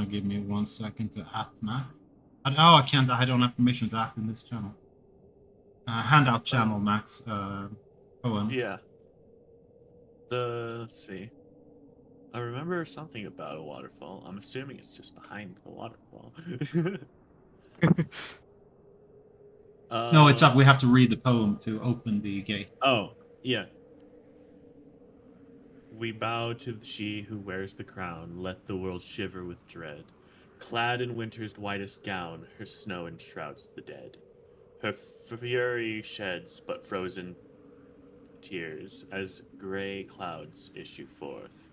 Give me 1 second to at Max. I can't. I don't have permission to act in this channel. Handout channel, Max. Poem. Yeah. Let's see. I remember something about a waterfall. I'm assuming it's just behind the waterfall. No, it's up. We have to read the poem to open the gate. Oh, yeah. We bow to she who wears the crown, let the world shiver with dread. Clad in winter's whitest gown, her snow enshrouds the dead. Her fury sheds but frozen tears as gray clouds issue forth.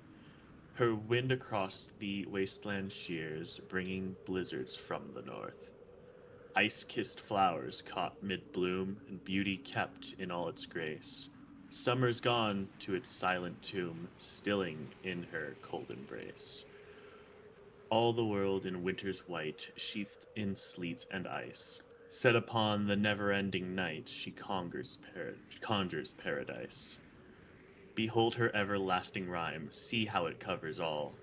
Her wind across the wasteland shears, bringing blizzards from the north. Ice-kissed flowers caught mid-bloom, and beauty kept in all its grace. Summer's gone to its silent tomb, stilling in her cold embrace. All the world in winter's white, sheathed in sleet and ice. Set upon the never-ending night, she conjures paradise. Behold her everlasting rhyme, see how it covers all.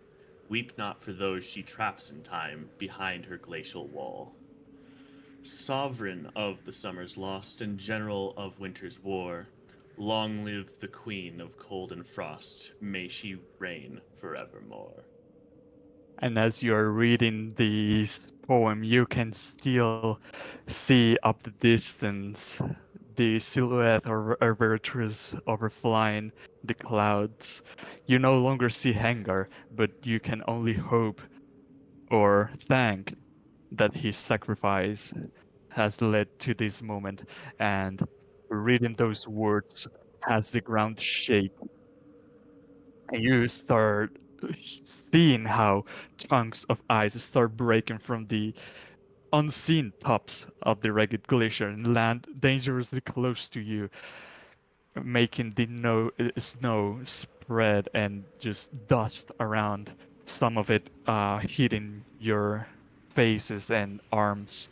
Weep not for those she traps in time, behind her glacial wall. Sovereign of the summer's lost, and general of winter's war, long live the queen of cold and frost, may she reign forevermore. And as you're reading this poem, you can still see up the distance the silhouette of Beatrice overflying the clouds. You no longer see Hangar, but you can only hope or thank that his sacrifice has led to this moment. And reading those words has the ground shake. And you start seeing how chunks of ice start breaking from the unseen tops of the ragged glacier and land dangerously close to you, making the snow spread and just dust around. Some of it hitting your faces and arms.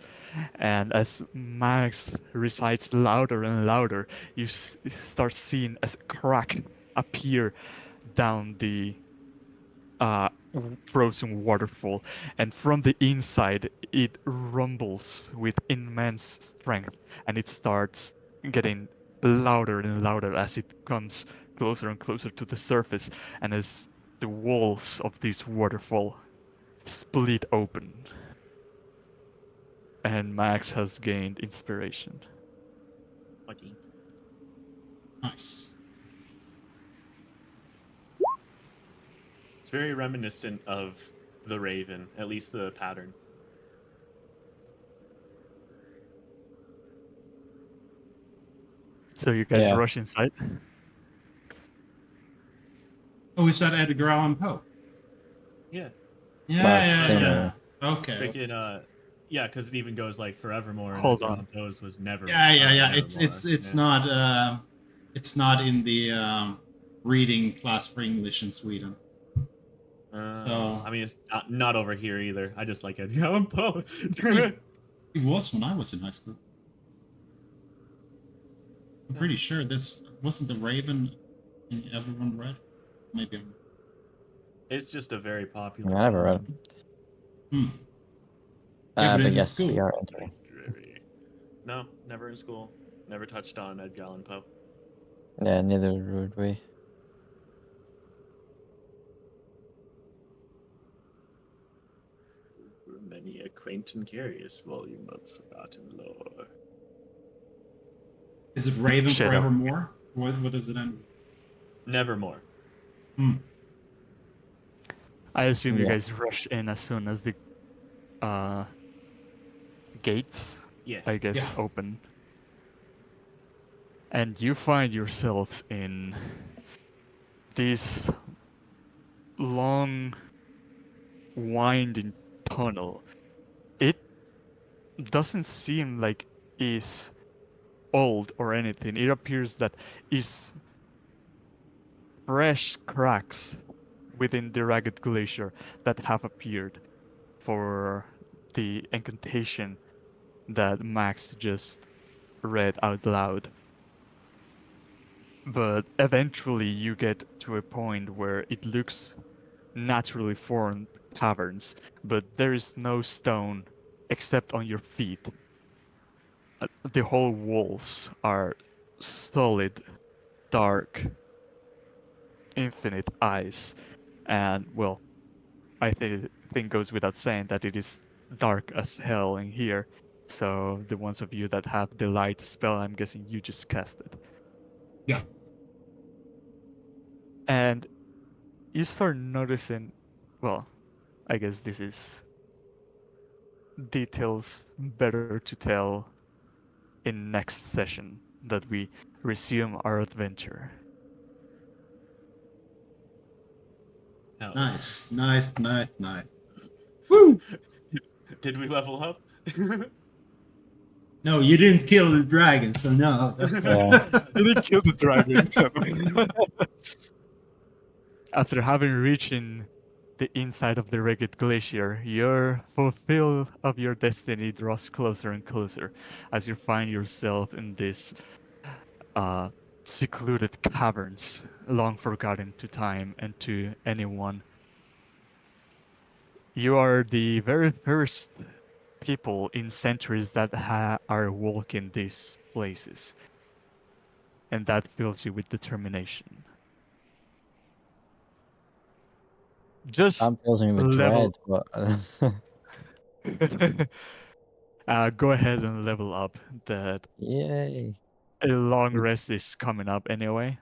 And as Max recites louder and louder, you start seeing a crack appear down the frozen waterfall, and from the inside it rumbles with immense strength, and it starts getting louder and louder as it comes closer and closer to the surface, and as the walls of this waterfall split open. And Max has gained inspiration. Lucky. Nice. It's very reminiscent of the Raven, at least the pattern. So you guys Yeah. rush inside? Oh, is that Edgar Allan Poe? Yeah. Yeah, Well, it's yeah, similar. yeah. Okay. Freaking, yeah, because it even goes like forevermore. And Hold Edgar on. Allan Poe's was never. Yeah, yeah, yeah. Nevermore. It's Yeah. not in the reading class for English in Sweden. So I mean, it's not over here either. I just like Edgar Allan Poe. it was when I was in high school. I'm pretty sure this wasn't the Raven everyone read. Maybe I'm... It's just a very popular. I never read it. Hmm. Yeah, but But in yes, school. we are entering. No, never in school. Never touched on Edgar Allan Poe. Yeah, neither would we. Many a quaint and curious volume of forgotten lore. Is it Raven Shut up. Forevermore? What is it end? Nevermore. Hmm. I assume you Yeah. guys rush in as soon as the gates, Yeah. I guess, Yeah. open. And you find yourselves in this long, winding tunnel. It doesn't seem like it's old or anything. It appears that it's fresh cracks within the ragged glacier that have appeared for the incantation that Max just read out loud. But eventually you get to a point where it looks naturally formed caverns, but there is no stone except on your feet. The whole walls are solid, dark, infinite ice, and well, I think goes without saying that it is dark as hell in here. So the ones of you that have the light spell, I'm guessing you just cast it. Yeah. And you start noticing, well, I guess this is details better to tell in next session that we resume our adventure. Now, Nice, nice, nice, nice. Woo! did we level up? No, you didn't kill the dragon, so no. Yeah. You didn't kill the dragon. After having reached in the inside of the rugged glacier, your fulfill of your destiny draws closer and closer as you find yourself in this uh, secluded caverns, long forgotten to time and to anyone. You are the very first people in centuries that are walking these places, and that fills you with determination. Just That fills me with level. dread, but Go ahead and level up. That yay. a long rest is coming up anyway.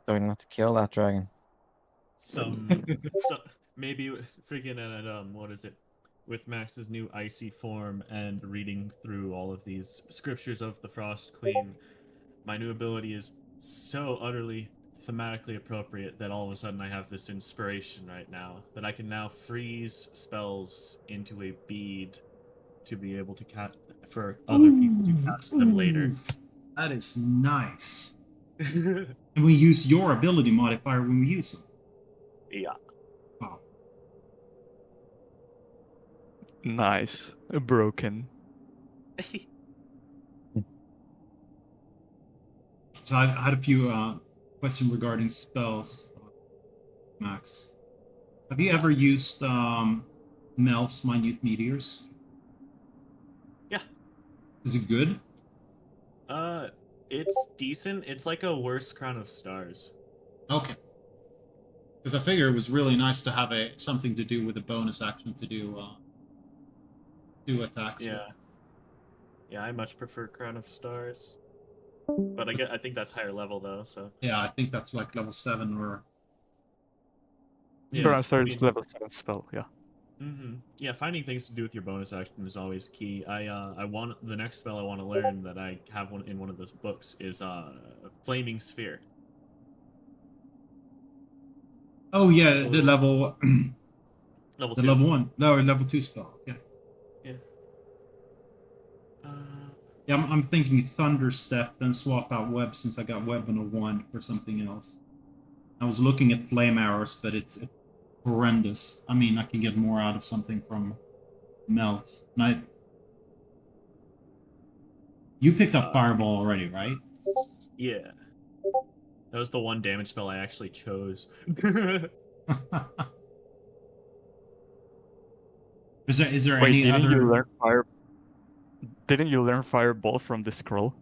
Starting not to kill that dragon. some maybe freaking at what is it, with Max's new icy form and reading through all of these scriptures of the Frost Queen, my new ability is so utterly thematically appropriate that all of a sudden I have this inspiration right now that I can now freeze spells into a bead to be able to cast for other people to cast them later. That is nice. And we use your ability modifier when we use it. Yeah. Wow. Nice. Broken. So I had a few questions regarding spells, Max. Have you ever used Melf's Minute Meteors? Yeah. Is it good? It's decent. It's like a worse Crown of Stars. Okay. Because I figure it was really nice to have something to do with a bonus action to do attacks. Yeah. Yeah, I much prefer Crown of Stars. But I think that's higher level though, so. Yeah, I think that's like level 7 or. Yeah, Crown Stars level 7 spell, yeah. Yeah, finding things to do with your bonus action is always key. I want the next spell I want to learn that I have one in one of those books is Flaming Sphere. Oh yeah, the level. Level the 2. level 1. No, level 2 spell. Yeah. Yeah. Yeah, I'm thinking Thunder Step, then swap out Web since I got Web on a 1 for something else. I was looking at Flame Arrows, but it's horrendous. I mean, I can get more out of something from Melf's. You picked up Fireball already, right? Yeah. That was the one damage spell I actually chose. Is there Wait, any other? Didn't you learn Fireball from the scroll?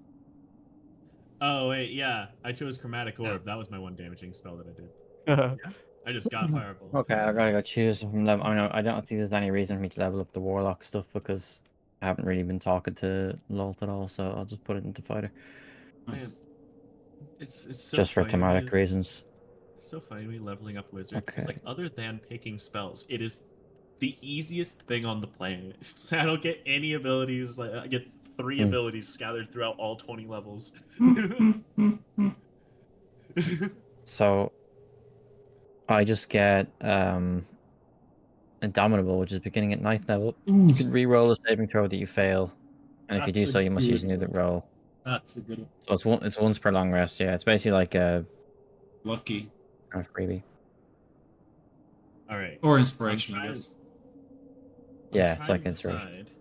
Oh wait, yeah. I chose Chromatic Orb. That was my one damaging spell that I did. I just got Fireball. Okay, I gotta go choose from level. I mean, I don't think there's any reason for me to level up the Warlock stuff because I haven't really been talking to Lolt at all, so I'll just put it into Fighter. Man, it's so Just for funny when thematic you- reasons. It's so funny me leveling up Wizard. Okay. It's like, other than picking spells, it is the easiest thing on the planet. I don't get any abilities. Like, I get 3 abilities scattered throughout all 20 levels. So I just get Indomitable, which is beginning at 9th level. You can re-roll a saving throw that you fail, and if you do That's so, a you must use a new good roll. That's a good one. So it's once per long rest. Yeah, it's basically like a Lucky. kind of freebie. All right. Or inspiration, I trying- guess. Yeah, I'm it's trying like to inspiration. decide.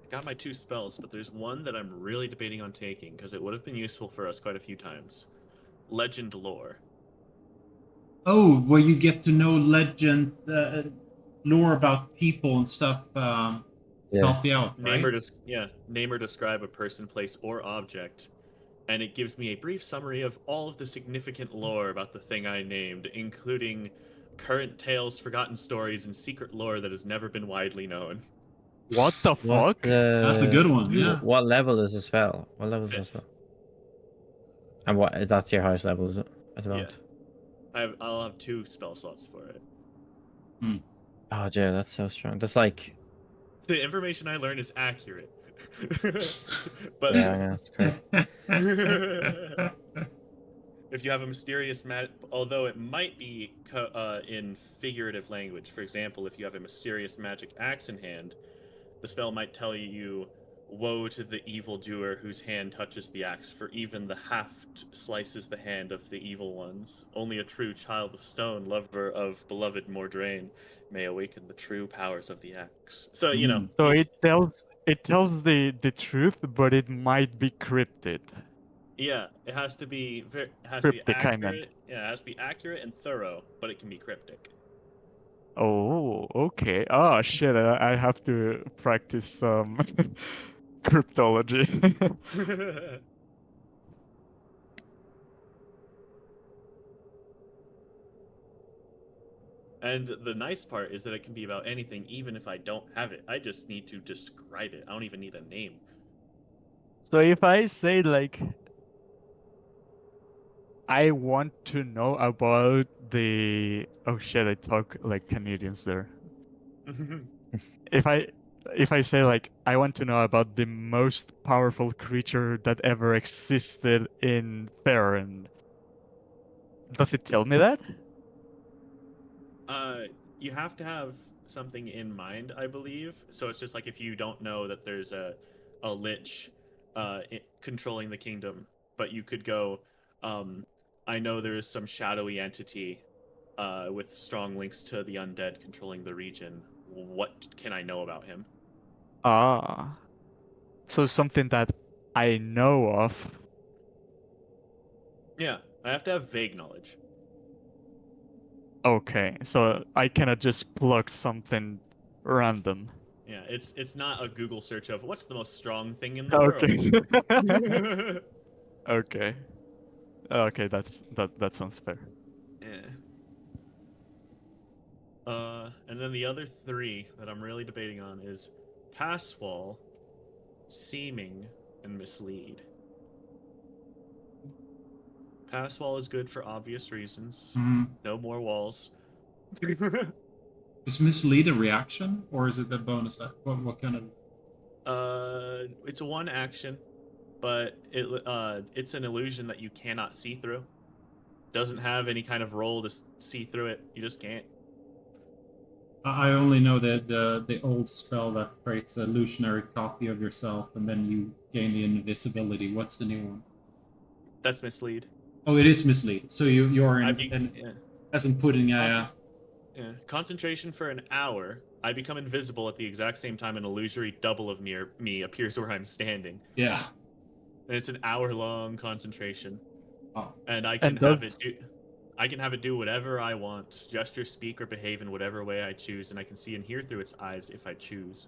I got my 2 spells, but there's one that I'm really debating on taking because it would have been useful for us quite a few times. Legend Lore. Oh, where you get to know legend lore about people and stuff. Help you out, right? Name or describe a person, place, or object, and it gives me a brief summary of all of the significant lore about the thing I named, including current tales, forgotten stories, and secret lore that has never been widely known. What the fuck? That's a good one. Yeah. What level is the spell? What level is the 5th. spell? And what is that's your highest level? Is it at the moment? I'll have 2 spell slots for it. Oh, yeah, that's so strong. That's like The information I learned is accurate. But yeah, I know, that's great. if you have a mysterious although it might be in figurative language. For example, if you have a mysterious magic axe in hand, The spell might tell you, "Woe to the evildoer whose hand touches the axe, for even the haft slices the hand of the evil ones. Only a true child of stone, lover of beloved Mordraine, may awaken the true powers of the axe." So, you know, So it tells the truth, but it might be cryptid. yeah, it has to be Cryptic, I meant. accurate. Yeah, it has to be accurate and thorough, but it can be cryptic. Oh, okay. Oh shit! I have to practice some cryptology. And the nice part is that it can be about anything, even if I don't have it. I just need to describe it. I don't even need a name. So if I say like, I want to know about the oh shit, I talk like Canadians there. If I say like, I want to know about the most powerful creature that ever existed in Faerun, does it tell me that? You have to have something in mind, I believe. So it's just like if you don't know that there's a lich controlling the kingdom, but you could go, I know there is some shadowy entity with strong links to the undead controlling the region. What can I know about him? Ah, so something that I know of. Yeah, I have to have vague knowledge. Okay, so I cannot just plug something random. Yeah, it's not a Google search of what's the most strong thing in the Okay. world. Okay. Okay, that sounds fair. Yeah. And then the other three that I'm really debating on is pass wall, seeming, and mislead. Pass wall is good for obvious reasons. Mhm. No more walls. Is mislead a reaction, or is it a bonus? What kind of? It's a one action, but it's an illusion that you cannot see through. Doesn't have any kind of roll to see through it. You just can't. I only know that the old spell that creates an illusionary copy of yourself, and then you gain the invisibility. What's the new one? That's mislead. Oh, it is mislead. So you're in, Yeah. as in putting a. Yeah. Concentration for an hour. I become invisible at the exact same time an illusory double of me appears where I'm standing. Yeah. And it's an hour-long concentration. Oh. And I can have it do whatever I want, gesture, speak, or behave in whatever way I choose, and I can see and hear through its eyes if I choose.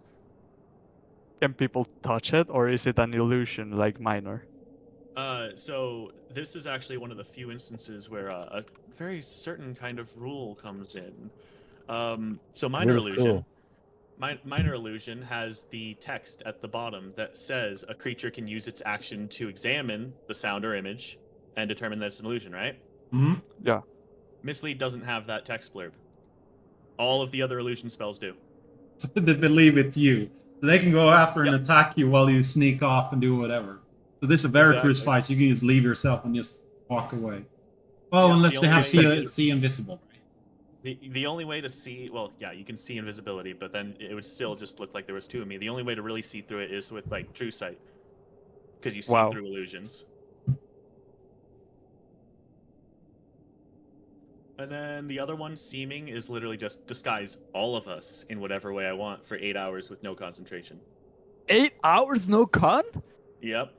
Can people touch it, or is it an illusion like minor? So this is actually one of the few instances where a very certain kind of rule comes in. So minor Rule of illusion. cool. Minor illusion has the text at the bottom that says a creature can use its action to examine the sound or image and determine that it's an illusion, right? Hmm. Yeah. Mislead doesn't have that text blurb. All of the other illusion spells do. So they believe it's you. So they can go after and attack you while you sneak off and do whatever. So this is a Veracruz Exactly. fight, so you can just leave yourself and just walk away. Well, Yeah, unless the they only have way- see invisible. The only way to see, well, yeah, you can see invisibility, but then it would still just look like there was two of me. The only way to really see through it is with like true sight, because you see Wow. through illusions. And then the other one, seeming, is literally just disguise all of us in whatever way I want for 8 hours with no concentration. 8 hours, no con? Yep.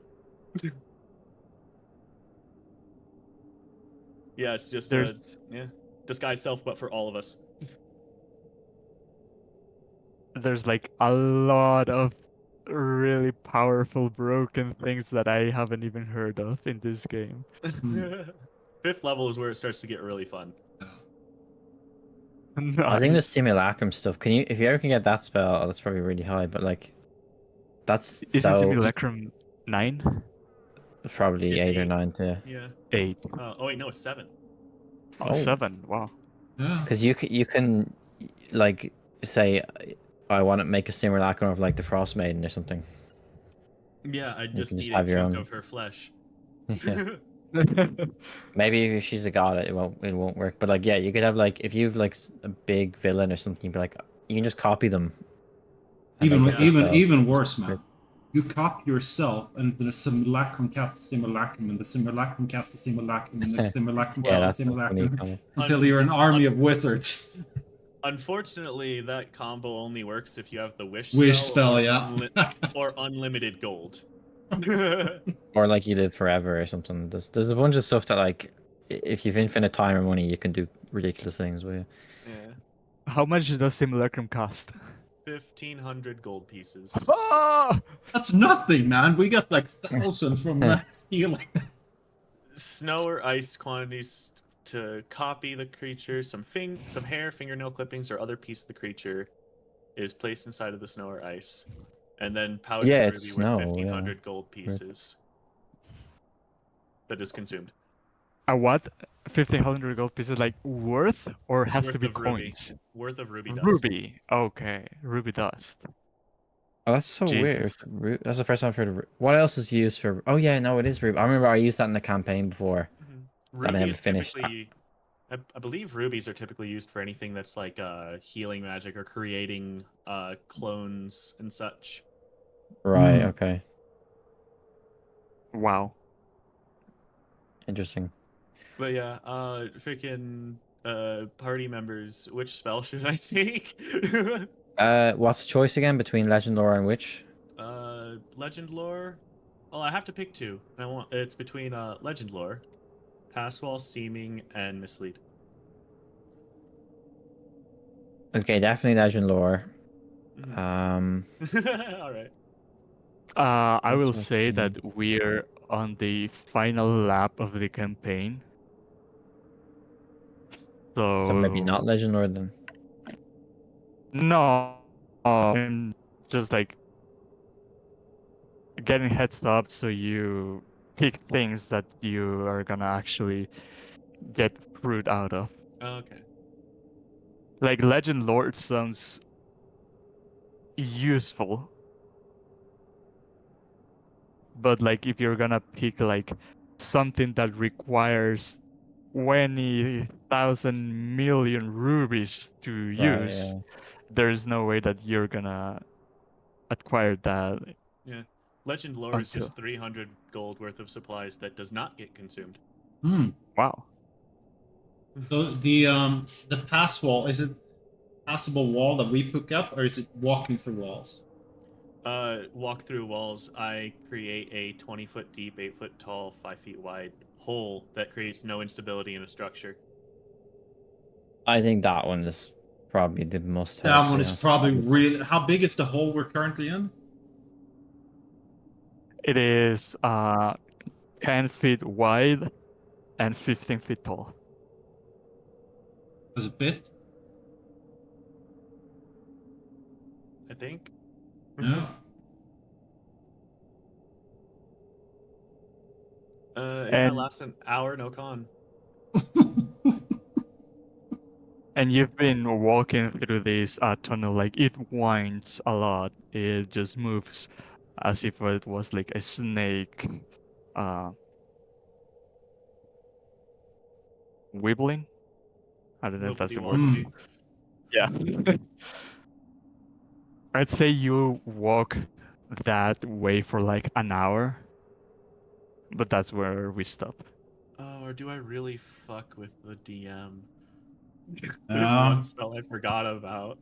Yeah, it's just There's disguise self, but for all of us. there's like a lot of really powerful broken things that I haven't even heard of in this game. 5th level is where it starts to get really fun. I think the Nice. simulacrum stuff. Can you, if you ever can get that spell, that's probably really high. But like, that's Isn't so Simulacrum 9? probably It's 8 or 8. 9 too. Yeah. 8. Oh wait, no, it's 7. Oh, Oh. 7. Wow. Yeah. Because you can like say, I want to make a simulacrum of like the Frost Maiden or something. Yeah, I You just can just need a have your chunk own. of her flesh. Yeah. Maybe if she's a god, it won't work. But like, yeah, you could have like, if you've like a big villain or something, you'd be like, you can just copy them, and they Even get the even spells. even worse, man. You copy yourself, and the simulacrum casts a simulacrum, and the simulacrum casts a simulacrum, and the simulacrum Yeah, casts a that's a funny simulacrum, comment. until you're an army of wizards. Unfortunately, that combo only works if you have the wish Spell, or, yeah. or unlimited gold. Or like you live forever or something. There's a bunch of stuff that like if you've infinite time or money, you can do ridiculous things with. Yeah. How much does Simulacrum cost? 1,500 gold pieces. Ah! That's nothing, man. We got like 1,000 from healing. Snow or ice quantities to copy the creature. Some hair, fingernail clippings, or other piece of the creature is placed inside of the snow or ice, and then powdered Yeah, ruby it's with snow, 1,500 yeah. gold pieces that is consumed. A what? 1,500 gold pieces, like worth, or has Worth to be of ruby. coins? Worth of ruby dust. Ruby. Okay, ruby dust. Oh, that's so weird. Jesus. That's the first time I've heard of what else is used for. Oh yeah, no, it is ruby. I remember I used that in the campaign before. That I Ruby never is finished. typically, I believe rubies are typically used for anything that's like healing magic or creating clones and such. Right. Hmm. Okay. Wow. Interesting. But yeah, freaking party members, which spell should I take? What's the choice again between legend lore and witch? Legend lore. Oh, I have to pick two. It's between legend lore, pass wall, seeming, and mislead. Okay, definitely legend lore. Mhm. All right. I That's will what say the- that we're on the final lap of the campaign. So maybe not So legend lore then. no, I'm just like getting heads up so you pick things that you are gonna actually get fruit out of. Okay. Like Legend Lord sounds useful, but like if you're gonna pick like something that requires 20,000 million rubies to Right. use, Yeah. there's no way that you're gonna acquire that Yeah. Legend lore is until. just 300 gold worth of supplies that does not get consumed. Hmm. Wow. So the pass wall, is it passable wall that we pick up, or is it walking through walls? Walk through walls. I create a 20-foot deep, 8-foot tall, 5 feet wide hole that creates no instability in a structure. I think that one is probably the must have. That one is probably real. How big is the hole we're currently in? It is 10 feet wide and 15 feet tall. Does it fit? I think. No. Yeah, And lasts an hour, no con. and you've been walking through this tunnel, like it winds a lot. It just moves as if it was like a snake wibbling. I don't know if that's the word. Wibbly-wobbly. Yeah. I'd say you walk that way for like an hour, but that's where we stop. Oh, or do I really fuck with the DM? There's one spell I forgot about.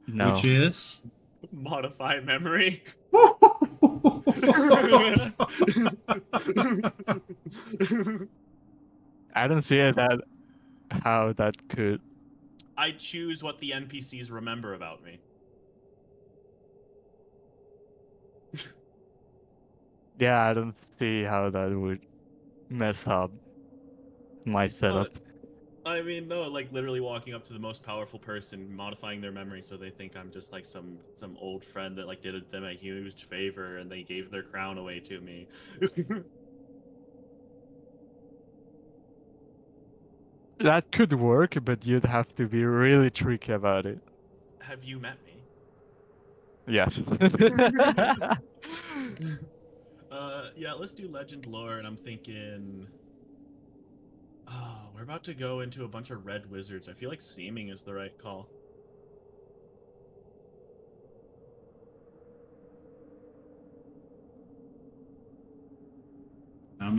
No. Which is? Modify memory. I don't see it that how that could. I choose what the NPCs remember about me. Yeah, I don't see how that would mess up my setup. I mean, no, like literally walking up to the most powerful person, modifying their memory so they think I'm just like some old friend that like did them a huge favor and they gave their crown away to me. That could work, but you'd have to be really tricky about it. Have you met me? Yes. Yeah, let's do legend lore, and I'm thinking. Oh, we're about to go into a bunch of red wizards. I feel like seeming is the right call.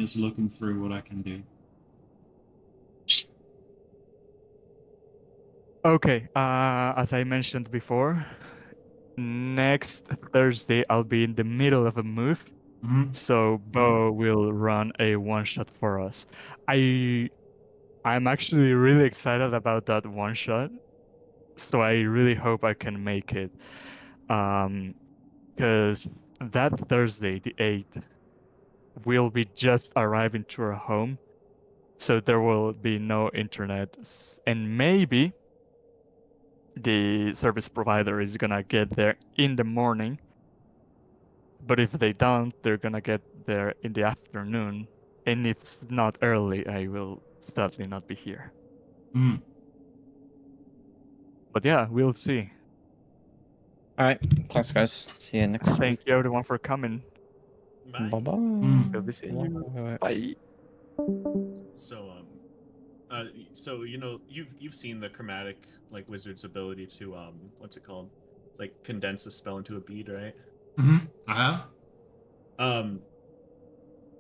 just looking through what I can do. Okay, as I mentioned before, next Thursday I'll be in the middle of a move, Mhm. so Bo will run a one shot for us. I'm actually really excited about that one shot, so I really hope I can make it. Because that Thursday, the 8th, we'll be just arriving to our home, so there will be no internet, and maybe the service provider is gonna get there in the morning, but if they don't, they're gonna get there in the afternoon, and if it's not early, I will sadly not be here. Mm. But yeah, we'll see. All right. Thanks, guys. See you next week. Thank you everyone for coming. Bye. Bye bye. Mm. We'll be seeing you. Bye. So so you know you've seen the chromatic like wizard's ability to what's it called? Like condense a spell into a bead, right? Mm-hmm. I have.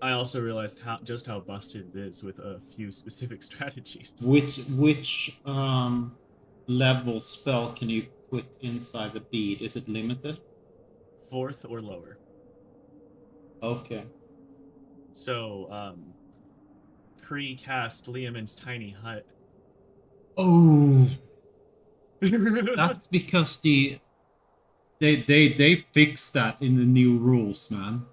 I also realized just how busted it is with a few specific strategies. Which level spell can you put inside the bead? Is it limited? 4th or lower. Okay. So pre-cast Liamon's tiny hut. Oh, that's because they fixed that in the new rules, man.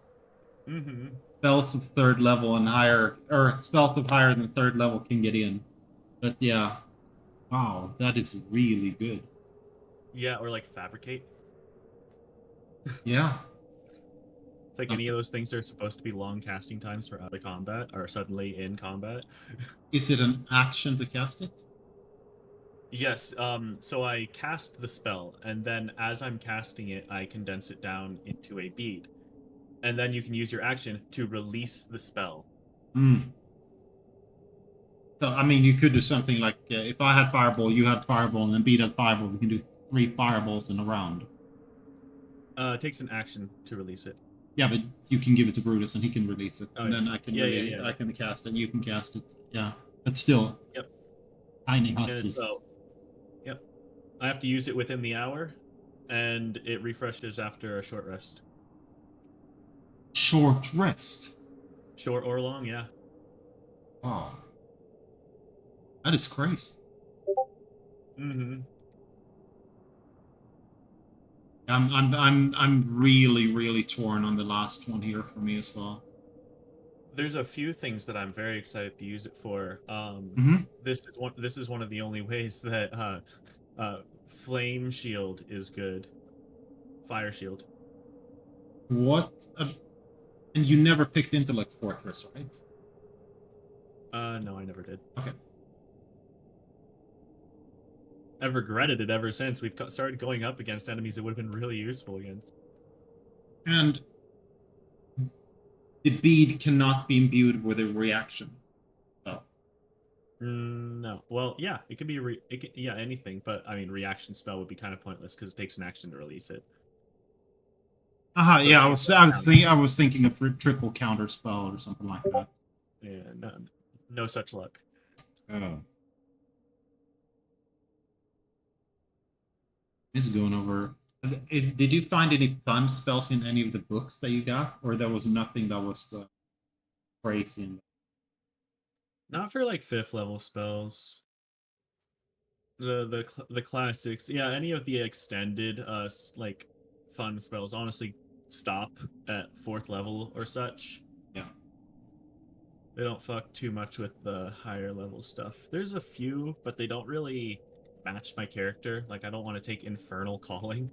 Mm-hmm. Spells of 3rd level and higher, or spells of higher than 3rd level can get in. But yeah, wow, that is really good. Yeah, or like fabricate. Yeah. It's like any of those things that are supposed to be long casting times for out of combat are suddenly in combat. Is it an action to cast it? Yes, so I cast the spell, and then as I'm casting it, I condense it down into a bead. And then you can use your action to release the spell. Hmm. So, I mean, you could do something like, if I had Fireball, you had Fireball, and then Beat has Fireball, we can do 3 Fireballs in a round. It takes an action to release it. Yeah, but you can give it to Brutus, and he can release it. Oh, and yeah. then I can Yeah. I can cast it, and you can cast it. Yeah, but still. Yep. Tiny Hut And is... so, yep. I have to use it within the hour, and it refreshes after a short rest. Short rest? Short or long, yeah. Wow. That is crazy. Mm-hmm. I'm really torn on the last one here for me as well. There's a few things that I'm very excited to use it for. Mhm. This is one of the only ways that Flame Shield is good. Fire Shield. What? And you never picked Intellect Fortress, right? No, I never did. Okay. I've regretted it ever since. We've started going up against enemies it would have been really useful against. And the bead cannot be imbued with a reaction. So. No. Well, yeah, it could be anything, but I mean, reaction spell would be kind of pointless because it takes an action to release it. Aha, So yeah, it I was thinking of triple counter spell or something like that. Yeah, no such luck. Oh. It's going over. Did you find any fun spells in any of the books that you got, or there was nothing that was crazy? Not for like 5th level spells. The classics, yeah. Any of the extended like fun spells, honestly, stop at 4th level or such. Yeah. They don't fuck too much with the higher level stuff. There's a few, but they don't really match my character. Like, I don't want to take Infernal Calling.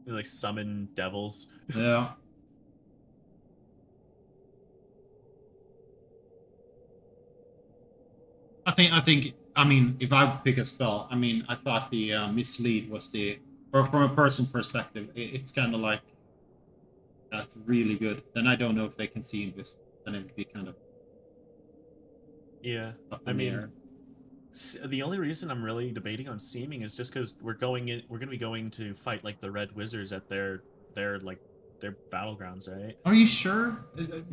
Like, summon devils. Yeah. I mean, if I pick a spell, I mean, I thought the Mislead was from a person perspective, it's kind of like, that's really good. Then I don't know if they can see invisible. Then it would be kind of... Yeah, I mean, the only reason I'm really debating on seeming is just because we're going to be going to fight like the Red Wizards at their like they're battlegrounds, right? Are you sure?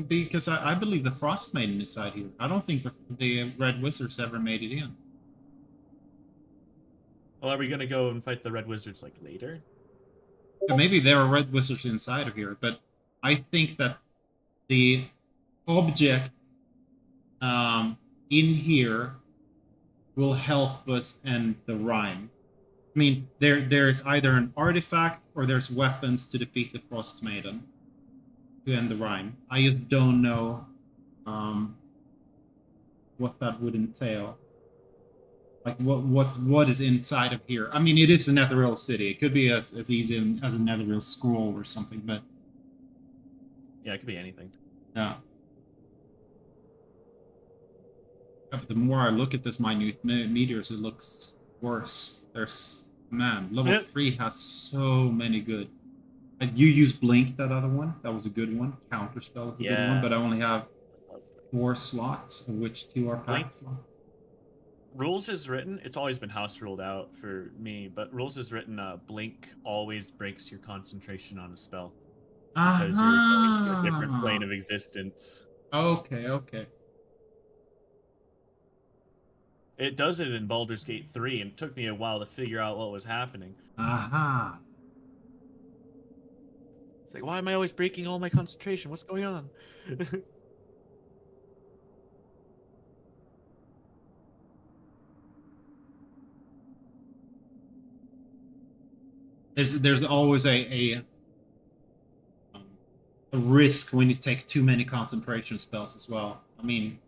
Because I believe the Frost Maiden is out here. I don't think the Red Wizards ever made it in. Well, are we gonna go and fight the Red Wizards like later? Yeah, maybe there are Red Wizards inside of here, but I think that the object in here will help us end the rhyme. I mean, there's either an artifact or there's weapons to defeat the Frost Maiden to end the rhyme. I just don't know what that would entail. Like what is inside of here? I mean, it is a Netherrealm city. It could be as easy as a Netherrealm scroll or something, but Yeah, it could be anything. yeah. But the more I look at this minute meteors, it looks worse. There's level 3 has so many good. You use Blink, that other one. That was a good one. Counterspell is a good one, but I only have 4 slots, of which 2 are packed slots. Rules is written. It's always been house ruled out for me, but rules is written. Blink always breaks your concentration on a spell because you're going to a different plane of existence. Okay. It does it in Baldur's Gate 3, and it took me a while to figure out what was happening. Aha. It's like, why am I always breaking all my concentration? What's going on? There's always a risk when you take too many concentration spells as well. I mean,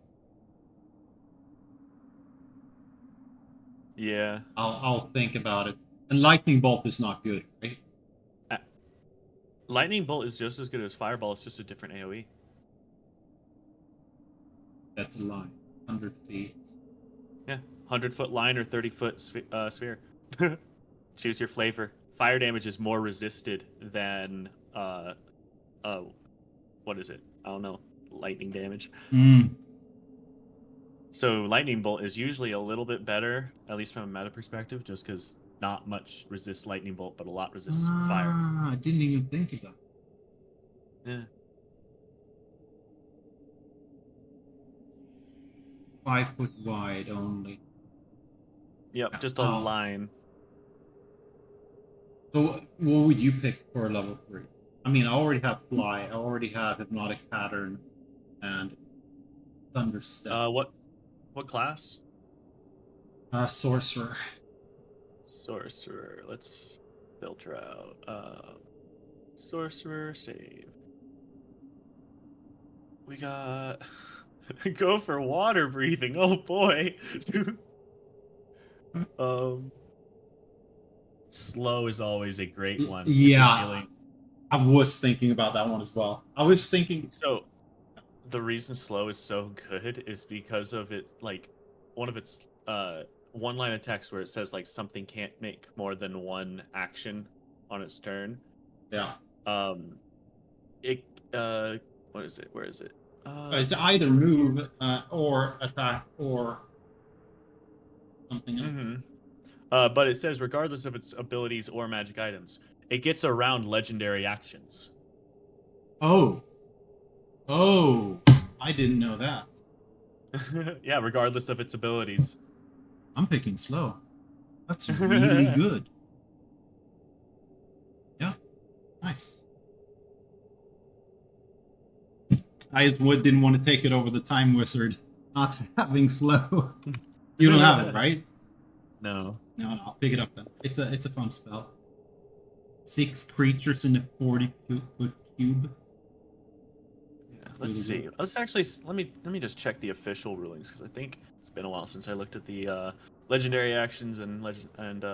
Yeah. I'll think about it. And Lightning Bolt is not good, right? Lightning Bolt is just as good as Fireball. It's just a different AoE. That's a line. 100 feet. Yeah, 100-foot line or 30-foot sphere. Choose your flavor. Fire damage is more resisted than what is it? I don't know. Lightning damage. So Lightning Bolt is usually a little bit better, at least from a meta perspective, just because not much resists Lightning Bolt, but a lot resists fire. I didn't even think of that. Yeah. 5 foot wide only. Yep, just a line. So what would you pick for a level 3? I mean, I already have Fly, I already have Hypnotic Pattern, and Thunderstep. What class? Sorcerer. Sorcerer. Let's filter out. Sorcerer save. We got go for water breathing. Oh boy. Slow is always a great one. Yeah. I was thinking about that one as well. I was thinking. So, the reason slow is so good is because of it. Like, one of its one-line attacks where it says like something can't make more than one action on its turn. Yeah. It what is it? Where is it? It's either move or attack or something else. But it says regardless of its abilities or magic items, it gets around legendary actions. Oh, I didn't know that. Yeah, regardless of its abilities. I'm picking slow. That's really good. Yeah, nice. I just didn't want to take it over the Time Wizard not having slow. You don't have it, right? No. No, I'll pick it up then. It's a fun spell. 6 creatures in a 40-foot cube. Yeah, let's see. Let's actually let me just check the official rulings because I think it's been a while since I looked at the legendary actions and